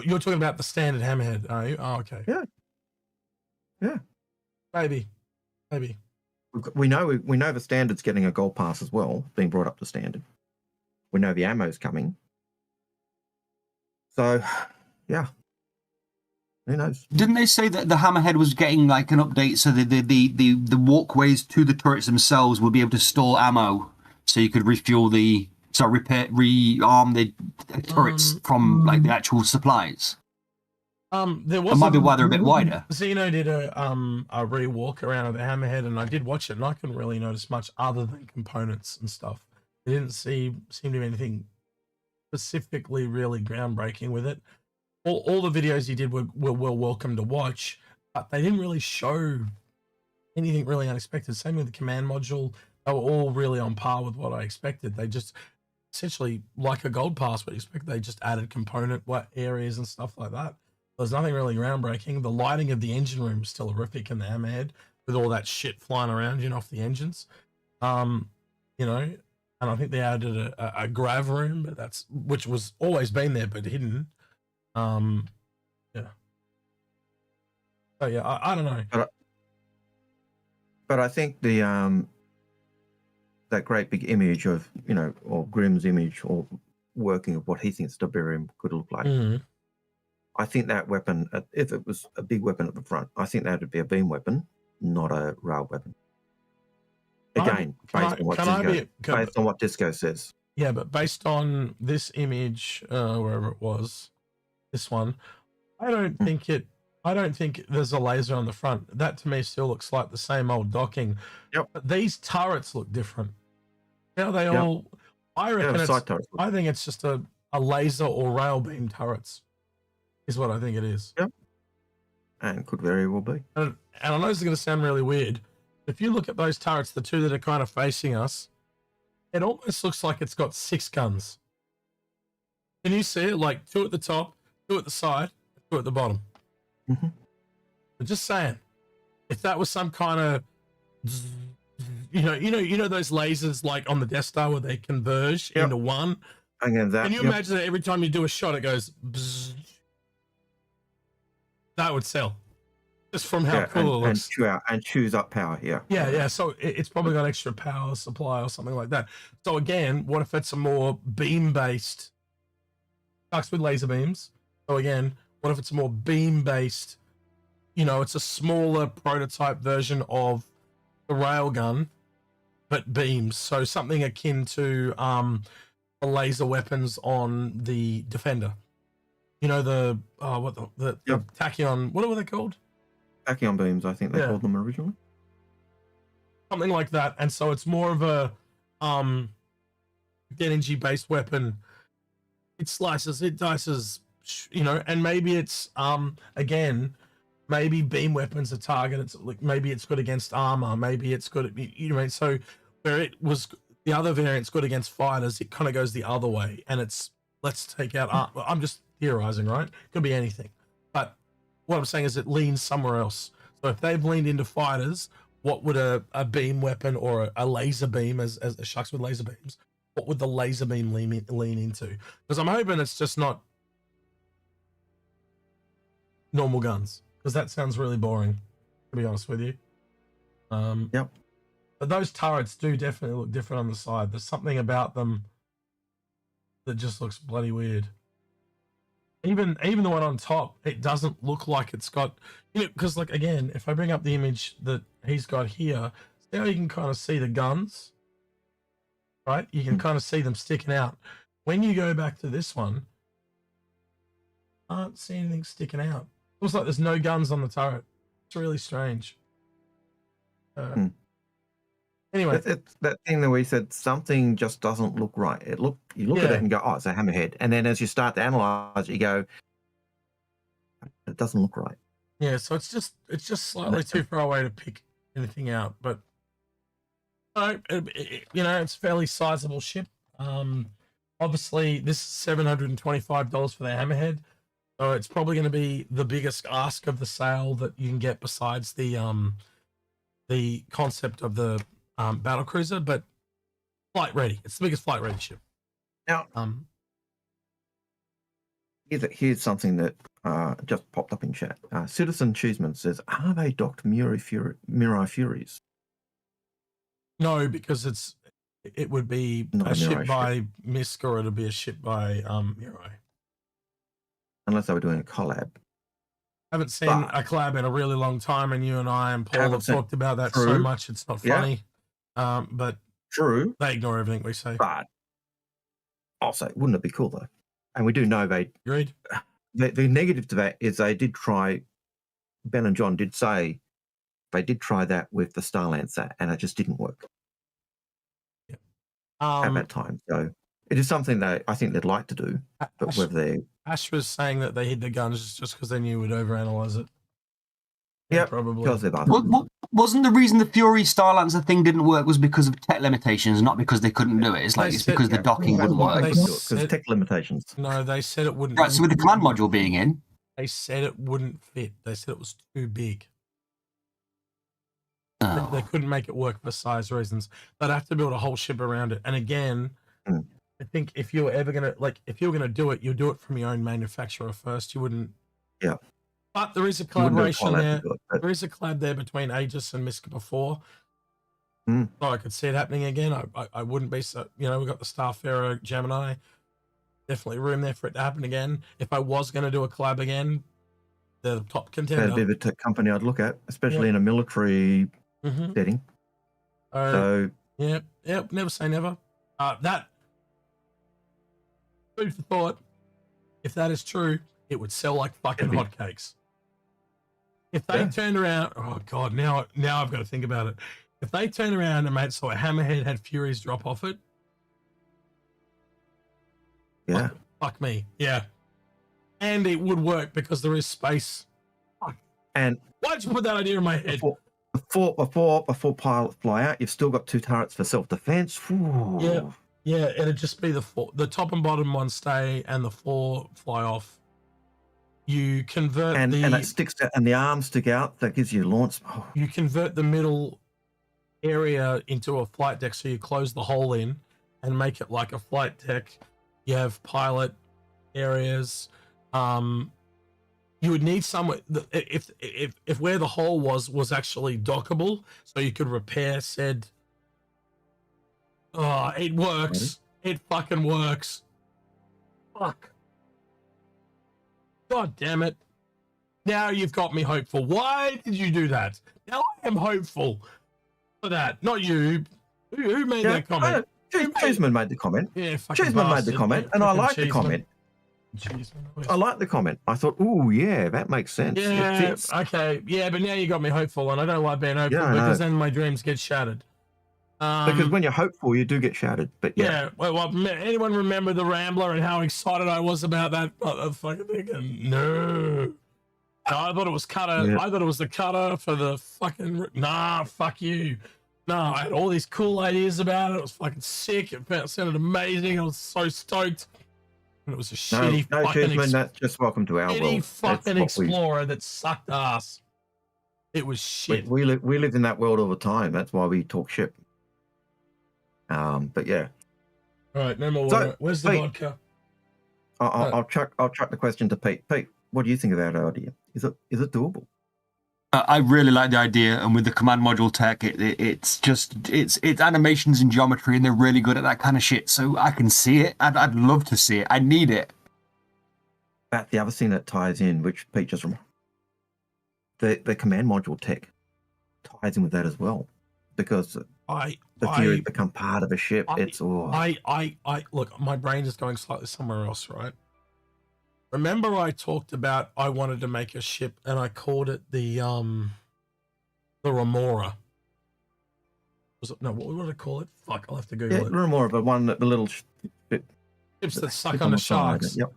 You're talking about the standard Hammerhead, are you? Oh, okay. Yeah. Yeah. Maybe. We know the standard's getting a gold pass as well, being brought up to standard. We know the ammo's coming. So, yeah. Who knows? Didn't they say that the Hammerhead was getting like an update so the walkways to the turrets themselves will be able to store ammo, so you could refuel rearm the turrets from like the actual supplies? There was that might be why they're a bit wider. Xeno did a re-walk around of the Hammerhead, and I did watch it, and I couldn't really notice much other than components and stuff. It didn't seem to be anything specifically really groundbreaking with it. All the videos he did were well welcome to watch, but they didn't really show anything really unexpected. Same with the command module. They were all really on par with what I expected. They just essentially like a gold pass, but you expect they just added component areas and stuff like that. There's nothing really groundbreaking. The lighting of the engine room is still horrific in the Hammerhead with all that shit flying around, off the engines. You know, and I think they added a grav room, but which was always been there but hidden. Yeah. So yeah, I don't know. But I think the that great big image of, or Grimm's image or working of what he thinks the Barium could look like. Mm-hmm. I think that weapon, if it was a big weapon at the front, I think that would be a beam weapon, not a rail weapon. Again, based on what Disco says. Yeah, but based on this image, wherever it was, this one, I don't think there's a laser on the front. That to me still looks like the same old docking. Yep. But these turrets look different. They all. I reckon I think it's just a laser or rail beam turrets, is what I think it is. Yep. And could very well be. And I know this is going to sound really weird. If you look at those turrets, the two that are kind of facing us, it almost looks like it's got 6 guns. Can you see it? Like 2 at the top, 2 at the side, 2 at the bottom. Mm-hmm. I'm just saying, if that was some kind of, you know those lasers like on the Death Star where they converge into one. Can you imagine that every time you do a shot, it goes? Bzz? That would sell. Just from how cool it looks. And choose up power, Yeah. So it's probably got extra power supply or something like that. So again, what if it's a more beam-based, sucks with laser beams? So again, what if it's a more beam-based, it's a smaller prototype version of the railgun, but beams. So something akin to the laser weapons on the Defender. The tachyon, what were they called? Tachyon beams, I think they called them originally. Something like that. And so it's more of a energy-based weapon. It slices, it dices, and maybe it's, again, maybe beam weapons are targeted. Like maybe it's good against armor. Maybe it's good at, so where it was, the other variant's good against fighters, it kind of goes the other way. And it's, let's take out armor. I'm just theorizing, right? Could be anything. But what I'm saying is it leans somewhere else. So if they've leaned into fighters, what would a beam weapon or a laser beam, as the shucks with laser beams, what would the laser beam lean into? Because I'm hoping it's just not normal guns, because that sounds really boring, to be honest with you. Yep. But those turrets do definitely look different on the side. There's something about them that just looks bloody weird. Even the one on top, it doesn't look like it's got, because like again, if I bring up the image that he's got here, now you can kind of see the guns, right? You can kind of see them sticking out. When you go back to this one, I can't see anything sticking out. Looks like there's no guns on the turret. It's really strange. Anyway, it's that thing that we said something just doesn't look right. You look at it and go, oh, it's a Hammerhead, and then as you start to analyze it, you go, it doesn't look right. Yeah, so it's just slightly too far away to pick anything out, but it's a fairly sizable ship. Obviously, this is $725 for the Hammerhead, so it's probably going to be the biggest ask of the sale that you can get besides the concept of the battle cruiser, but flight ready. It's the biggest flight ready ship. Now, here's something that just popped up in chat. Citizen Cheeseman says, "Are they docked Mirai Furies?" No, because it would be not a ship by Misk, or it would be a ship by Mirai. Unless they were doing a collab. I haven't seen a collab in a really long time, and you and I and Paul have talked about that so much it's not funny. But true, they ignore everything we say. But I'll say, wouldn't it be cool though? And we do know they agreed. The negative to that is they did try. Ben and John did say they did try that with the Starlancer, and it just didn't work at that time. So it is something that I think they'd like to do, but whether they Ash was saying that they hid the guns just because they knew we'd overanalyze it. Yeah, probably. Because they're Wasn't the reason the Fury Starlancer thing didn't work was because of tech limitations, not because they couldn't do it? It's like it's because the docking wouldn't work. Because tech limitations. No, they said it wouldn't. Right, so with the command module being in, they said it wouldn't fit. They said it was too big. oh. They couldn't make it work for size reasons. They'd have to build a whole ship around it. And again, I think if you were ever gonna if you were gonna do it, you'd do it from your own manufacturer first. You wouldn't. Yeah. But there is a collaboration there. There is a collab there between Aegis and Miska before. So I could see it happening again. I wouldn't be so. You know, we got the Starfarer Gemini. Definitely room there for it to happen again. If I was going to do a collab again, they're the top contender. That'd be the tech company I'd look at, especially in a military setting. So yeah, never say never. That food for thought. If that is true, it would sell like fucking hotcakes. If they turned around, oh god, now I've got to think about it. If they turned around and made so a Hammerhead had Furies drop off it, yeah, fuck me, yeah, and it would work because there is space. Fuck. And why'd you put that idea in my head? Before pilots fly out, you've still got 2 turrets for self-defense. Yeah, it'd just be the top and bottom one stay and the 4 fly off. You convert and it sticks out, and the arms stick out. That gives you launch. Oh. You convert the middle area into a flight deck, so you close the hole in and make it like a flight deck. You have pilot areas. You would need somewhere if where the hole was actually dockable, so you could repair said. Oh, it works. It fucking works. Fuck. God damn it. Now you've got me hopeful. Why did you do that? Now I am hopeful for that. Not you. Who made that comment? Cheeseman made the comment. Yeah, fucking Cheeseman made the bastard. comment, and I like the comment. I like the comment. I thought, ooh, yeah, that makes sense. Yeah, okay. Yeah, but now you got me hopeful, and I don't like being hopeful because then my dreams get shattered. Because when you're hopeful, you do get shattered. But yeah. Well, anyone remember the Rambler and how excited I was about that fucking thing? And no, I thought it was cutter. Yeah. I thought it was the cutter for the fucking. Nah, fuck you. No, I had all these cool ideas about it. It was fucking sick. It sounded amazing. I was so stoked. And it was a shitty fucking. That's just welcome to our world. Shitty fucking Explorer that sucked ass. It was shit. We live in that world all the time. That's why we talk shit. But yeah. All right, no more water. Where's the vodka? I'll chuck the question to Pete. Pete, what do you think of that idea? Is it doable? I really like the idea, and with the command module tech, it's animations and geometry, and they're really good at that kind of shit. So I can see it. I'd love to see it. I need it. That's the other thing that ties in, which Pete just reminded. The command module tech ties in with that as well, because the Furies become part of a ship. Look, my brain is going slightly somewhere else, right? Remember I talked about I wanted to make a ship and I called it the Remora. Was it, no, what did I call it? Fuck, I'll have to Google it. Remora, but one that the little ships that suck on the sharks. Yep.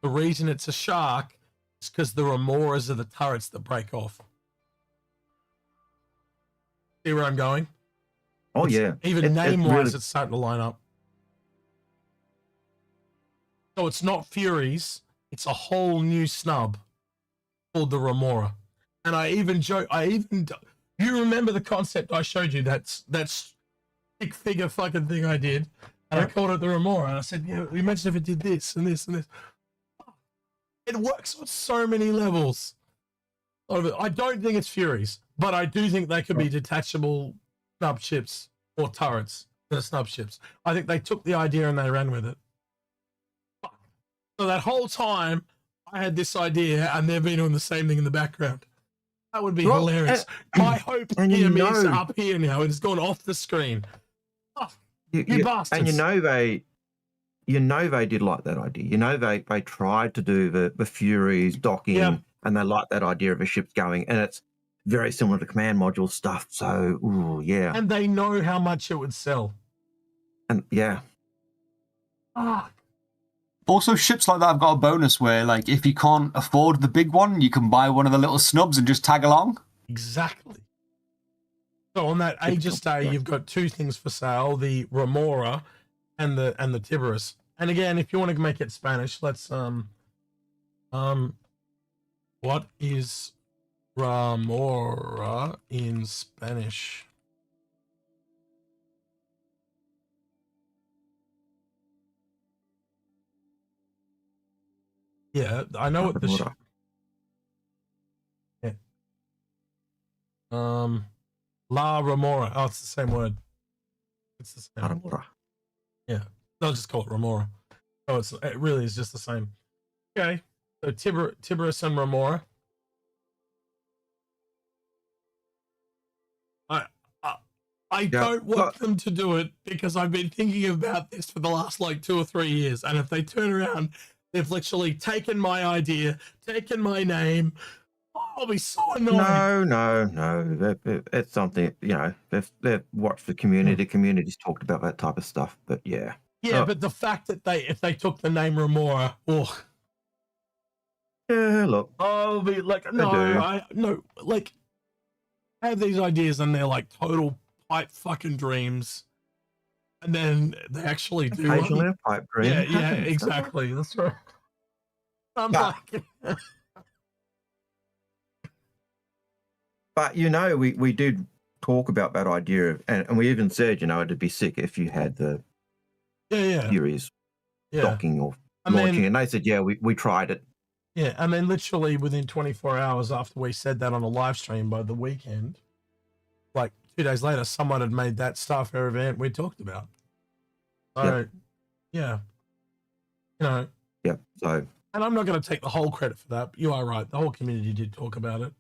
The reason it's a shark is because the Remoras are the turrets that break off. See where I'm going? Oh, yeah. Even name-wise, it's starting to line up. So it's not Furies, it's a whole new snub called the Remora. And I even joke, you remember the concept I showed you, that stick figure fucking thing I did, and I called it the Remora, and I said, yeah, imagine if it did this and this and this. It works on so many levels. I don't think it's Furies, but I do think they could be detachable snub ships or turrets that are snub ships. I think they took the idea and they ran with it. So that whole time, I had this idea, and they've been doing the same thing in the background. That would be hilarious. My hope is up here now. It has gone off the screen. Oh, you bastards! And you know they did like that idea. You know they tried to do the Furies docking, and they like that idea of a ship going, and it's very similar to command module stuff. So, ooh, yeah. And they know how much it would sell. And yeah. Also, ships like that have got a bonus where, like, if you can't afford the big one, you can buy one of the little snubs and just tag along. Exactly. So on that Aegis Day, Yeah. you've got two things for sale: the Remora and the Tiberus. And again, if you want to make it Spanish, let's what is Remora in Spanish? Yeah, I know what the Remora. La Remora. Oh, it's the same word. It's the same. Remora. Yeah, they'll just call it Remora. Oh, it really is just the same. Okay, so Tiberus and Remora. I don't want them to do it because I've been thinking about this for the last like 2 or 3 years, and if they turn around, they've literally taken my idea, taken my name. I'll be so annoyed. No. It's something, they've watched the community. Community's talked about that type of stuff, but yeah. Yeah, but the fact that if they took the name Remora, yeah, look, I'll be like, I have these ideas and they're like total pipe fucking dreams, and then they actually do. Occasionally a pipe dream. Yeah, exactly. That's right. But we did talk about that idea of, and we even said, it'd be sick if you had the Furies docking or launching, and they said, yeah, we tried it. Yeah, and then literally within 24 hours after we said that on a live stream by the weekend, like 2 days later, someone had made that Starfare event we talked about. So, yeah. Yeah, so. And I'm not going to take the whole credit for that, but you are right. The whole community did talk about it.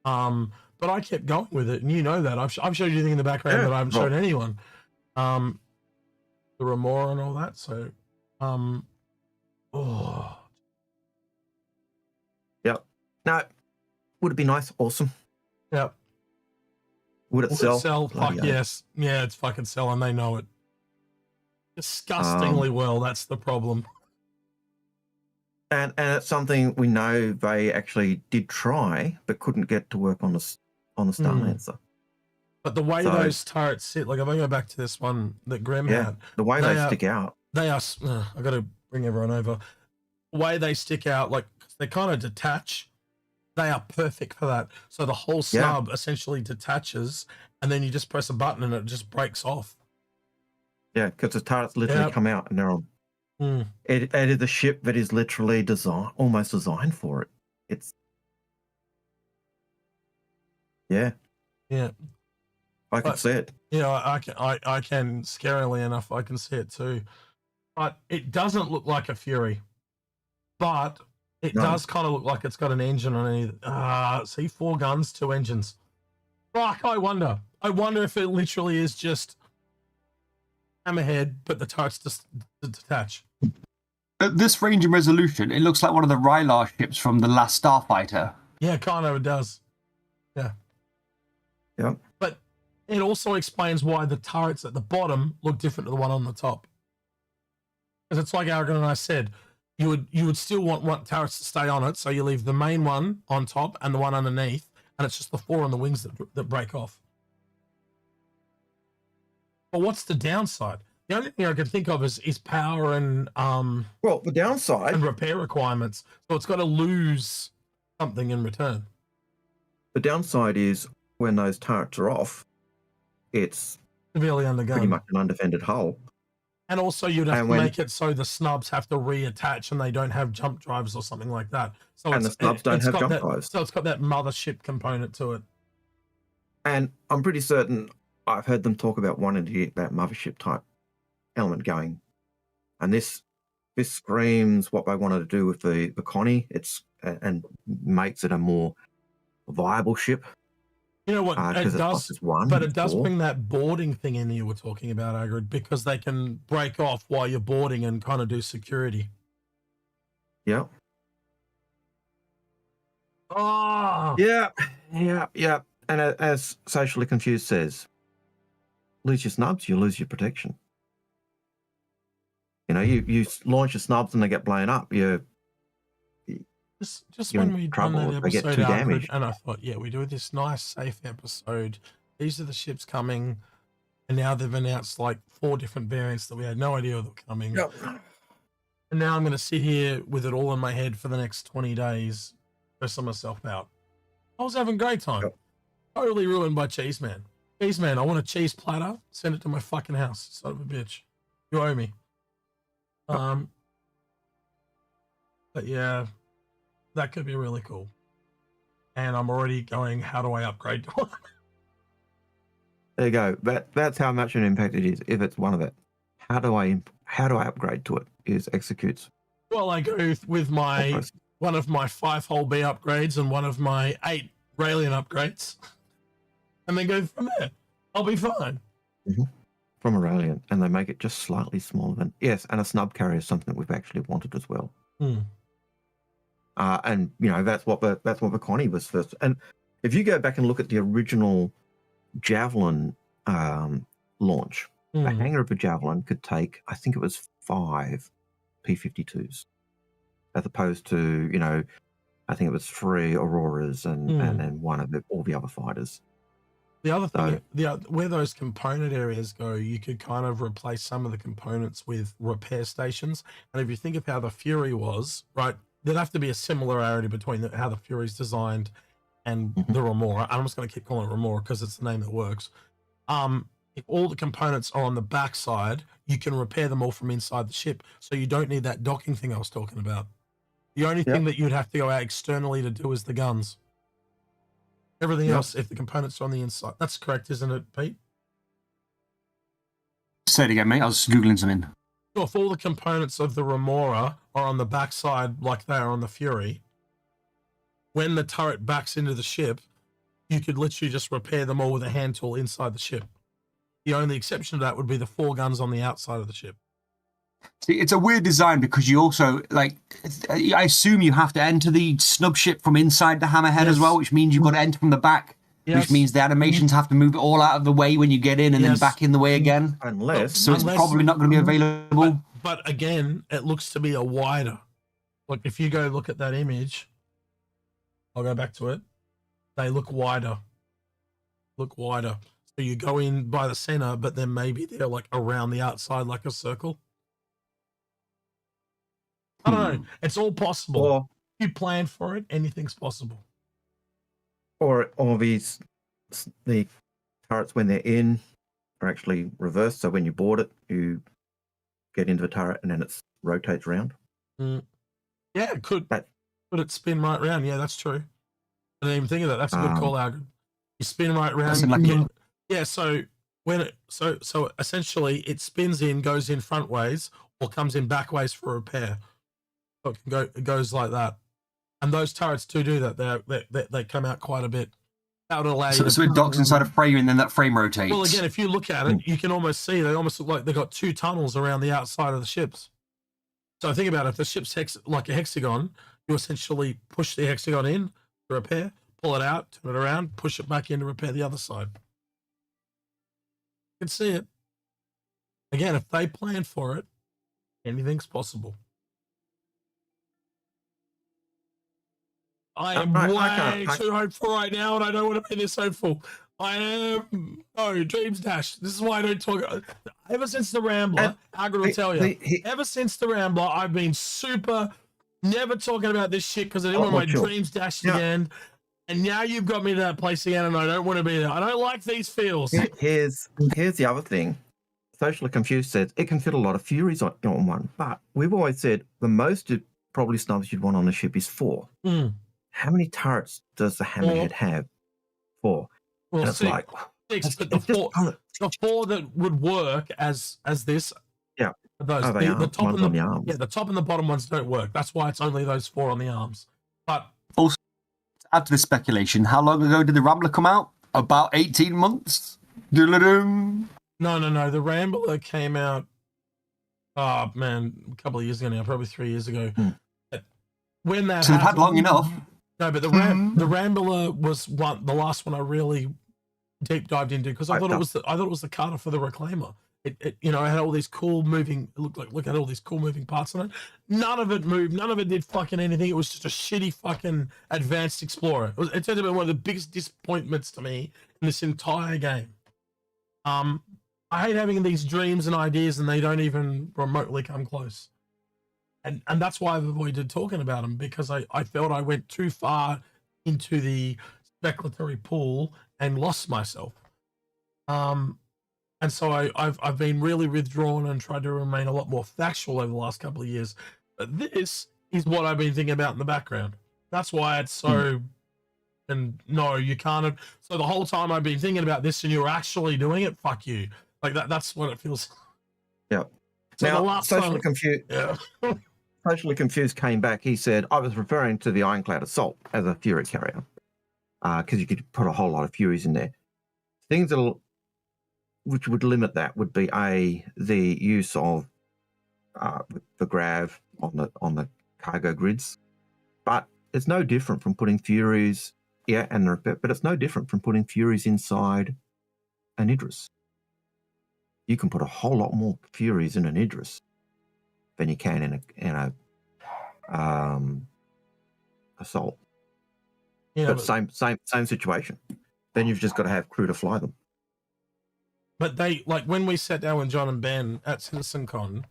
But I kept going with it, and you know that. I've showed you the thing in the background that I haven't shown anyone. The Remora and all that, so. Yep. No, would it be nice? Awesome. Yep. Would it sell? Fuck yes. Yeah, it's fucking selling. They know it. Disgustingly well. That's the problem. And it's something we know they actually did try, but couldn't get to work on the Starlancer. But the way those turrets sit, like if I go back to this one that Grim had, the way they stick out. They are. I got to bring everyone over. The way they stick out, like they kind of detach. They are perfect for that. So the whole snub essentially detaches, and then you just press a button and it just breaks off. Yeah, because the turrets literally come out and they're on. It is a ship that is literally almost designed for it. It's I can see it. I can scarily enough. I can see it too, but it doesn't look like a Fury, but it does kind of look like it's got an engine on it. See, 4 guns, 2 engines. Fuck, I wonder if it literally is just Hammerhead, but the turrets just detach. At this range and resolution, it looks like one of the Rylar ships from the last Starfighter. Yeah, kind of, it does. Yeah. Yep. But it also explains why the turrets at the bottom look different to the one on the top. Because it's like Arrogant and I said, you would still want turrets to stay on it, so you leave the main one on top and the one underneath, and it's just the 4 on the wings that break off. But what's the downside? The only thing I can think of is power and the downside and repair requirements. So it's got to lose something in return. The downside is when those turrets are off, it's severely undergunned. Pretty much an undefended hull. And also you'd have to make it so the snubs have to reattach and they don't have jump drives or something like that. So the snubs don't have jump drives. So it's got that mothership component to it. And I'm pretty certain I've heard them talk about wanting to get that mothership type element going. And this screams what they wanted to do with the Connie. And makes it a more viable ship. You know what? It does, but it does bring that boarding thing in you were talking about, Algared, because they can break off while you're boarding and kind of do security. Yeah. Oh. Yeah. And as Socially Confused says, lose your snubs, you lose your protection. You launch your snubs and they get blown up. Just when we done that they get episode, too damaged. And I thought, we do this nice, safe episode these are the ships coming, and now they've announced like 4 different variants that we had no idea were coming. Yep. And now I'm going to sit here with it all in my head for the next 20 days, stressing myself out. I was having a great time. Yep. Totally ruined by Cheese Man. Cheese Man, I want a cheese platter. Send it to my fucking house, son of a bitch. You owe me. But yeah, that could be really cool. And I'm already going, how do I upgrade to it? There you go. That's how much an impact it is. If it's one of it, how do I upgrade to it? Is executes. Well, I go with my one of my 5-hole B upgrades and one of my 8 Raelian upgrades, and then go from there. I'll be fine. Mm-hmm. From Aurelian, and they make it just slightly smaller than and a snub carrier is something that we've actually wanted as well. And you know that's what the Connie was first. And if you go back and look at the original Javelin launch, the hangar of a Javelin could take, I think it was 5 P-52s, as opposed to, you know, I think it was 3 Auroras and then one of all the other fighters. The other thing, where those component areas go, you could kind of replace some of the components with repair stations. And if you think of how the Fury was, right, there'd have to be a similarity between how the Fury's designed and the Remora. I'm just going to keep calling it Remora because it's the name that works. If all the components are on the back side, you can repair them all from inside the ship. So you don't need that docking thing I was talking about. The only thing that you'd have to go out externally to do is the guns. Everything else, if the components are on the inside. That's correct, isn't it, Pete? Say it again, mate. I was Googling something. So if all the components of the Remora are on the backside like they are on the Fury, when the turret backs into the ship, you could literally just repair them all with a hand tool inside the ship. The only exception to that would be the 4 guns on the outside of the ship. See, it's a weird design because you also, like, I assume you have to enter the snub ship from inside the Hammerhead as well, which means you've got to enter from the back, which means the animations have to move it all out of the way when you get in and then back in the way again. Unless it's probably not going to be available. But again, it looks to be a wider. Like, if you go look at that image, I'll go back to it. They look wider. Look wider. So you go in by the center, but then maybe they're like around the outside like a circle. I don't know. It's all possible. Or, if you plan for it, anything's possible. Or the turrets when they're in are actually reversed. So when you board it, you get into the turret and then it rotates around. Yeah, could it spin right around? Yeah, that's true. I didn't even think of that. That's a good call, Algared. You spin right around. So when so essentially it spins in, goes in front ways, or comes in back ways for repair. So it goes like that. And those turrets do that. They come out quite a bit. That would allow you. So it docks inside a frame and then that frame rotates. Well, again, if you look at it, you can almost see they almost look like they've got 2 tunnels around the outside of the ships. So think about it. If the ship's like a hexagon, you essentially push the hexagon in to repair, pull it out, turn it around, push it back in to repair the other side. You can see it. Again, if they plan for it, anything's possible. I am way too hopeful right now, and I don't want to be this hopeful. I am. No, Dreams Dash. This is why I don't talk. Ever since the Rambler, Algared will tell you. Ever since the Rambler, I've been never talking about this shit because I didn't want my dreams dashed again. And now you've got me to that place again, and I don't want to be there. I don't like these feels. Here's the other thing. Socially Confused says it can fit a lot of Furies on one, but we've always said the most probably snubs you'd want on a ship is 4. How many turrets does the Hammerhead have? 4. Well, and it's 6, like 6, but the 4 that would work as this. Yeah. Those the top and the arms. Yeah, the top and the bottom ones don't work. That's why it's only those 4 on the arms. But also, to add to the speculation, how long ago did the Rambler come out? About 18 months. No. The Rambler came out. Oh man, a couple of years ago now, probably 3 years ago. When that so they've had long enough. No, but the Rambler was the last one I really deep dived into because I thought it was the Carter for the Reclaimer. you know, it had all these cool moving. It looked like look at all these cool moving parts on it. None of it moved. None of it did fucking anything. It was just a shitty fucking Advanced Explorer. It turned out to be one of the biggest disappointments to me in this entire game. I hate having these dreams and ideas, and they don't even remotely come close. And that's why I've avoided talking about them, because I felt I went too far into the speculatory pool and lost myself. And so I've been really withdrawn and tried to remain a lot more factual over the last couple of years. But this is what I've been thinking about in the background. That's why it's so. And no, you can't. So the whole time I've been thinking about this, and you're actually doing it. Fuck you. Like that. That's what it feels. Yeah. So now, the last socially time, confused. yeah. Socially confused came back. He said, "I was referring to the Ironclad Assault as a Fury carrier, because you could put a whole lot of Furies in there. Things that'll." Which would limit that would be the use of the grav on the cargo grids, but it's no different from putting Furies, but it's no different from putting Furies inside an Idris. You can put a whole lot more Furies in an Idris than you can in a assault. Yeah, but same situation. Then you've just got to have crew to fly them. But they, like, when we sat down with John and Ben at CitizenCon,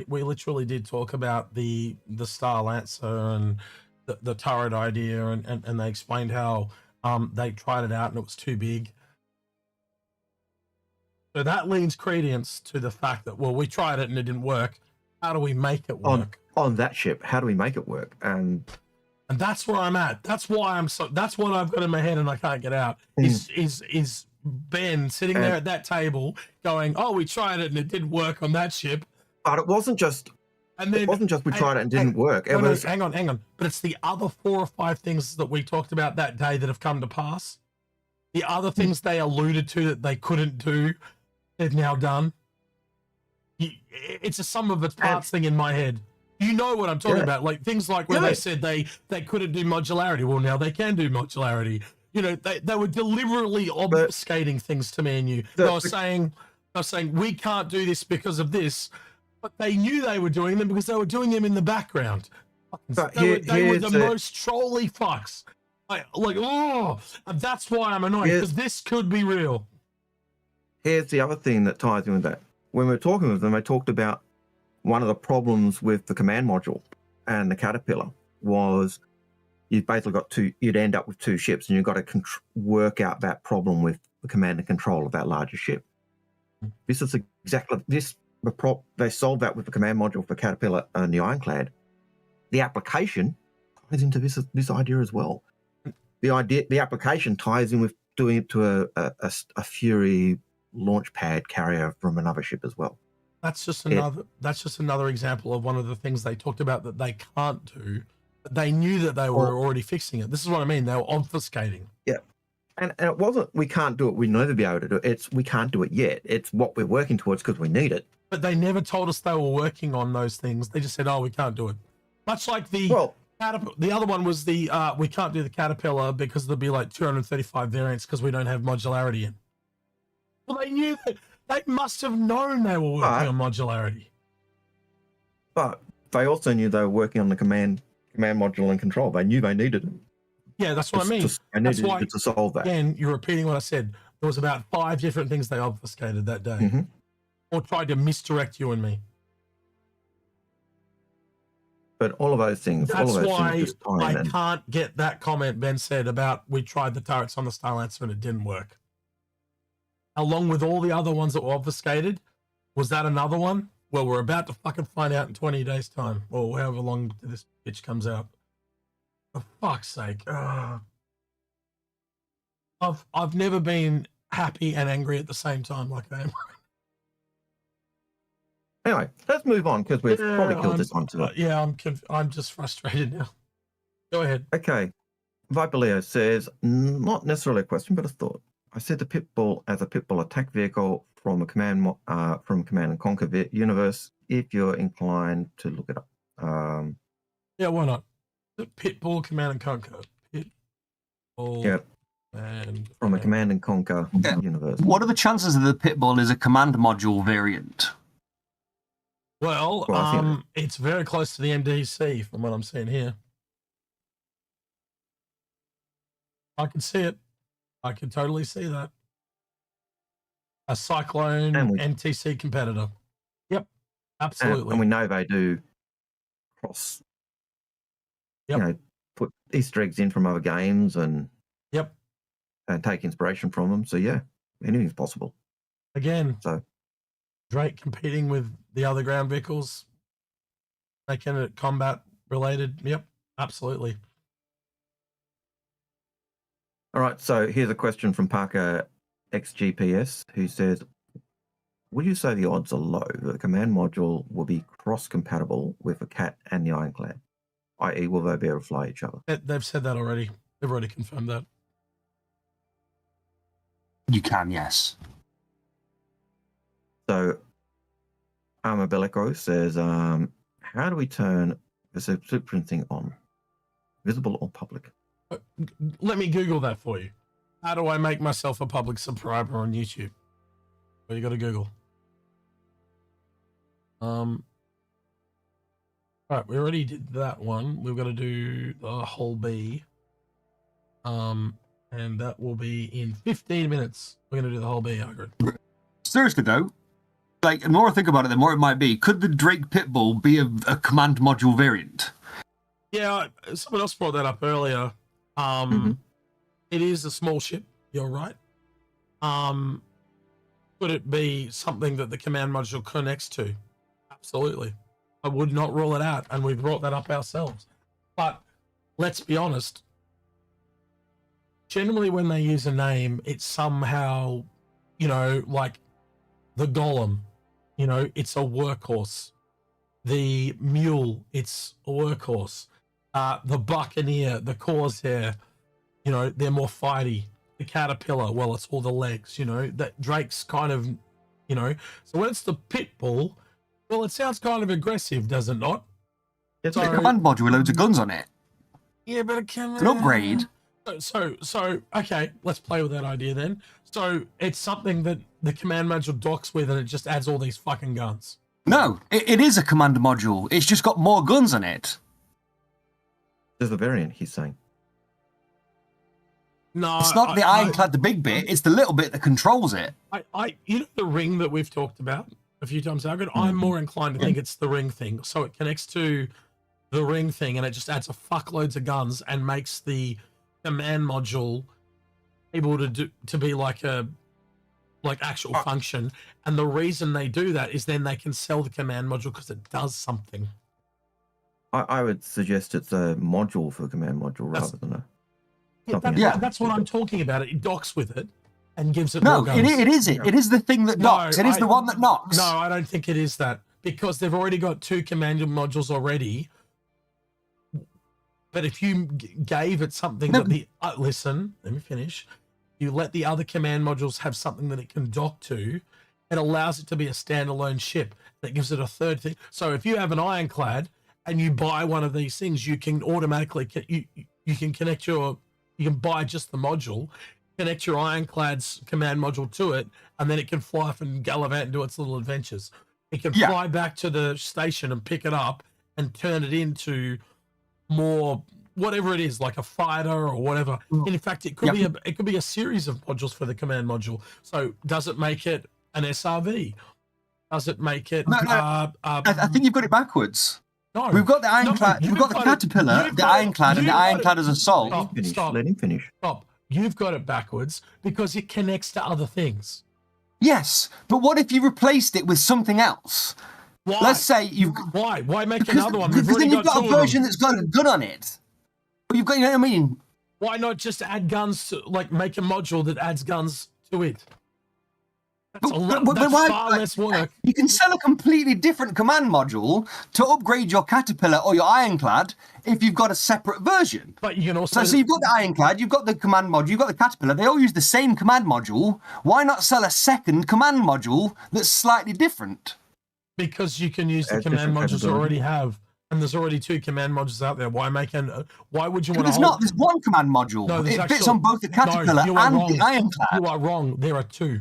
we literally did talk about the Star Lancer and the turret idea, and they explained how they tried it out and it was too big. So that leans credence to the fact that, well, we tried it and it didn't work. How do we make it work? On that ship, how do we make it work? And that's where I'm at. That's why that's what I've got in my head and I can't get out. Is Ben sitting there at that table going, "Oh, we tried it and it didn't work on that ship." But it wasn't just. And then, it wasn't just we tried it and didn't work. It was. Hang on. But it's the other 4 or 5 things that we talked about that day that have come to pass. The other things they alluded to that they couldn't do, they've now done. It's a sum of its parts thing in my head. You know what I'm talking about, like things like where they said they couldn't do modularity. Well, now they can do modularity. You know, they were deliberately obfuscating things to me and you. They were saying we can't do this because of this, but they knew they were doing them because they were doing them in the background. They were the most trolly fucks. That's why I'm annoyed, because this could be real. Here's the other thing that ties in with that. When we were talking with them, they talked about one of the problems with the command module and the Caterpillar was you've basically got you'd end up with 2 ships, and you've got to work out that problem with the command and control of that larger ship. This is exactly this. They solved that with the command module for Caterpillar and the Ironclad. The application ties into this idea as well. The application ties in with doing it to a Fury launch pad carrier from another ship as well. That's just another example of one of the things they talked about that they can't do. They knew that they were already fixing it. This is what I mean. They were obfuscating. Yeah. And it wasn't, we can't do it, we'll never be able to do it. It's, we can't do it yet. It's what we're working towards because we need it. But they never told us they were working on those things. They just said, oh, we can't do it. Much like the other one was we can't do the Caterpillar because there'll be like 235 variants because we don't have modularity in. Well, they knew that. They must have known they were working on modularity. But they also knew they were working on the command module and control. They knew they needed it. Yeah, that's what I mean. That's why, to solve that. Again, you're repeating what I said. There was about 5 different things they obfuscated that day. Mm-hmm. Or tried to misdirect you and me. But all of those things. That's why I can't get that comment Ben said about we tried the turrets on the Star Lancer and it didn't work. Along with all the other ones that were obfuscated, was that another one? Well, we're about to fucking find out in 20 days' time, or however long this bitch comes out. For fuck's sake. I've never been happy and angry at the same time like I am. Anyway, let's move on because we've probably killed this one too. I'm just frustrated now. Go ahead. Okay. Viper Leo says, not necessarily a question, but a thought. I said the Pitbull as a Pitbull attack vehicle from a Command and Conquer universe. If you're inclined to look it up, yeah, why not? The Pitbull Command and Conquer. Pitbull. Yeah, And From a Command and Conquer Yeah. universe. What are the chances that the Pitbull is a command module variant? well, Well, I think- it's very close to the MDC from what I'm seeing here. I can see it. I can totally see that. A Cyclone And we- NTC competitor. Yep, absolutely. And we know they do cross, Yep. you know, put Easter eggs in from other games and Yep. take inspiration from them. So yeah, anything's possible. Again, So Drake competing with the other ground vehicles, making it combat related. Yep, absolutely. all right, so here's a question from Parker XGPS who says, would you say the odds are low that the command module will be cross-compatible with the Cat and the Ironclad? I.e., will they be able to fly each other? They've said that already. They've already confirmed that. You can, yes. So Armor Bellico says, how do we turn the subscription thing on? Visible or public? Let me Google that for you. How do I make myself a public subscriber on YouTube? Well, you got to Google. All right, we already did that one. We've got to do the whole B. And that will be in 15 minutes. We're going to do the whole B, Algared. Seriously though, like the more I think about it, the more it might be. Could the Drake Pitbull be a command module variant? Yeah, someone else brought that up earlier. It is a small ship. You're right. Could it be something that the command module connects to? Absolutely. I would not rule it out, and we've brought that up ourselves. But let's be honest. Generally, when they use a name, it's somehow, like the Golem, it's a workhorse. The Mule, it's a workhorse. The Buccaneer, the Corsair, they're more fighty. The Caterpillar, well, it's all the legs, that Drake's kind of, so when it's the Pitbull, well, it sounds kind of aggressive, does it not? It's a command module with loads of guns on it. Yeah, but it can... It's an upgrade. So, okay, let's play with that idea then. So it's something that the command module docks with and it just adds all these fucking guns. No, it is a command module. It's just got more guns on it. There's the variant, he's saying. No, It's not the ironclad, the big bit. It's the little bit that controls it. The ring that we've talked about a few times, Algared, I'm more inclined to think it's the ring thing. So it connects to the ring thing and it just adds a fuckloads of guns and makes the command module able to be like actual function. And the reason they do that is then they can sell the command module because it does something. I would suggest it's a module for a command module rather than a... That's what I'm talking about. It docks with it and gives it No, more guns. it is it. It is the thing that knocks. It is the one that knocks. No, I don't think it is that because they've already got 2 command modules already. But if you gave it something that the... listen, let me finish. You let the other command modules have something that it can dock to, it allows it to be a standalone ship. That gives it a third thing. So if you have an ironclad and you buy one of these things, you can automatically... You can connect your... You can buy just the module, connect your ironclad's command module to it, and then it can fly off and gallivant and do its little adventures. It can fly back to the station and pick it up and turn it into more whatever it is, like a fighter or whatever. And in fact, it could be a series of modules for the command module. So does it make it an SRV? Does it make it? I think you've got it backwards. No, we've got the ironclad. We've got the Caterpillar, the ironclad, and the ironclad as assault. Let him finish. Stop. You've got it backwards because it connects to other things. Yes, but what if you replaced it with something else? Why? Let's say you've... Why? Why make another one? Because then you've got a version that's got a gun on it. But you've got, you know what I mean? Why not just add guns to, make a module that adds guns to it? That's far less work. You can sell a completely different command module to upgrade your Caterpillar or your Ironclad if you've got a separate version. But you can also... So you've got the Ironclad, you've got the command module, you've got the Caterpillar. They all use the same command module. Why not sell a second command module that's slightly different? Because you can use the command modules you already have And there's already 2 command modules out there. Why make why would you want to There's not. There's one command module. No, It fits on both the Caterpillar you are and wrong. the Ironclad. You are wrong. There are 2.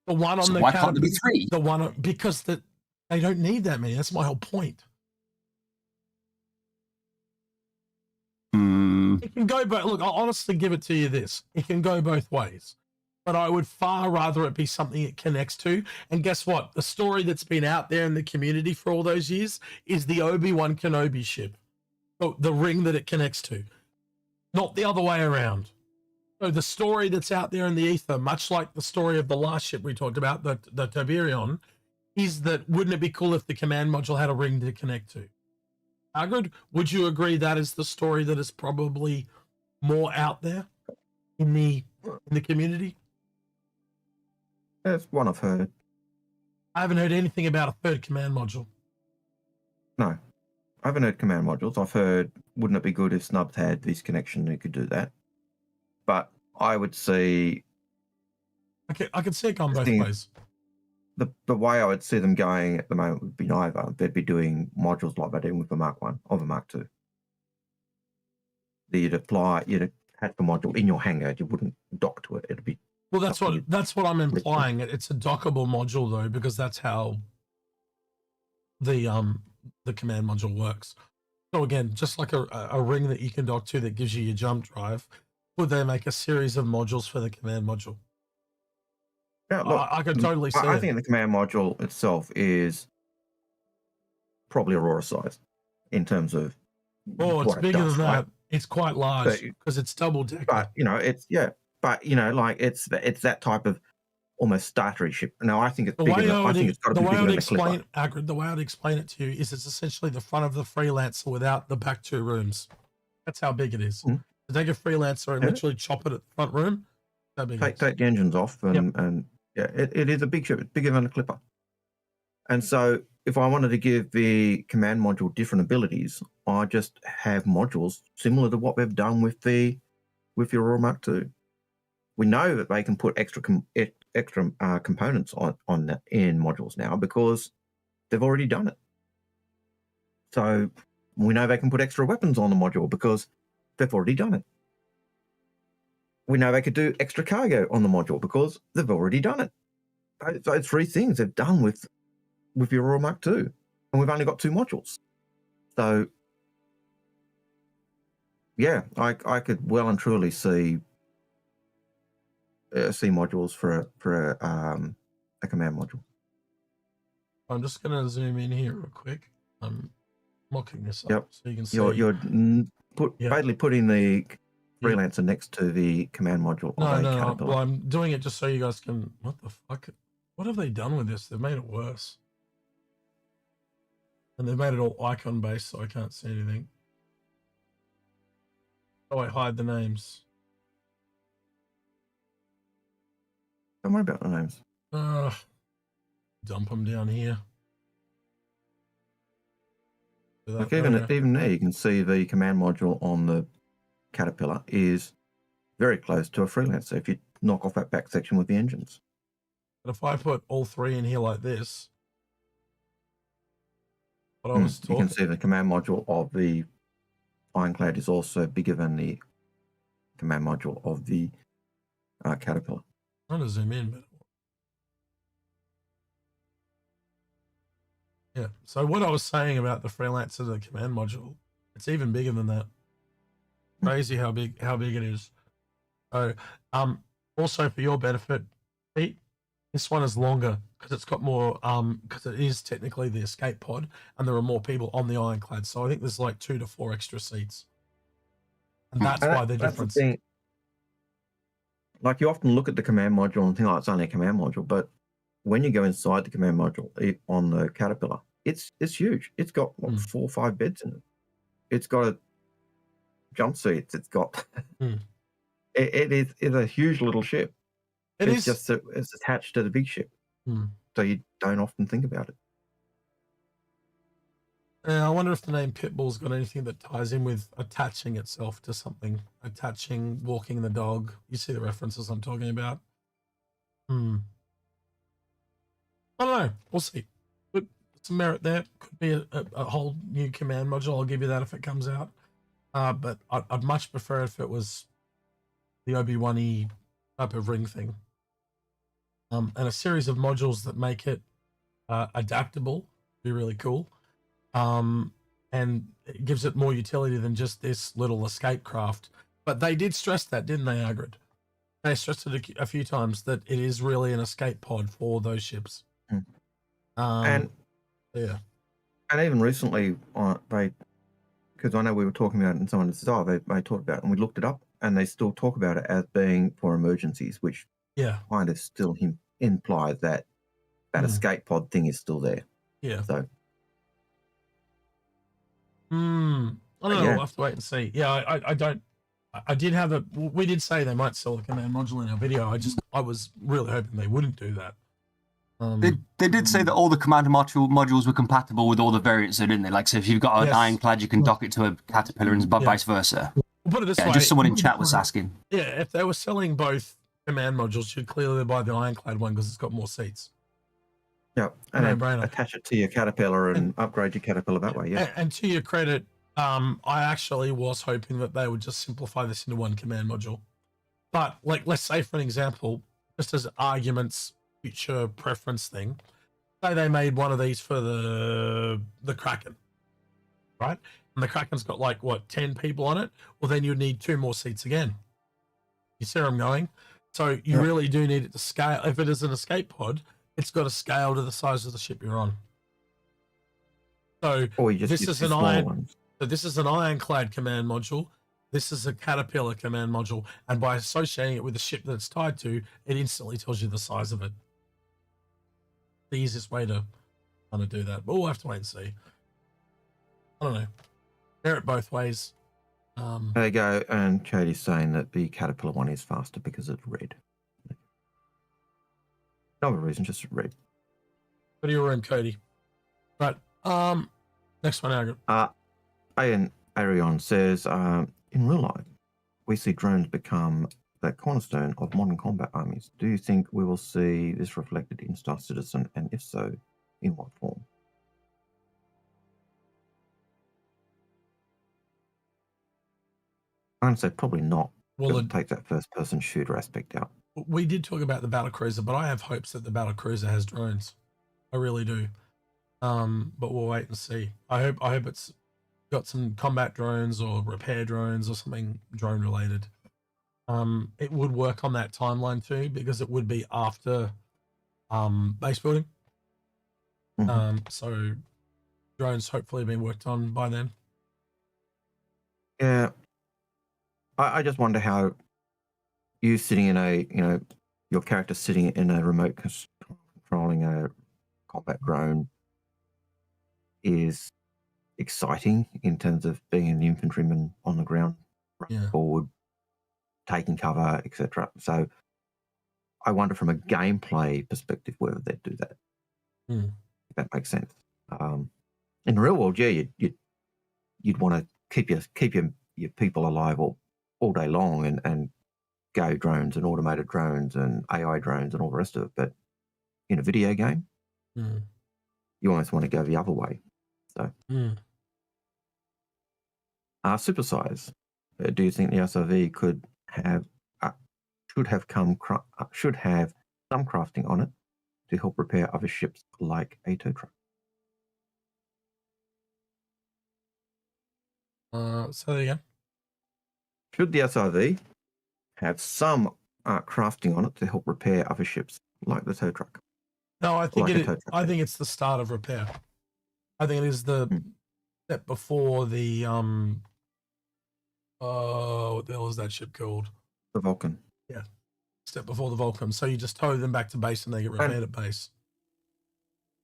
The one on So the why can't there be 3? The one because they don't need that many. That's my whole point. It can go both. Look, I'll honestly give it to you this. It can go both ways. But I would far rather it be something it connects to. And guess what? The story that's been out there in the community for all those years is the Obi-Wan Kenobi ship. So the ring that it connects to. Not the other way around. So the story that's out there in the ether, much like the story of the last ship we talked about, the Tiberion, is that wouldn't it be cool if the command module had a ring to connect to? Algared, would you agree that is the story that is probably more out there in the community? That's one I've heard. I haven't heard anything about a 3rd command module. No, I haven't heard command modules. I've heard, wouldn't it be good if Snubs had this connection and could do that? But I would see... I could see it going both ways. The way I would see them going at the moment would be neither. They'd be doing modules like they're doing with the Mark 1 or the Mark 2. You'd attach the module in your hangar. You wouldn't dock to it. It'd be... Well, that's what I'm implying. It's a dockable module though, because that's how the command module works. So again, just like a ring that you can dock to that gives you your jump drive, would they make a series of modules for the command module? Yeah, look, I could totally see I it. think the command module itself is probably Aurora size in terms of... Oh, it's bigger than that. Right? It's quite large because it's double decker. But, it's... Yeah. But, it's that type of almost startery ship. Now, I think it's bigger than... I think it's got to be bigger than the Clipper. Algared, the way I'd explain it to you is it's essentially the front of the Freelancer without the back 2 rooms. That's how big it is. Mm-hmm. To take a Freelancer and literally chop it at the front room, how big take the engines off and yeah, it is a big ship. It's bigger than a Clipper. And so if I wanted to give the command module different abilities, I just have modules similar to what we've done with the Aurora Mark II. We know that they can put extra components on that in modules now because they've already done it. So we know they can put extra weapons on the module because they've already done it. We know they could do extra cargo on the module because they've already done it. Those 3 things they've done with the Aurora Mark II, and we've only got 2 modules. So, yeah, I could well and truly see modules for a command module. I'm just going to zoom in here real quick. I'm mocking this up so you can see. You're basically putting the Freelancer next to the command module. No. Well, I'm doing it just so you guys can... What the fuck? What have they done with this? They've made it worse. And they've made it all icon-based, so I can't see anything. Oh, I hide the names. Don't worry about the names. Dump them down here. Like even there, you can see the command module on the Caterpillar is very close to a Freelancer if you knock off that back section with the engines. But if I put all 3 in here like this, what I was talking... You can see the command module of the Ironclad is also bigger than the command module of the Caterpillar. I'm going to zoom in, but... Yeah, so what I was saying about the Freelancer, the command module, it's even bigger than that. Crazy how big it is. So, also for your benefit, Pete, this one is longer because it's got more, because it is technically the escape pod and there are more people on the Ironclad. So I think there's like 2 to 4 extra seats. And that's why the difference. Like you often look at the command module and think, oh, it's only a command module. But when you go inside the command module on the Caterpillar, it's huge. It's got 4 or 5 beds in it. It's got jump seats. It's got it's a huge little ship. It's attached to the big ship, so you don't often think about it. I wonder if the name Pitbull's got anything that ties in with attaching itself to something, walking the dog. You see the references I'm talking about. I don't know. We'll see. But some merit there. Could be a whole new command module. I'll give you that if it comes out. But I'd much prefer if it was the Obi-Wan-y type of ring thing. And a series of modules that make it adaptable be really cool. And it gives it more utility than just this little escape craft. But they did stress that, didn't they, Algared? They stressed it a few times that it is really an escape pod for those ships. And yeah. And even recently, because I know we were talking about it in someone said, oh, they talked about it, and we looked it up, and they still talk about it as being for emergencies, which kind of still implies that escape pod thing is still there. Yeah. So. I don't know. We'll have to wait and see. Yeah, I don't. I did have a. We did say they might sell a command module in our video. I was really hoping they wouldn't do that. They did say that all the command modules were compatible with all the variants, though, didn't they? Like, so if you've got an ironclad, you can dock it to a caterpillar and vice versa. We'll put it this way. Just someone in chat was asking. Yeah, if they were selling both command modules, you'd clearly buy the ironclad one because it's got more seats. Yeah, and attach it to your caterpillar and upgrade your caterpillar that way. Yeah, and to your credit, I actually was hoping that they would just simplify this into one command module. But like, let's say for an example, just as arguments, future preference thing, say they made one of these for the Kraken, right? And the Kraken's got like 10 people on it. Well, then you'd need 2 more seats again. You see where I'm going? So you really do need it to scale. If it is an escape pod, it's got to scale to the size of the ship you're on. So this is an ironclad command module. This is a caterpillar command module, and by associating it with the ship that it's tied to, it instantly tells you the size of it. The easiest way to kind of do that, but we'll have to wait and see. I don't know. They're it both ways. There you go. And Cody's saying that the caterpillar one is faster because it's red. No other reason, just red. Go to your room, Cody. Right. Next one, Algared. Ian Arion says, in real life, we see drones become the cornerstone of modern combat armies. Do you think we will see this reflected in Star Citizen, and if so, in what form? I'd say probably not. Well, it takes that first-person shooter aspect out. We did talk about the battlecruiser, but I have hopes that the battlecruiser has drones. I really do. But we'll wait and see. I hope it's got some combat drones or repair drones or something drone related. It would work on that timeline too, because it would be after base building. So drones hopefully being worked on by then. Yeah. I just wonder how you sitting in your character sitting in a remote controlling a combat drone is exciting in terms of being an infantryman on the ground, running forward, taking cover, etc. So I wonder from a gameplay perspective whether they'd do that. If that makes sense. In the real world, you'd want to keep your people alive all day long and go drones and automated drones and AI drones and all the rest of it. But in a video game, you almost want to go the other way. So, Supersize. Do you think the SRV should have some crafting on it to help repair other ships like a tow truck? So there you go. Should the SRV have some crafting on it to help repair other ships like the tow truck? No, I think I think it's the start of repair. I think it is the step before the what the hell is that ship called? The Vulcan. Yeah. Step before the Vulcan. So you just tow them back to base and they get repaired at base.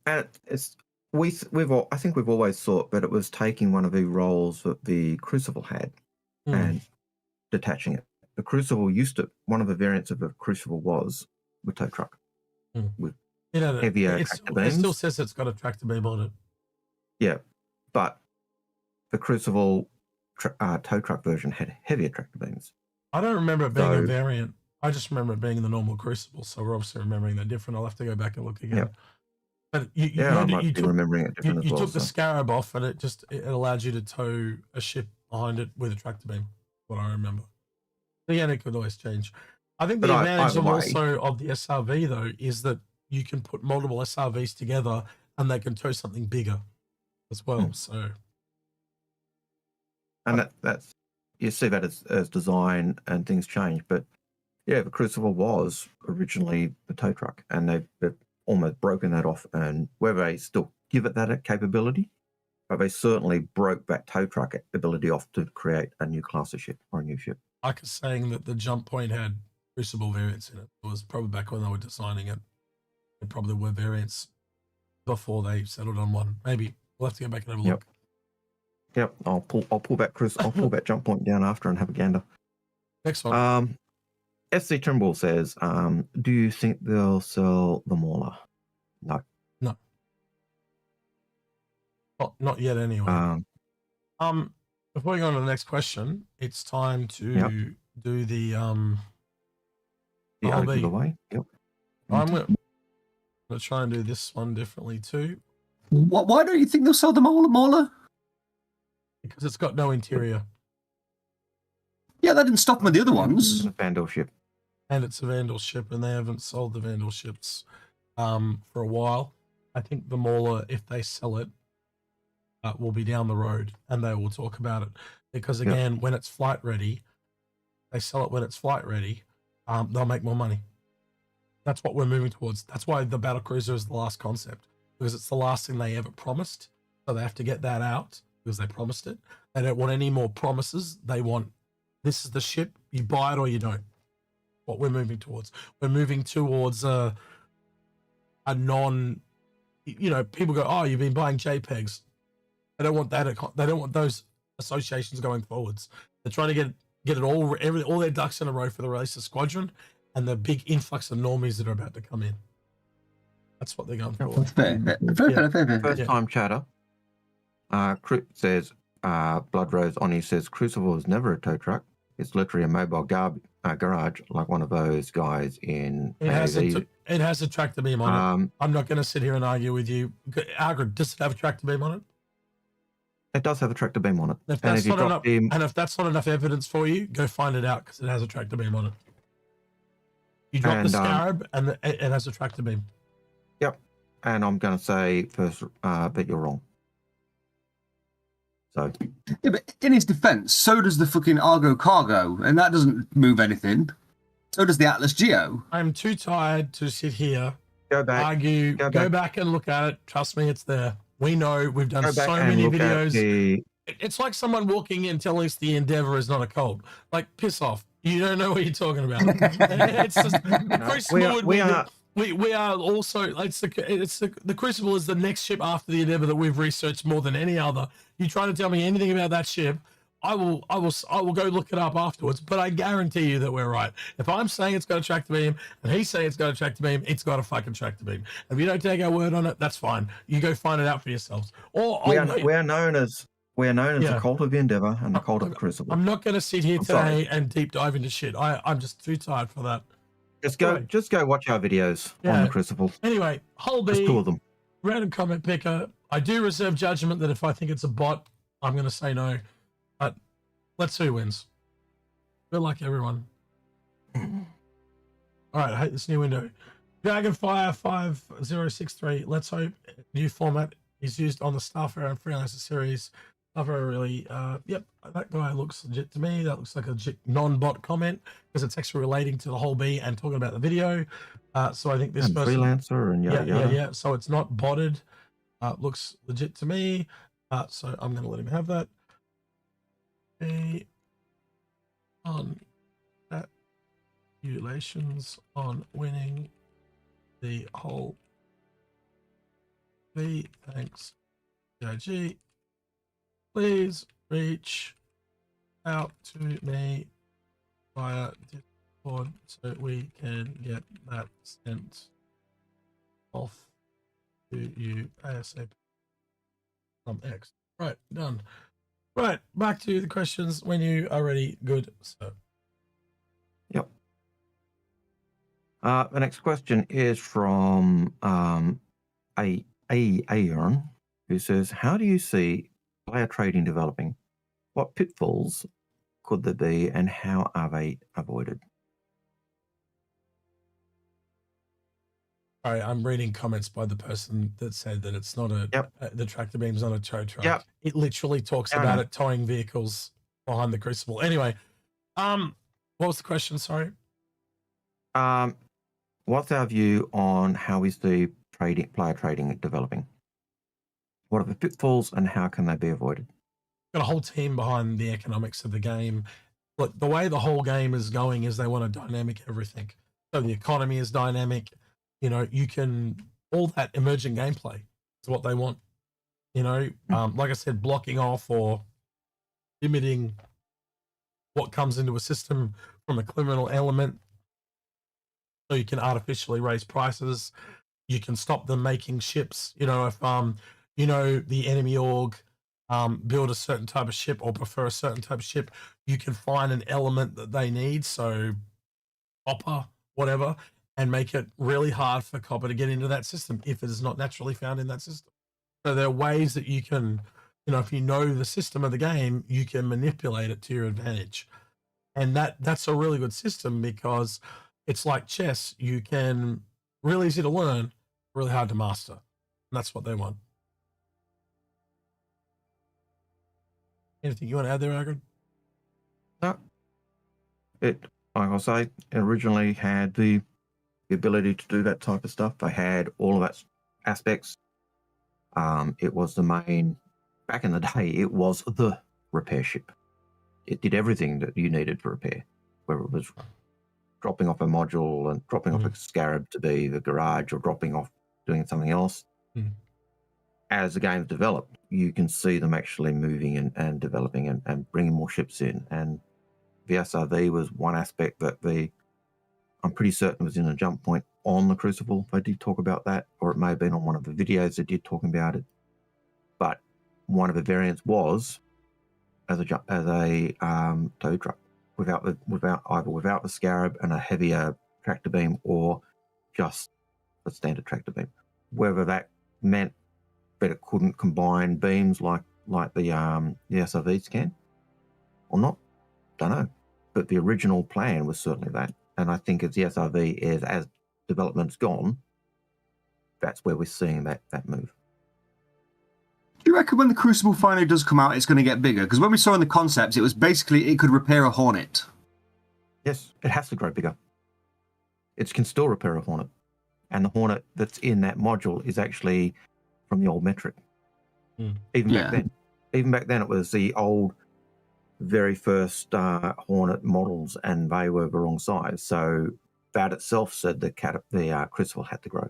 And I think we've always thought that it was taking one of the roles that the Crucible had and detaching it. The Crucible one of the variants of the Crucible was with tow truck. With heavier tractor beams. It still says it's got a tractor beam on it. Yeah, but the Crucible tow truck version had heavier tractor beams. I don't remember it being a variant. I just remember it being the normal Crucible, so we're obviously remembering that different. I'll have to go back and look again. But you Yeah, I might be remembering it different as you well. took the scarab off, and it allowed you to tow a ship behind it with a tractor beam. What I remember. Again, it could always change. I think the advantage of also of the SRV though is that you can put multiple SRVs together and they can tow something bigger as well. So, and that's you see that as design and things change, but yeah, the Crucible was originally the tow truck, and they've almost broken that off, and whether they still give it that capability, but they certainly broke that tow truck ability off to create a new class of ship or a new ship. like saying that the jump point had Crucible variants in it. It was probably back when they were designing it. There probably were variants before they settled on one. Maybe we'll have to go back and have a look. Yep, I'll pull that jump point down after and have a gander. Next one. SC Trimble says, do you think they'll sell the Mauler? No. Not yet anyway. Before we go on to the next question, it's time to do the out of the way. Yep. I'm gonna try and do this one differently too. Why don't you think they'll sell the Mauler? Because it's got no interior. Yeah, that didn't stop them with the other ones. It's a Vandal ship. And it's a Vandal ship, and they haven't sold the Vandal ships for a while. I think the Mauler, if they sell it, will be down the road, and they will talk about it. Because again, when it's flight ready, they sell it when it's flight ready, they'll make more money. That's what we're moving towards. That's why the battle cruiser is the last concept, because it's the last thing they ever promised. So they have to get that out because they promised it. They don't want any more promises. They want, this is the ship, you buy it or you don't. What we're moving towards. We're moving towards a non, people go, oh, you've been buying JPEGs. They don't want that. They don't want those associations going forwards. They're trying to get it all their ducks in a row for the release of Squadron and the big influx of normies that are about to come in. That's what they're going for. Fair. First time chatter. Says Blood Rose Oni says Crucible is never a tow truck. It's literally a mobile garage, like one of those guys in AAV. It has a tractor beam on it. I'm not going to sit here and argue with you. Algared, does it have a tractor beam on it? It does have a tractor beam on it. If that's if that's not enough evidence for you, go find it out because it has a tractor beam on it. You drop the Scarab and it has a tractor beam. Yep. And I'm going to say first that you're wrong. So, yeah, but in his defense, so does the fucking Argo Cargo, and that doesn't move anything. So does the Atlas Geo. I'm too tired to sit here, go back, argue, go back and look at it. Trust me, it's there. We know, we've done so many videos. It's like someone walking in telling us the Endeavour is not a cult. Like, piss off. You don't know what you're talking about. It's just we are also the Crucible is the next ship after the Endeavour that we've researched more than any other. You try to tell me anything about that ship, I will go look it up afterwards. But I guarantee you that we're right. If I'm saying it's got a tractor beam and he's saying it's got a tractor beam, it's got a fucking tractor beam. If you don't take our word on it, that's fine. You go find it out for yourselves. Or we are known as the cult of the Endeavour and the cult of the Crucible. I'm not going to sit here today and deep dive into shit. I'm just too tired for that. Just go watch our videos on the Crucible. Anyway, whole B, 2 of them. Random comment picker. I do reserve judgment that if I think it's a bot, I'm going to say no. But let's see who wins. Good luck, everyone. All right, I hate this new window. Dragonfire 5063. Let's hope new format is used on the Starfire and Freelancer series. Starfire really, yep, that guy looks legit to me. That looks like a legit non-bot comment because it's actually relating to the whole B and talking about the video. So I think this person, Freelancer and yeah. So it's not botted. Looks legit to me. So I'm going to let him have that. Congratulations on winning the whole B. Thanks, GIG. Please reach out to me via Discord so we can get that sent off to you ASAP. X. Right, done. Right, back to the questions when you are ready. Good, sir. Yep. The next question is from Aaron, who says, how do you see player trading developing? What pitfalls could there be and how are they avoided? Sorry, I'm reading comments by the person that said that it's not a, the tractor beam's not a tow truck. Yep. It literally talks about it towing vehicles behind the Crucible. Anyway, what was the question? Sorry. What's our view on how we see player trading developing? What are the pitfalls and how can they be avoided? Got a whole team behind the economics of the game. Look, the way the whole game is going is they want to dynamic everything. So the economy is dynamic. You know, you can, all that emergent gameplay is what they want. You know, like I said, blocking off or limiting what comes into a system from a criminal element. So you can artificially raise prices. You can stop them making ships. You know, if, you know, the enemy org build a certain type of ship or prefer a certain type of ship, you can find an element that they need. So copper, whatever, and make it really hard for copper to get into that system if it is not naturally found in that system. So there are ways that you can, you know, if you know the system of the game, you can manipulate it to your advantage. And that's a really good system because it's like chess. You can, really easy to learn, really hard to master. And that's what they want. Anything you want to add there, Algared? No. It, like I say, it originally had the ability to do that type of stuff. They had all of that aspects. It was the main, back in the day, it was the repair ship. It did everything that you needed for repair, whether it was dropping off a module and dropping off a scarab to be the garage or dropping off doing something else. As the game's developed, you can see them actually moving and developing and bringing more ships in. And the SRV was one aspect that I'm pretty certain was in a jump point on the Crucible. They did talk about that, or it may have been on one of the videos they did talking about it. But one of the variants was as a tow truck without the scarab and a heavier tractor beam, or just a standard tractor beam. Whether that meant that it couldn't combine beams like the SRVs can or not, don't know. But the original plan was certainly that. And I think as the SRV is, as development's gone, that's where we're seeing that move. Do you reckon when the Crucible finally does come out, it's going to get bigger? Because when we saw in the concepts, it was basically it could repair a Hornet. Yes, it has to grow bigger. It can still repair a Hornet. And the Hornet that's in that module is actually from the old metric. Even back then, it was the old, very first Hornet models, and they were the wrong size. So that itself said the Crucible had to grow.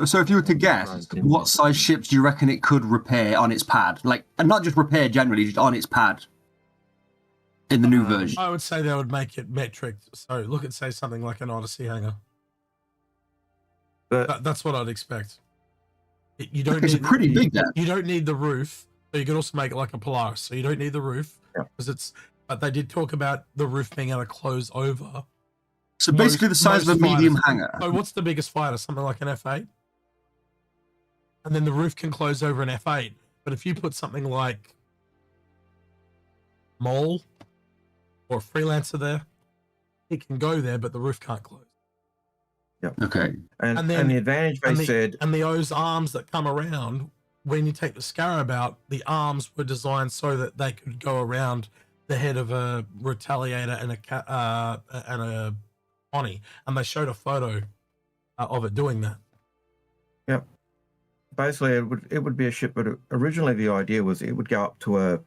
So if you were to guess, what size ships do you reckon it could repair on its pad? Like, and not just repair generally, just on its pad in the new version. I would say they would make it metric. So look at, say, something like an Odyssey hangar. That's what I'd expect. You don't need, pretty big then. You don't need the roof. So you could also make it like a Polaris. So you don't need the roof. Because but they did talk about the roof being able to close over. So basically the size of a medium hangar. So what's the biggest fighter? Something like an F8? And then the roof can close over an F8. But if you put something like Mole or a Freelancer there, it can go there, but the roof can't close. Okay. And the advantage they said... And those arms that come around, when you take the Scarab out, the arms were designed so that they could go around the head of a Retaliator and a Oni. And they showed a photo of it doing that. Yep. Basically, it would be a ship, but originally the idea was it would go up to an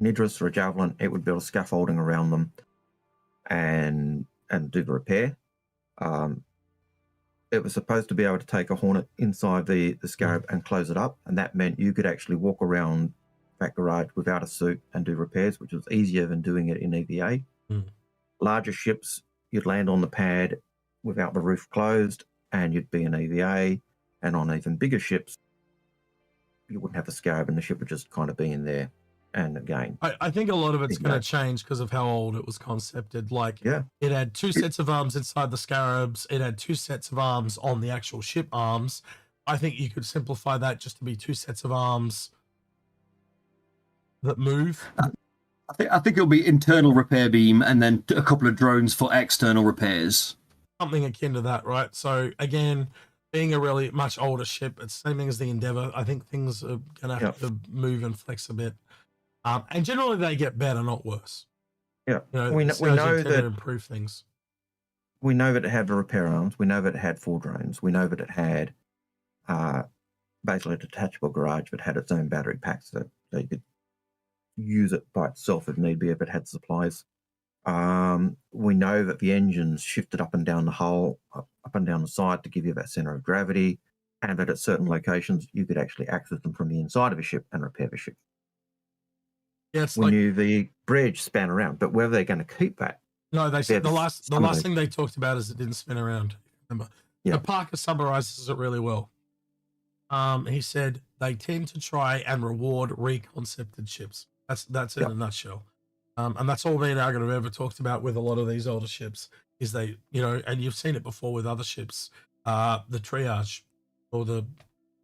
Idris or a Javelin. It would build a scaffolding around them and do the repair. It was supposed to be able to take a Hornet inside the Scarab and close it up, and that meant you could actually walk around that garage without a suit and do repairs, which was easier than doing it in EVA. Larger ships, you'd land on the pad without the roof closed, and you'd be in EVA. And on even bigger ships, you wouldn't have the Scarab, and the ship would just kind of be in there. And again, I think a lot of it's going to change because of how old it was concepted. Like, it had two sets of arms inside the Scarabs. It had two sets of arms on the actual ship arms. I think you could simplify that just to be 2 sets of arms that move. I think it'll be internal repair beam and then a couple of drones for external repairs. Something akin to that, right? So again, being a really much older ship, it's the same thing as the Endeavour. I think things are going to have to move and flex a bit. And generally they get better, not worse. Yeah. You know, we know tend that to improve things. We know that it had the repair arms. We know that it had 4 drones. We know that it had basically a detachable garage that had its own battery packs, so you could use it by itself if need be, if it had supplies. We know that the engines shifted up and down the hull, up and down the side to give you that center of gravity, and that at certain locations you could actually access them from the inside of a ship and repair the ship. Yes, We knew the bridge span around, but whether they're going to keep that. No, they said the last thing they talked about is it didn't spin around. Remember, Yeah. so Parker summarizes it really well. He said they tend to try and reward reconcepted ships. That's in a nutshell. And that's all me and Algared have ever talked about with a lot of these older ships is they, you know, and you've seen it before with other ships, the triage or the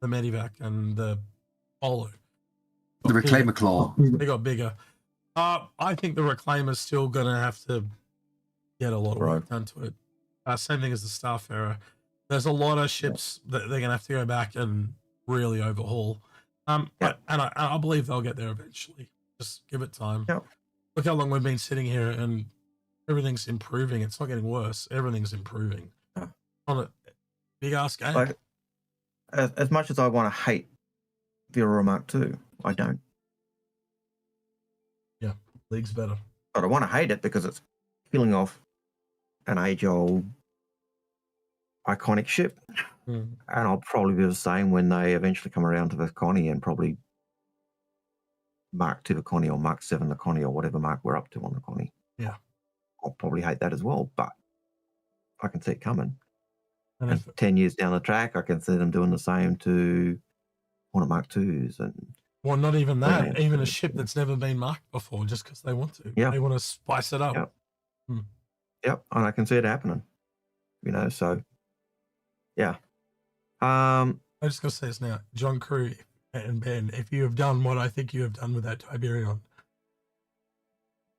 medevac and the Polo. The Reclaimer Claw. They got bigger. I think the Reclaimer's still going to have to get a lot of work done to it. Same thing as the Starfarer. There's a lot of ships that they're going to have to go back and really overhaul. And I believe they'll get there eventually. Just give it time. Yep. Look how long we've been sitting here and everything's improving. It's not getting worse. Everything's improving. Yeah. On a big ass game. Like, as much as I want to hate the Aurora Mark II, I don't. Yeah, League's better. But I want to hate it because it's killing off an age-old iconic ship. And I'll probably be the same when they eventually come around to the Connie and probably Mark II the Connie or Mark VII the Connie or whatever mark we're up to on the Connie. Yeah. I'll probably hate that as well, but I can see it coming. And And 10 years down the track, I can see them doing the same to Hornet Mark IIs. Well, not even that. Brilliant. Even a ship that's never been marked before, just because they want to. Yeah. They want to spice it up. Yep. Yep, and I can see it happening. You know, so yeah. I'm just gonna say this now, John Crew and Ben. If you have done what I think you have done with that Tiberion,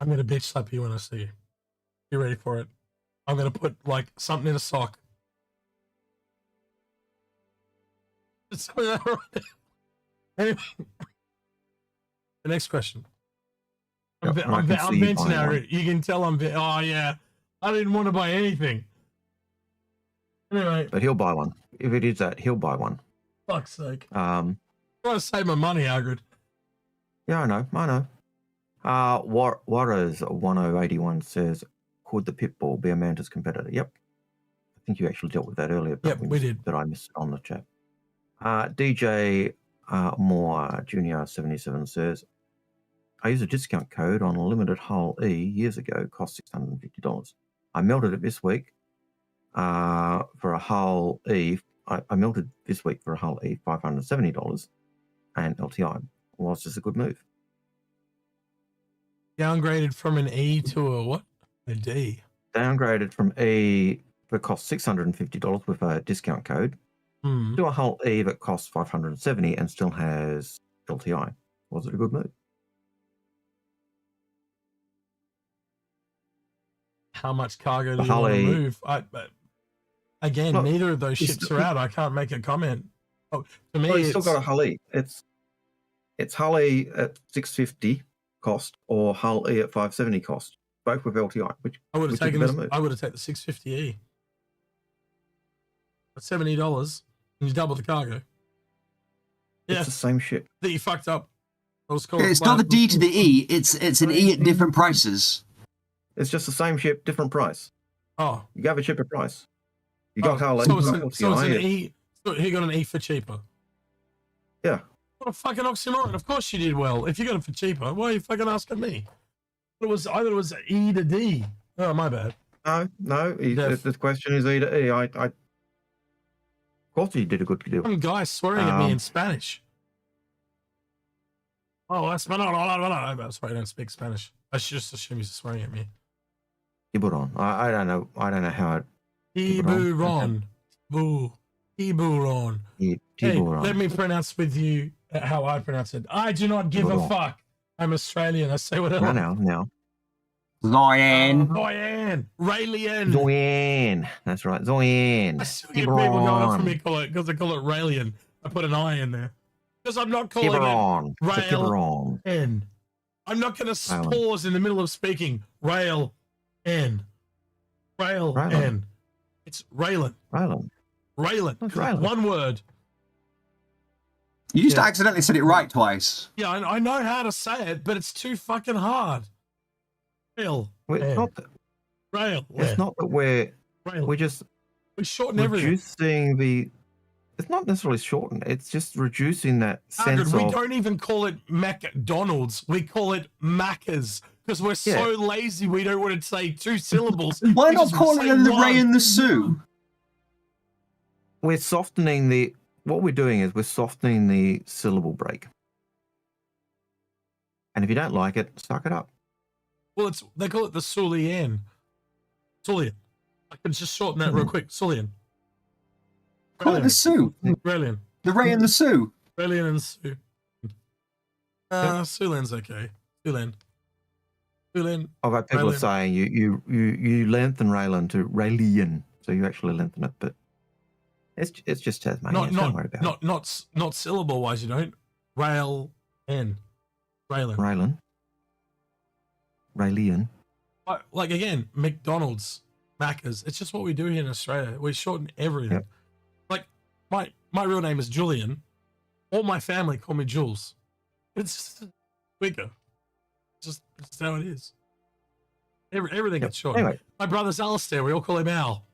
I'm gonna bitch slap you when I see you. You ready for it? I'm gonna put like something in a sock. Anyway, the next question. I'm venting now. You can tell I'm. Oh yeah, I didn't want to buy anything. Anyway, But he'll buy one. If it is that, he'll buy one. fuck's sake. Yeah, I want to save my money, Algared. I know. Warro's 1081 says, could the Pitbull be a Mantis competitor? Yep. I think you actually dealt with that earlier. Yep, we did. But I missed it on the chat. DJ Moore Junior 77 says, I used a discount code on a limited hull E years ago, cost $650. I melted it this week for a hull E. I melted this week for a hull E, $570 and LTI. Was this a good move? Downgraded from an E to a what? A D. Downgraded from E that cost $650 with a discount code to a hull E that costs $570 and still has LTI. Was it a good move? How much cargo do you want to move? Again, Look, neither of those ships are out. I can't make a comment. Oh, to me, Well, you still got a hull E. It's hull E at $650 cost or hull E at $570 cost, both with LTI. I would have which is a taken better this. move? I would have taken the 650E. That's $70, and you double the cargo. Yeah, It's the same ship. that you fucked up. It was called It's not the D to the E. It's an E at different prices. It's just the same ship, different price. Oh, You gave a cheaper price. You got hull E. so you it's got an, so it's an LTI. E. So he got an E for cheaper. Yeah. What a fucking oxymoron! Of course you did well. If you got it for cheaper, why are you fucking asking me? I thought it was E to D. Oh, my bad. No. Def. The question is E to E. Of course he did a good deal. Some guy swearing at me in Spanish. Oh, that's Sorry, I don't speak Spanish. I should just assume he's swearing at me. Tiburon. I don't know how it. Tiburon. Boo. Tiburon. Yeah, Hey, Tiburon. let me pronounce with you how I pronounce it. I do not give a Tiburon. fuck. I'm Australian. I say whatever. No. Lion. Zoyan. Raelian. Zoyan. That's right. Zoyan. I still get people going off for me Tiburon. because they call it Raelian. I put an I in there. Because I'm not calling Tiburon. it It's a Tiburon. Rael-N. I'm not going to Raelin. pause in the middle of speaking. Rael-N. Rael-N. It's Raelin. Raelin. Raelin. That's Raelin. One word. You just Yeah. accidentally said it right twice. Yeah, I know how to say it, but it's too fucking hard. Rael. It's not that, Rael. it's not that we're just We shorten everything. reducing the. It's not necessarily shortened. It's just reducing that Algared, sense we of. don't even call it McDonald's. We call it Macca's because we're so lazy. We don't want to say two syllables. Why We not just call say it the one. Ray and the Sue? We're softening the. What we're doing is we're softening the syllable break. And if you don't like it, suck it up. Well, they call it the Sulian. Sulian. I can just shorten that real quick. Sulian. Call it the Sue. Brilliant. The Ray and the Sue. Brilliant and Sue. Sulan's okay. Sulan. I've had people Raelin. saying you lengthen Raelin to Raelian, so you actually lengthen it, but it's just Tasmania. Don't worry about it. Not syllable wise. You don't. Rael-N. Raelin. Raelin. Raelian. Like again, McDonald's, Macca's. It's just what we do here in Australia. We shorten everything. Yep. Like my real name is Julian. All my family call me Jules. It's just quicker. It's just how it is. Everything gets shortened. Anyway, My brother's Alistair. We all call him Al.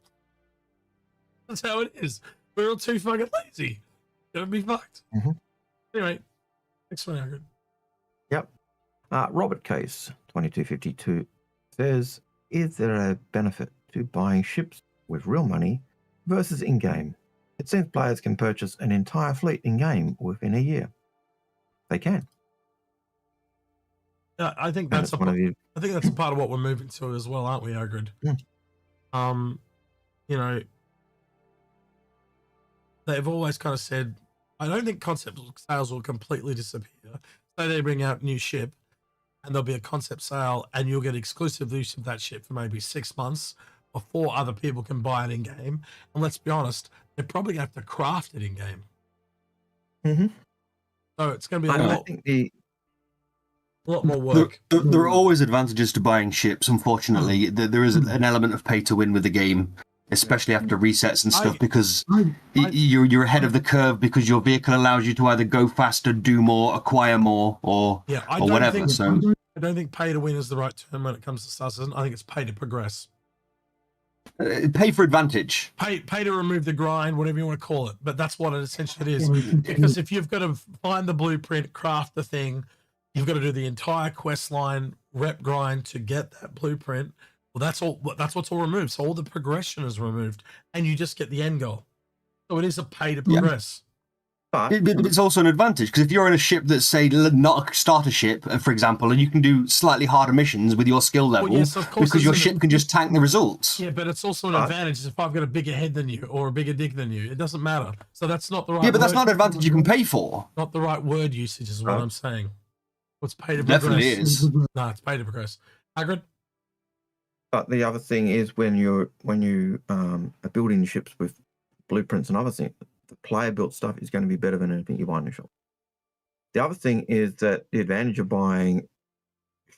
That's how it is. We're all too fucking lazy. Don't be fucked. Mhm. Anyway, next one, Algared. Robert Case 2252 says, "Is there a benefit to buying ships with real money versus in-game? It seems players can purchase an entire fleet in-game within a year. They can." Yeah, I think And that's it's one of you. I think that's a part of what we're moving to as well, aren't we, Algared? Mm. You know, they've always kind of said, I don't think concept sales will completely disappear. So they bring out a new ship and there'll be a concept sale and you'll get exclusive use of that ship for maybe 6 months before other people can buy it in game. And let's be honest, they're probably going to have to craft it in game. Mhm. So it's going to be a I lot, think the lot more work. There are always advantages to buying ships, unfortunately. There is an element of pay to win with the game, especially after resets and stuff, because you're ahead of the curve because your vehicle allows you to either go faster, do more, acquire more, or whatever. I don't think pay to win is the right term when it comes to Star Citizen. I think it's pay to progress. Pay for advantage. Pay to remove the grind, whatever you want to call it. But that's what it essentially is. Because if you've got to find the blueprint, craft the thing, you've got to do the entire quest line, rep grind to get that blueprint. Well, that's what's all removed. So all the progression is removed, and you just get the end goal. So it is a pay to progress. but But it's also an advantage because if you're in a ship that's, say, not a starter ship, for example, and you can do slightly harder missions with your skill level, Well, yes, of course, because your it's ship can just tank the results. Yeah, but it's also an advantage if I've got a bigger head than you or a bigger dick than you. It doesn't matter. So that's not the right. Yeah, but that's word. not an advantage you can pay for. Not the right word usage is what Right. I'm saying. What's pay to progress? Definitely is. No, it's pay to progress. Hagrid? But the other thing is when you are building ships with blueprints and other things, the player built stuff is going to be better than anything you buy in the shop. The other thing is that the advantage of buying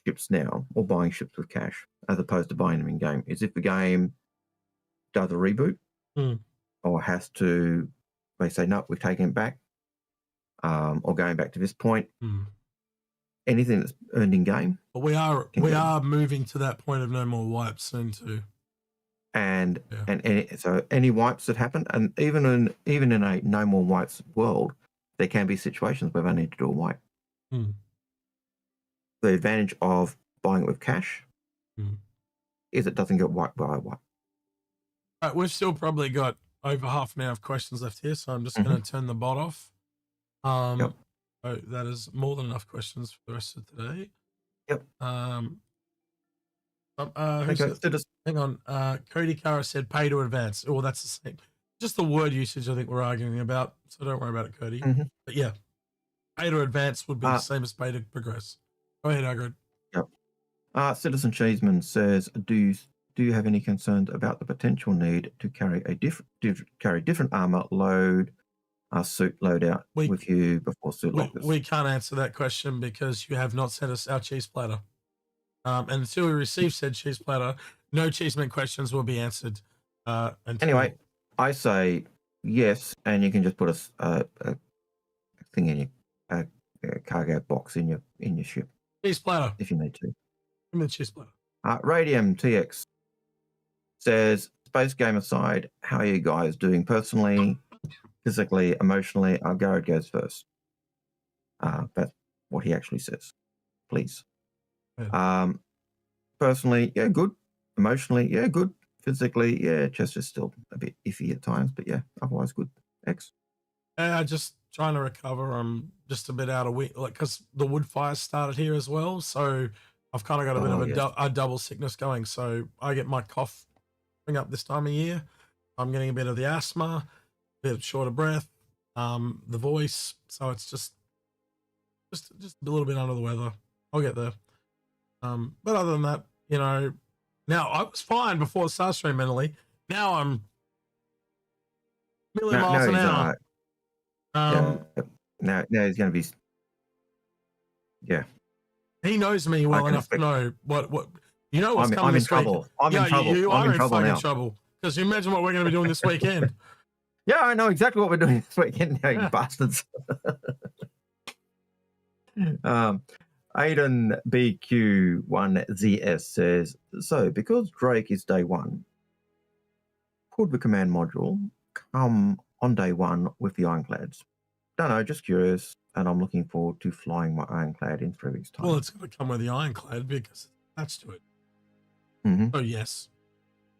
ships now or buying ships with cash as opposed to buying them in game is if the game does a reboot or has to, they say, no, we've taken it back or going back to this point. Anything that's earned in game. But we are moving to that point of no more wipes soon too. And so any wipes that happen, and even in a no more wipes world, there can be situations where they need to do a wipe. The advantage of buying it with cash is it doesn't get wiped by a wipe. All right, we've still probably got over half an hour of questions left here, so I'm just going to turn the bot off. Yep. So that is more than enough questions for the rest of today. Yep. Hang on. Cody Cara said pay to advance. Oh, that's the same. just the word usage I think we're arguing about, so don't worry about it, Cody. Mhm. But yeah, beta advance would be the same as beta progress. Go ahead, Algared. Yep. Citizen Cheeseman says, do you have any concerns about the potential need to carry a different armor load, suit loadout with you before suit lockers? We can't answer that question because you have not sent us our cheese platter. And until we receive said cheese platter, no Cheeseman questions will be answered. Anyway, I say yes, and you can just put a thing in your cargo box in your ship. Cheese platter. If you need to. Give me the cheese platter. Radium TX says, space game aside, how are you guys doing personally, physically, emotionally? Algared goes first. That's what he actually says. Please. Yeah. Personally, yeah, good. Emotionally, yeah, good. Physically, yeah, chest is still a bit iffy at times, but yeah, otherwise good. X. Just trying to recover. I'm just a bit out of week, because the wood fire started here as well, so I've kind of got a bit of a double sickness going. So I get my cough up this time of year. I'm getting a bit of the asthma, a bit of shorter breath, the voice. So it's just a little bit under the weather. I'll get there. But other than that, now I was fine before the start stream mentally. Now I'm a million miles an hour. Now he's going to be. Yeah. He knows me well enough to know what what's coming this trouble. weekend. I'm in trouble. You I'm are in trouble now. trouble. Because you imagine what we're going to be doing this weekend. Yeah, I know exactly what we're doing this weekend now, you bastards. Aiden BQ1ZS says, so because Drake is day one, could the command module come on day one with the ironclads? Don't know, just curious, and I'm looking forward to flying my ironclad in 3 weeks' time. Well, it's going to come with the ironclad because it's attached to it. Mm-hmm. So yes,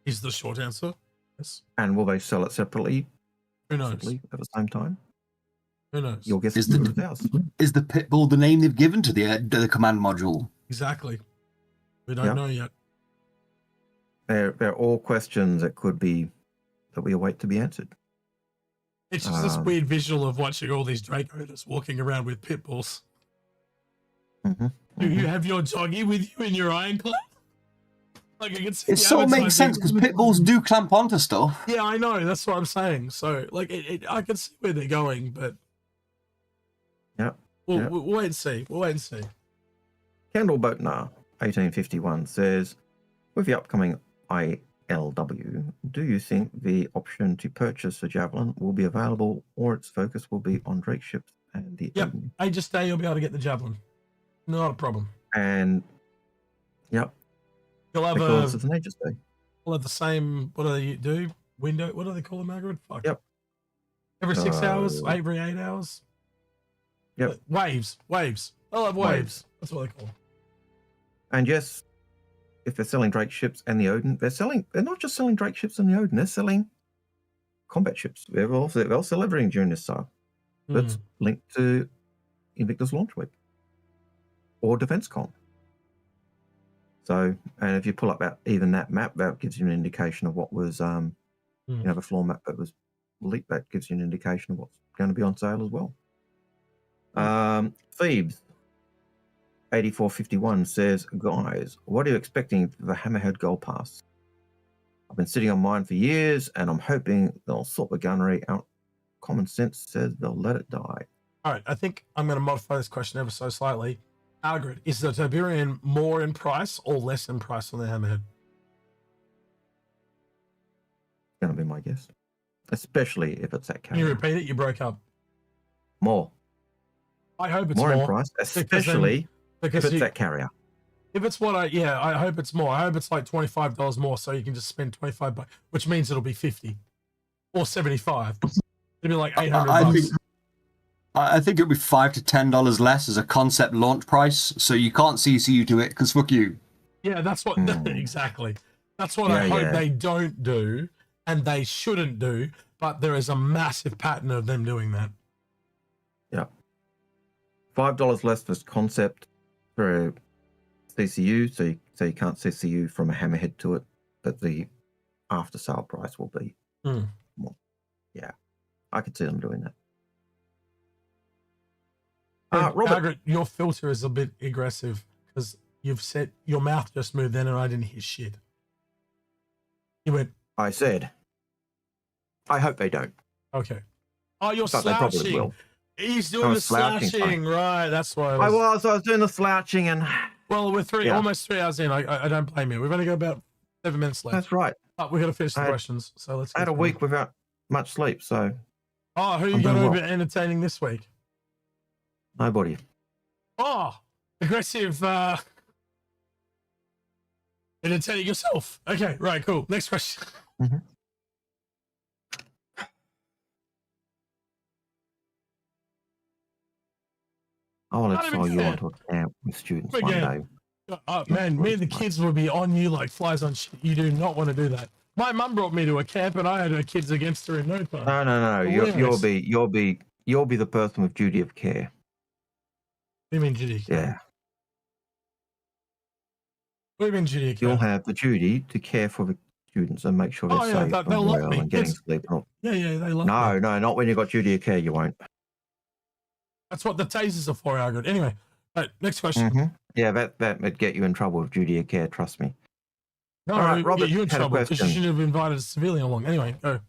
is the short answer. Yes. And will they sell it separately? Who knows? At the same time? Who knows? You'll guess is the Pitbull the name they've given to the command module? Exactly. We don't know yet. They're all questions that could be that we await to be answered. It's just this weird visual of watching all these Draconis walking around with Pitbulls. Mm-hmm. Do you have your doggy with you in your ironclad? Like I can see. It sort of makes sense because Pitbulls do clamp onto stuff. Yeah, I know. That's what I'm saying. So, like, I can see where they're going, but we'll wait and see. We'll wait and see. Kendall Boatner 1851 says, with the upcoming ILW, do you think the option to purchase a Javelin will be available, or its focus will be on Drake ships and the Odin? Aegis Day, you'll be able to get the Javelin. Not a problem. And you'll have it's an Aegis Day. We'll have the same. What do they do? Window. What do they call them, Margaret? Fuck. Yep. Every 6 hours, every 8 hours. Yep. Waves. They'll have waves. That's what they call them. And yes, if they're selling Drake ships and the Odin, they're not just selling Drake ships and the Odin, they're selling combat ships. They'll sell everything during this sale. That's linked to Invictus Launch Week or DefenseCon. So, and if you pull up even that map, that gives you an indication of what was, the floor map that was leaked. That gives you an indication of what's going to be on sale as well. Thebes 8451 says, guys, what are you expecting for the Hammerhead Gold Pass? I've been sitting on mine for years, and I'm hoping they'll sort the gunnery out. Common sense says they'll let it die. All right, I think I'm going to modify this question ever so slightly. Algared, is the Tiberian more in price or less in price on the Hammerhead? Going to be my guess, especially if it's that carrier. Can you repeat it? You broke up. More. I hope it's more in price, especially because if it's that carrier. If it's I hope it's more. I hope it's like $25 more, so you can just spend $25, which means it'll be $50 or $75. It'll be like $800. I think it'll be $5 to $10 less as a concept launch price, so you can't CCU to it because fuck you. Yeah, that's what exactly. That's what I hope they don't do, and they shouldn't do. But there is a massive pattern of them doing that. Yeah, $5 less for concept for a CCU, so you can't CCU from a Hammerhead to it, but the after sale price will be more. I could see them doing that. Hey, Robert. Margaret, your filter is a bit aggressive because you've said your mouth just moved then and I didn't hear shit. You went, I said, I hope they don't. okay. Oh, you're But they probably slouching. will. He's doing I the was slouching, slouching, right? That's why I was doing the slouching, and Well, we're Yeah. almost 3 hours in. I don't blame you. We've only got about 7 minutes left. that's right. But we've got to finish the I had- questions. So let's I had get a through week it. without much sleep, so Oh, who you I'm got doing over well. entertaining this week? nobody. Oh, aggressive. Entertaining yourself. Okay, right, cool. Next question. Oh, Not let's even saw you fair. onto a camp with students Again. one day. Man, me and the kids will be on you like flies on shit. You do not want to do that. My mum brought me to a camp and I had her kids against her in no time. No. You'll be the person with duty of care. What do you mean, Judy? Yeah. What do you mean, Judy? You'll have the duty to care for the students and make sure they're Oh, yeah, safe they'll and love well me. and getting Yes. sleep. And all. Yeah, they love No, me. not when you've got duty of care, you won't. That's what the tasers are for, Algared. Anyway, right, next question. Mm-hmm. Yeah, that would get you in trouble with duty of care, trust me. No, All right, Robert get you in had a trouble because you question. should have invited a civilian along. Anyway, go.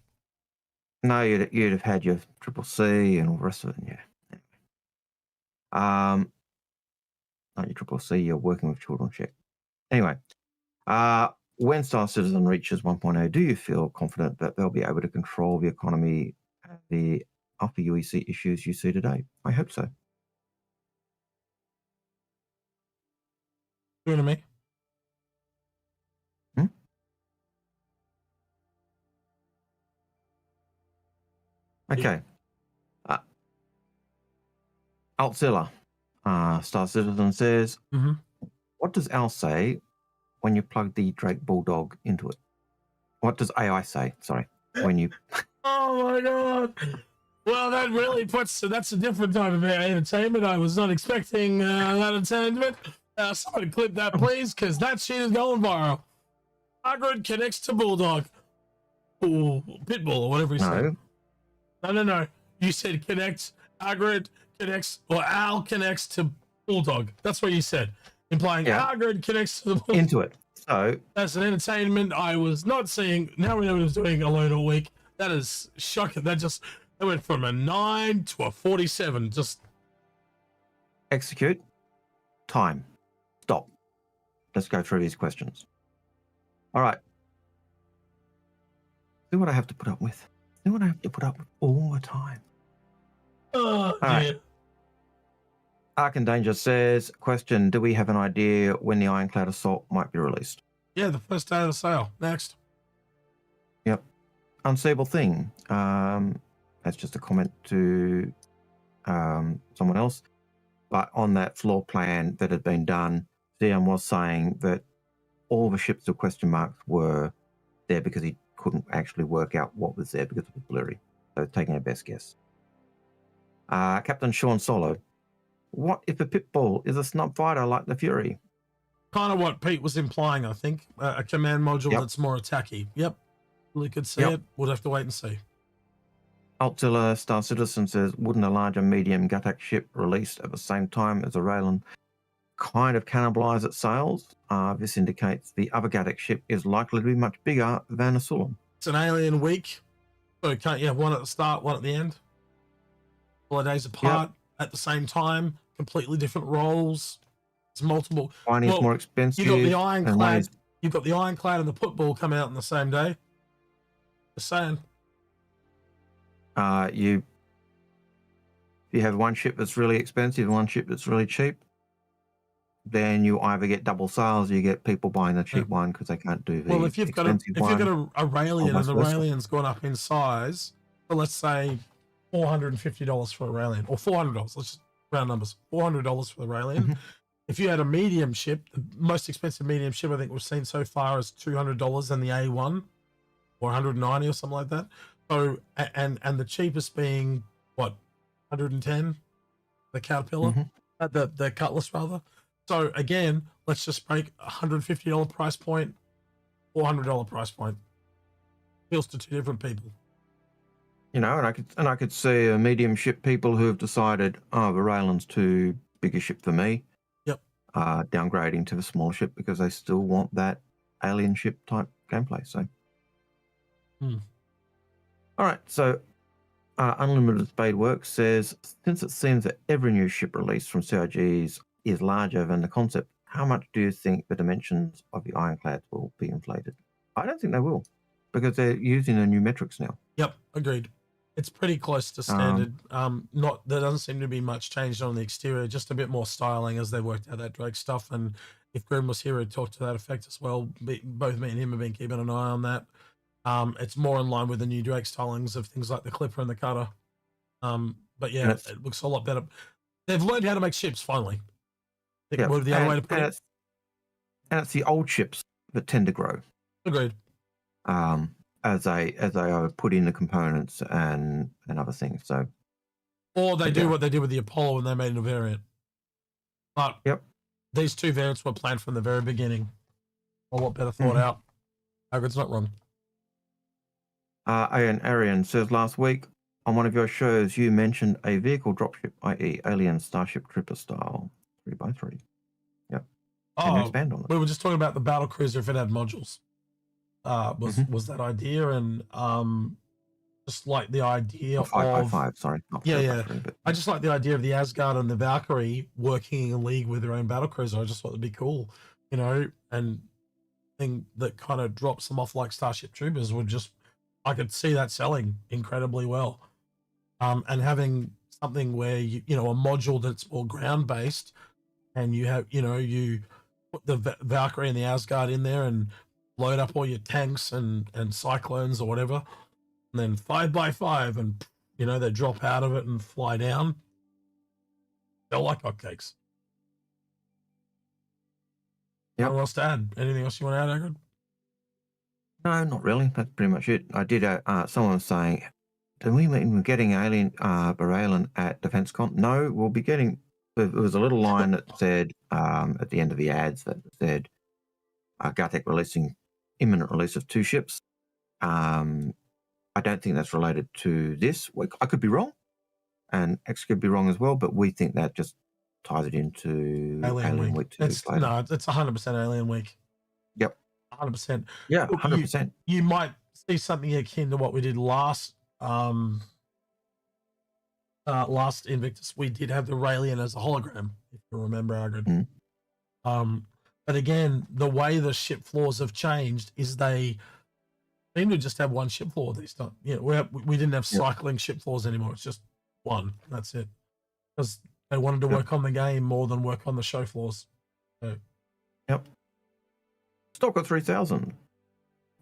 No, you'd have had your triple C and all the rest of it, yeah. Not your triple C, you're working with children check. Anyway, when Star Citizen reaches 1.0, do you feel confident that they'll be able to control the economy and the upper UEC issues you see today? I hope so. Doing to me. Okay. Altzilla, Star Citizen says, Mhm. what does Al say when you plug the Drake Bulldog into it? What does AI say? Sorry, when you... Oh my god. Well, that really that's a different type of entertainment. I was not expecting that entertainment. Somebody clip that, please, because that shit is going viral. Algared connects to Bulldog. Ooh, Pitbull, or whatever you said. No. You said connects, Algared connects, or Al connects to Bulldog. That's what you said, implying Algared connects to the Bulldog. Into it. So That's an entertainment I was not seeing. Now we know what I was doing alone all week. That is shocking. That went from a 9 to a 47. Just execute. Time. Stop. Let's go through these questions. All right. See what I have to put up with. See what I have to put up with all the time. all right. Ark and Danger says, question, do we have an idea when the Ironclad Assault might be released? Yeah, the first day of the sale. Next. Yep. Unstable Thing. That's just a comment to someone else. But on that floor plan that had been done, Zion was saying that all the ships with question marks were there because he couldn't actually work out what was there because it was blurry. So taking our best guess. Captain Sean Solo. What if a Pitbull is a snub fighter like the Fury? Kind of what Pete was implying, I think. A command module that's more attacky. Yep. We could see it. We'll have to wait and see. Altilla Star Citizen says, wouldn't a larger medium Gatac ship released at the same time as a Raylan kind of cannibalize its sales? This indicates the other Gatac ship is likely to be much bigger than a Sulan. It's an alien week. So can't you have one at the start, one at the end? All days apart at the same time, completely different roles. It's multiple. One is more expensive. You got the Ironclad. You've got the Ironclad and the Pitbull come out on the same day. Just saying. You have one ship that's really expensive and one ship that's really cheap, then you either get double sales or you get people buying the cheap one because they can't do the if you've got a Raelian and the Raelian's gone up in size, so let's say $450 for a Raelian or $400. Let's just round numbers. $400 for the Raelian. If you had a medium ship, the most expensive medium ship I think we've seen so far is $200 and the A1 or 190 or something like that. So and the cheapest being what, 110, the Caterpillar, the Cutlass rather. So again, let's just break $150 price point, $400 price point. Appeals to two different people. You know, and I could see a medium ship people who have decided, oh, Varalen's too big a ship for me. Yep. Downgrading to the smaller ship because they still want that alien ship type gameplay. So, all right. So, Unlimited Spade Works says, since it seems that every new ship release from CIGs is larger than the concept, how much do you think the dimensions of the ironclads will be inflated? I don't think they will, because they're using the new metrics now. Yep, agreed. It's pretty close to standard. There doesn't seem to be much changed on the exterior, just a bit more styling as they worked out that Drake stuff. And if Grim was here, he'd talk to that effect as well. Both me and him have been keeping an eye on that. It's more in line with the new Drake stylings of things like the Clipper and the Cutter. But yeah, it looks a lot better. They've learned how to make ships finally. Yeah, What the other way to put it? And it's the old ships that tend to grow. Agreed. As they put in the components and other things. So, or they do what they did with the Apollo when they made a variant. But these two variants were planned from the very beginning. A lot better thought out. It's not wrong. Arian says, last week on one of your shows you mentioned a vehicle dropship, i.e. alien Starship Trooper style 3x3. Yep. Can you expand on it? We were just talking about the battle cruiser if it had modules. Was that idea, and just like the idea of 5x5, sorry. I just like the idea of the Asgard and the Valkyrie working in league with their own battle cruiser. I just thought it'd be cool, you know, and thing that kind of drops them off like Starship Troopers would just, I could see that selling incredibly well. And having something where you know, a module that's more ground based, and you have, you know, you put the Valkyrie and the Asgard in there and load up all your tanks and cyclones or whatever, and then 5x5, and you know, they drop out of it and fly down. They're like hotcakes. Yeah. What else to add? Anything else you want to add, Algared? No, not really. That's pretty much it. I did. Someone was saying, "Do we mean we're getting alien Varalen at DefenseCon?" No, we'll be getting. There was a little line that said at the end of the ads that said Gatac releasing imminent release of 2 ships. I don't think that's related to this. I could be wrong, and X could be wrong as well, but we think that just ties it into Alien Week 2. It's 100% Alien Week. Yep. 100%. Yeah, 100%. You might see something akin to what we did last Invictus. We did have the Raelian as a hologram, if you remember, Algared. But again, the way the ship floors have changed is they seem to just have one ship floor this time. You know, we didn't have cycling ship floors anymore. It's just one. That's it. Because they wanted to work on the game more than work on the show floors. So. Yep. Stalker 3000.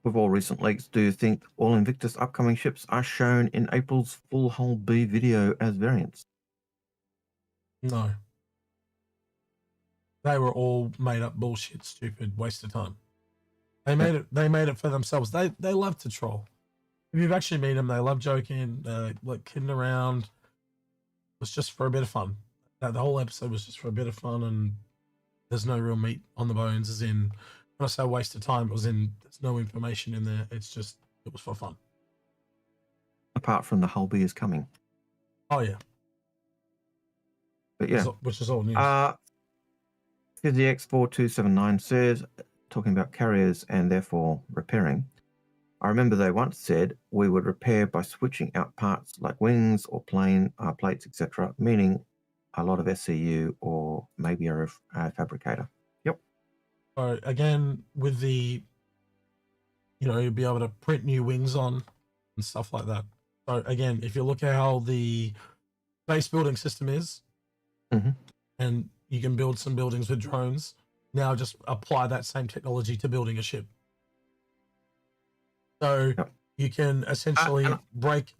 With all recent leaks, do you think all Invictus upcoming ships are shown in April's full hull B video as variants? No. They were all made up bullshit, stupid, waste of time. They made it for themselves. They love to troll. If you've actually met them, they love joking, like kidding around. It was just for a bit of fun. The whole episode was just for a bit of fun, and there's no real meat on the bones, as in, when I say waste of time, it was in, there's no information in there. It's just, it was for fun. Apart from the hull B is coming. Oh, yeah. But yeah. Which is all news. PhysiX4279 says, talking about carriers and therefore repairing, I remember they once said we would repair by switching out parts like wings or plane plates, etc., meaning a lot of SCU or maybe a fabricator. Yep. So again, with the, you know, you'll be able to print new wings on and stuff like that. So again, if you look at how the base building system is, and you can build some buildings with drones, now just apply that same technology to building a ship. So you can essentially break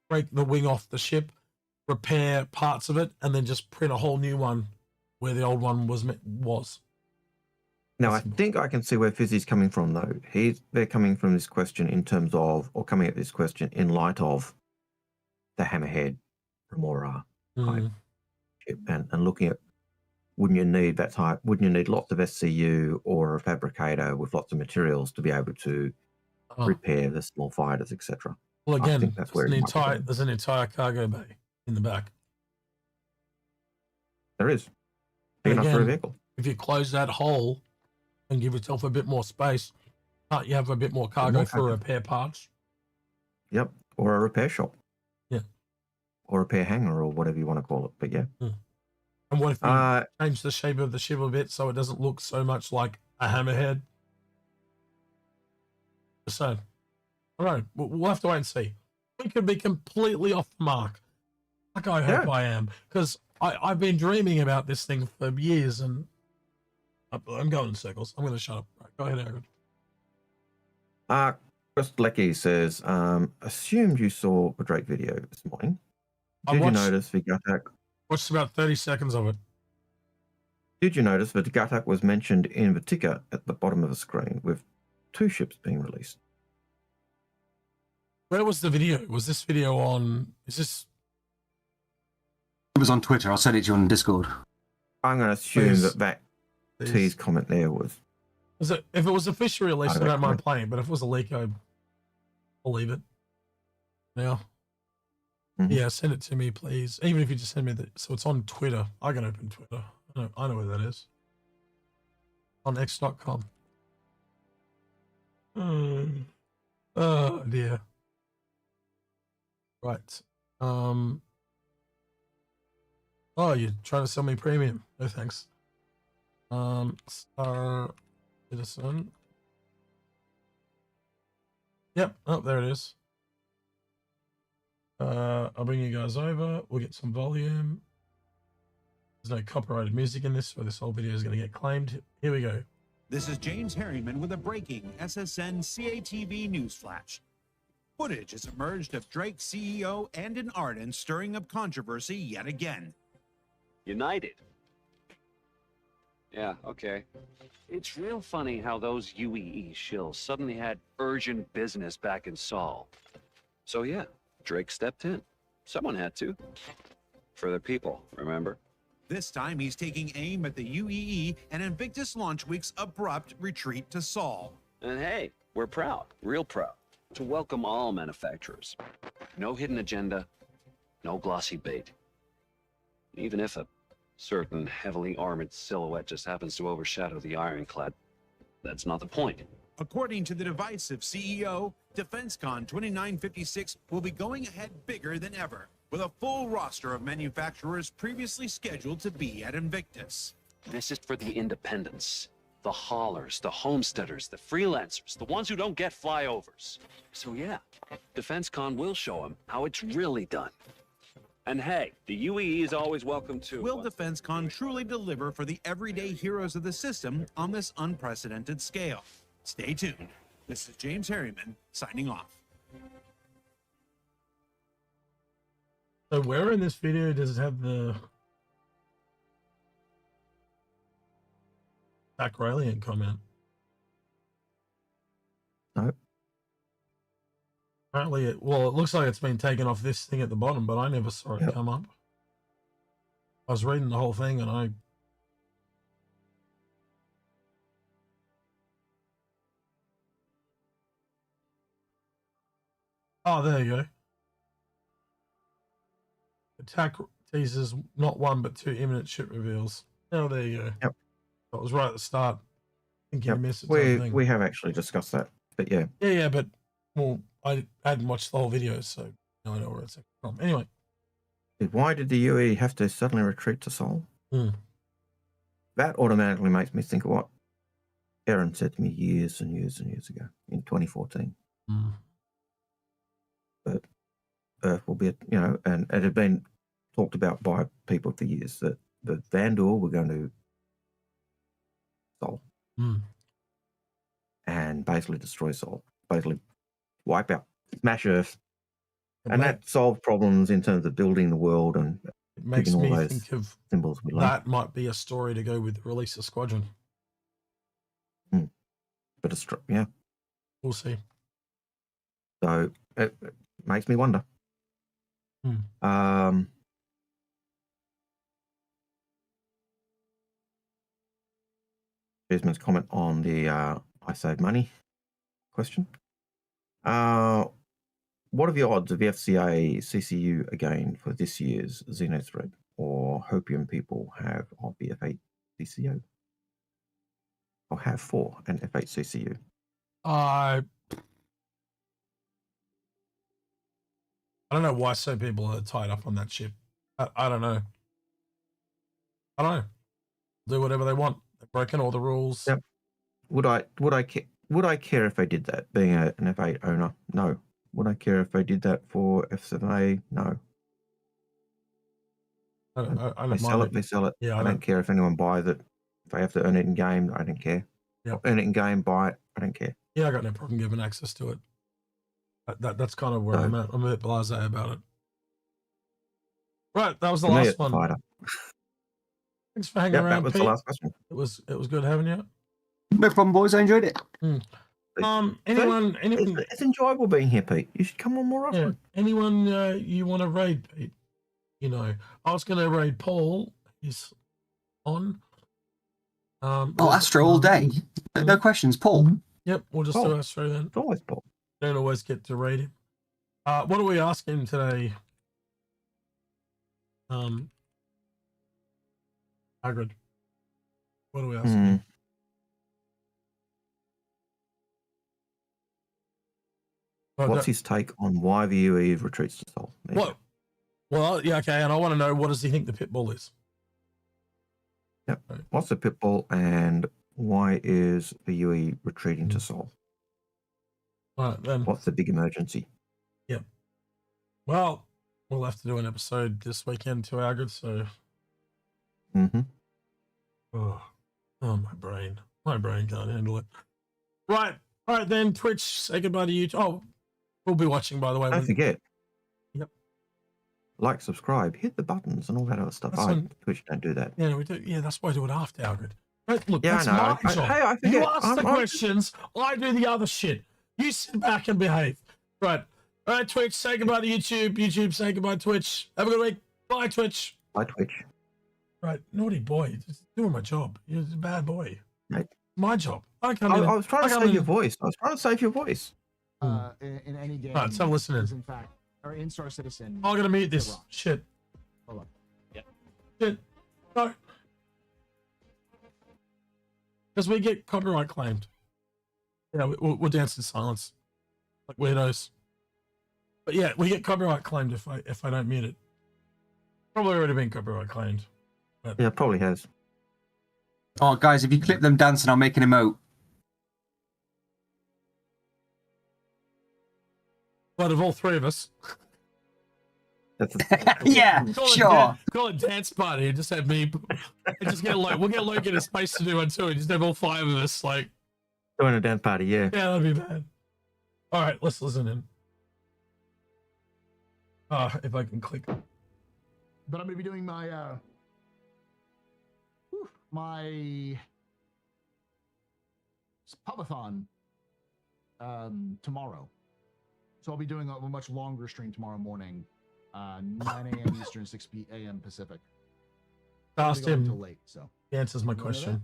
the wing off the ship, repair parts of it, and then just print a whole new one where the old one was. Now, I think I can see where Fizzy's coming from, though. They're coming from this question in terms of, or coming at this question in light of the Hammerhead, Remora type ship, and looking at, wouldn't you need that type? Wouldn't you need lots of SCU or a fabricator with lots of materials to be able to repair the small fighters, etc.? Well, I again, think that's where there's an entire cargo bay in the back. there is. Big enough for a vehicle. If you close that hole and give yourself a bit more space, can't you have a bit more cargo for repair parts? Yep, or a repair shop. Yeah. Or a repair hangar or whatever you want to call it. But yeah. And what if you change the shape of the ship a bit so it doesn't look so much like a hammerhead? So, all right, we'll have to wait and see. We could be completely off the mark. Like I hope I am, because I've been dreaming about this thing for years, and I'm going in circles. I'm going to shut up. Right, go ahead, Aaron. Chris Lecky says, assumed you saw the Drake video this morning. Did you notice the Gatac? Watched about 30 seconds of it. Did you notice that Gatac was mentioned in the ticker at the bottom of the screen with 2 ships being released? Where was the video? Was this video on? Is this? It was on Twitter. I'll send it to you on Discord. I'm going to assume that T's comment there was. Was it? If it was officially released, I don't mind playing. But if it was a leak, I'll leave it. Now, yeah, send it to me, please. Even if you just send me so it's on Twitter. I can open Twitter. I know where that is. On X.com. Oh dear. Right. Oh, you're trying to sell me premium. No thanks. Star Citizen. Yep. Oh, there it is. I'll bring you guys over. We'll get some volume. There's no copyrighted music in this, so this whole video is going to get claimed. Here we go. This is James Harriman with a breaking SSN CATV news flash. Footage has emerged of Drake's CEO Andon Arden stirring up controversy yet again. United. Yeah, okay. It's real funny how those UEE shills suddenly had urgent business back in Sol. So yeah, Drake stepped in. Someone had to. For the people, remember? This time he's taking aim at the UEE and Invictus Launch Week's abrupt retreat to Sol. And hey, we're proud, real proud, to welcome all manufacturers. No hidden agenda, no glossy bait. Even if a certain heavily armored silhouette just happens to overshadow the ironclad, that's not the point. According to the divisive CEO, DefenseCon 2956 will be going ahead bigger than ever, with a full roster of manufacturers previously scheduled to be at Invictus. This is for the independents, the haulers, the homesteaders, the freelancers, the ones who don't get flyovers. So yeah, DefenseCon will show them how it's really done. And hey, the UEE is always welcome too. Will DefenseCon truly deliver for the everyday heroes of the system on this unprecedented scale? Stay tuned. This is James Harriman signing off. So where in this video does it have the Sacralian comment? No. Apparently, it looks like it's been taken off this thing at the bottom, but I never saw it come up. I was reading the whole thing and I... Oh, there you go. Attack teasers, not 1 but 2 imminent ship reveals. Oh, there you go. Yep. That was right at the start. I think you missed it. We have actually discussed that, but yeah. Yeah, but well, I hadn't watched the whole video, so I know where it's from. Anyway. Why did the UE have to suddenly retreat to Sol? That automatically makes me think of what Aaron said to me years and years and years ago in 2014. But Earth will be, and it had been talked about by people for years that the Vandal were going to Sol and basically destroy Sol, basically wipe out, smash Earth, and that solved problems in terms of building the world and it makes me think of symbols we that might be a story to go with the release of Squadron. But it's we'll see. So it makes me wonder. Desmond's comment on the I save money question. What what are the odds of the FCA CCU again for this year's Xeno thread, or Hopium people have of the F8 CCU? Or have for an F8 CCU? I don't know why so people are tied up on that ship. I don't know. I don't know. Do whatever they want. They've broken all the rules. Yep. Would I care if they did that? Being an F8 owner, no. Would I care if they did that for F7A? No. I They don't sell mind it. They sell it. Yeah, I don't care if anyone buys it. If they have to earn it in game, I don't care. Yep. Earn it in game, buy it. I don't care. Yeah, I got no problem giving access to it. That's kind of where No. I'm at. I'm a bit blasé about it. Right, that was the For me, last it's one. fighter. Thanks for hanging Yep, around, that was Pete. the last question. It was good having you. No problem, boys. I enjoyed it. Anyone? It's enjoyable being here, Pete. You should come on more Yeah. often. Anyone you want to raid, Pete? You know, I was going to raid Paul. He's on. Oh, Astro all day. No questions, Paul. Yep, we'll just do Astro then. It's always Paul. Don't always get to raid him. What are we asking today? Hagrid. What are we asking? What's his take on why the UE retreats to Sol? There you What? Well, yeah, okay, and I want to know, what does he think the Pitbull is? go. Yep. What's the Pitbull and why is the UE retreating to Sol? All right, then. What's the big emergency? Well, we'll have to do an episode this weekend to Algared, so... Mm-hmm. Oh, my brain. My brain can't handle it. Right. All right, then, Twitch, say goodbye to you. Oh, we'll be watching, by the way. Don't forget. Yep. Like, subscribe, hit the buttons and all that other stuff. That's when- Twitch don't do that. Yeah, we do. Yeah, that's why I do it after Algared. Right, look, Yeah, that's I know. my job. Hey, I You forget. ask the questions, I do the other shit. You sit back and behave. Right. All right, Twitch, say goodbye to YouTube. YouTube, say goodbye to Twitch. Have a good week. Bye, Twitch. Bye, Twitch. Right, naughty boy. Just doing my job. You're a bad boy. Mate. My job. I was trying to save your voice. I was trying to save your voice. In any game. Right, so listen in. is in fact, or in Star Citizen. I'm going to mute this. Wrong. Shit. Hold on. Shit. No. Because we get copyright claimed. Yeah, we'll dance in silence. Like weirdos. But yeah, we get copyright claimed if I don't mute it. Probably already been copyright claimed. But Yeah, probably has. Oh, guys, if you clip them dancing, I'll make an emote. But of all three of us, That's Yeah, sure. Call it dance party and just have me. And just get we'll get Luke in a space to do one too. And just have all five of us like. doing a dance party, yeah. Yeah, that'd be bad. All right, let's listen in. If I can click. But I'm going to be doing my my pubathon tomorrow. So I'll be doing a much longer stream tomorrow morning, 9 a.m. Eastern, 6 a.m. Pacific. Asked Until him. late, so He answers my You wanna know question.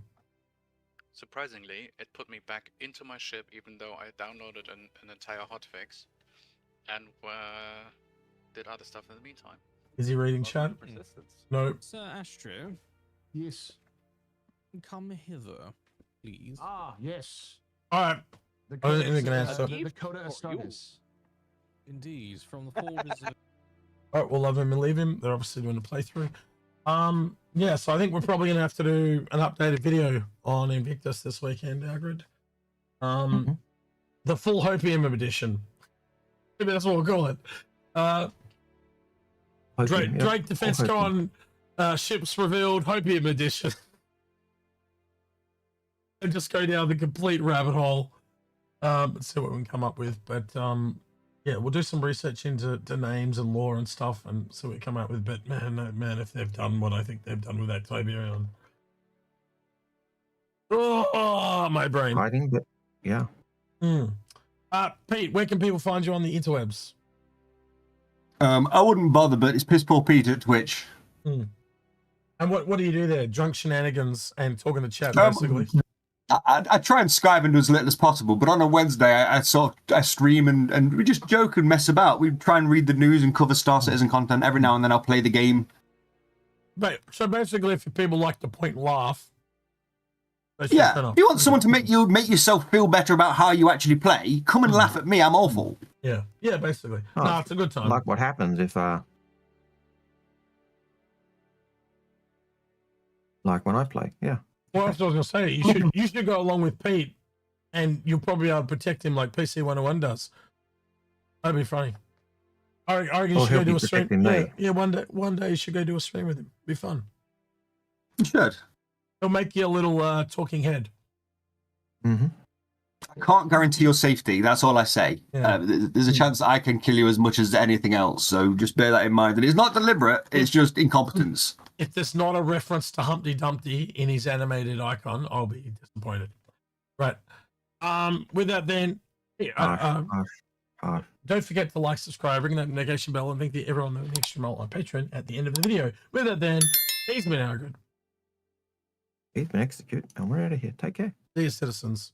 Surprisingly, it put me back into my ship even though I downloaded an entire hotfix and did other stuff in the meantime. Is he reading chat? No. Sir Astro, yes. come hither, please. Ah, yes. All right. The I don't think they can answer. The Coda Astartes. Indeed, from the folders of... All right, we'll love him and leave him. They're obviously doing a playthrough. Yeah, so I think we're probably gonna have to do an updated video on Invictus this weekend, Algared. The full Hopium edition. Maybe that's what we'll call it. Drake Defense Con ships revealed Hopium edition. And just go down the complete rabbit hole. And see what we can come up with. But yeah, we'll do some research into names and lore and stuff and see what we come out with. But man, if they've done what I think they've done with that Tiberian. Oh, my brain. Hiding, but yeah. Pete, where can people find you on the interwebs? I wouldn't bother, but it's Pitbull Pete at Twitch. And what do you do there? Drunk shenanigans and talking to chat, basically. I try and Skype and do as little as possible, but on a Wednesday, I stream and we just joke and mess about. We try and read the news and cover Star Citizen content. Every now and then I'll play the game. But so basically, if people like to point and laugh, yeah, if you want someone to make yourself feel better about how you actually play, come and laugh at me. I'm awful. Yeah, basically. Oh, No, it's a good time. Like what happens if, like when I play, yeah. Well, that's what I was gonna say. You should go along with Pete, and you'll probably be able to protect him like PC 101 does. That'd be funny. I reckon you should go do a stream. Yeah, one day you should go do a stream with him. Be fun. You should. He'll make you a little talking head. Mm-hmm. I can't guarantee your safety. That's all I say. Yeah. There's a chance that I can kill you as much as anything else. So just bear that in mind. And it's not deliberate. It's just incompetence. If there's not a reference to Humpty Dumpty in his animated icon, I'll be disappointed. Right. With that, then, don't forget to like, subscribe, ring that notification bell, and thank everyone that next stream on Patreon at the end of the video. With that, then, he's been Algared. He's been Execute, and we're out of here. Take care. See you, citizens.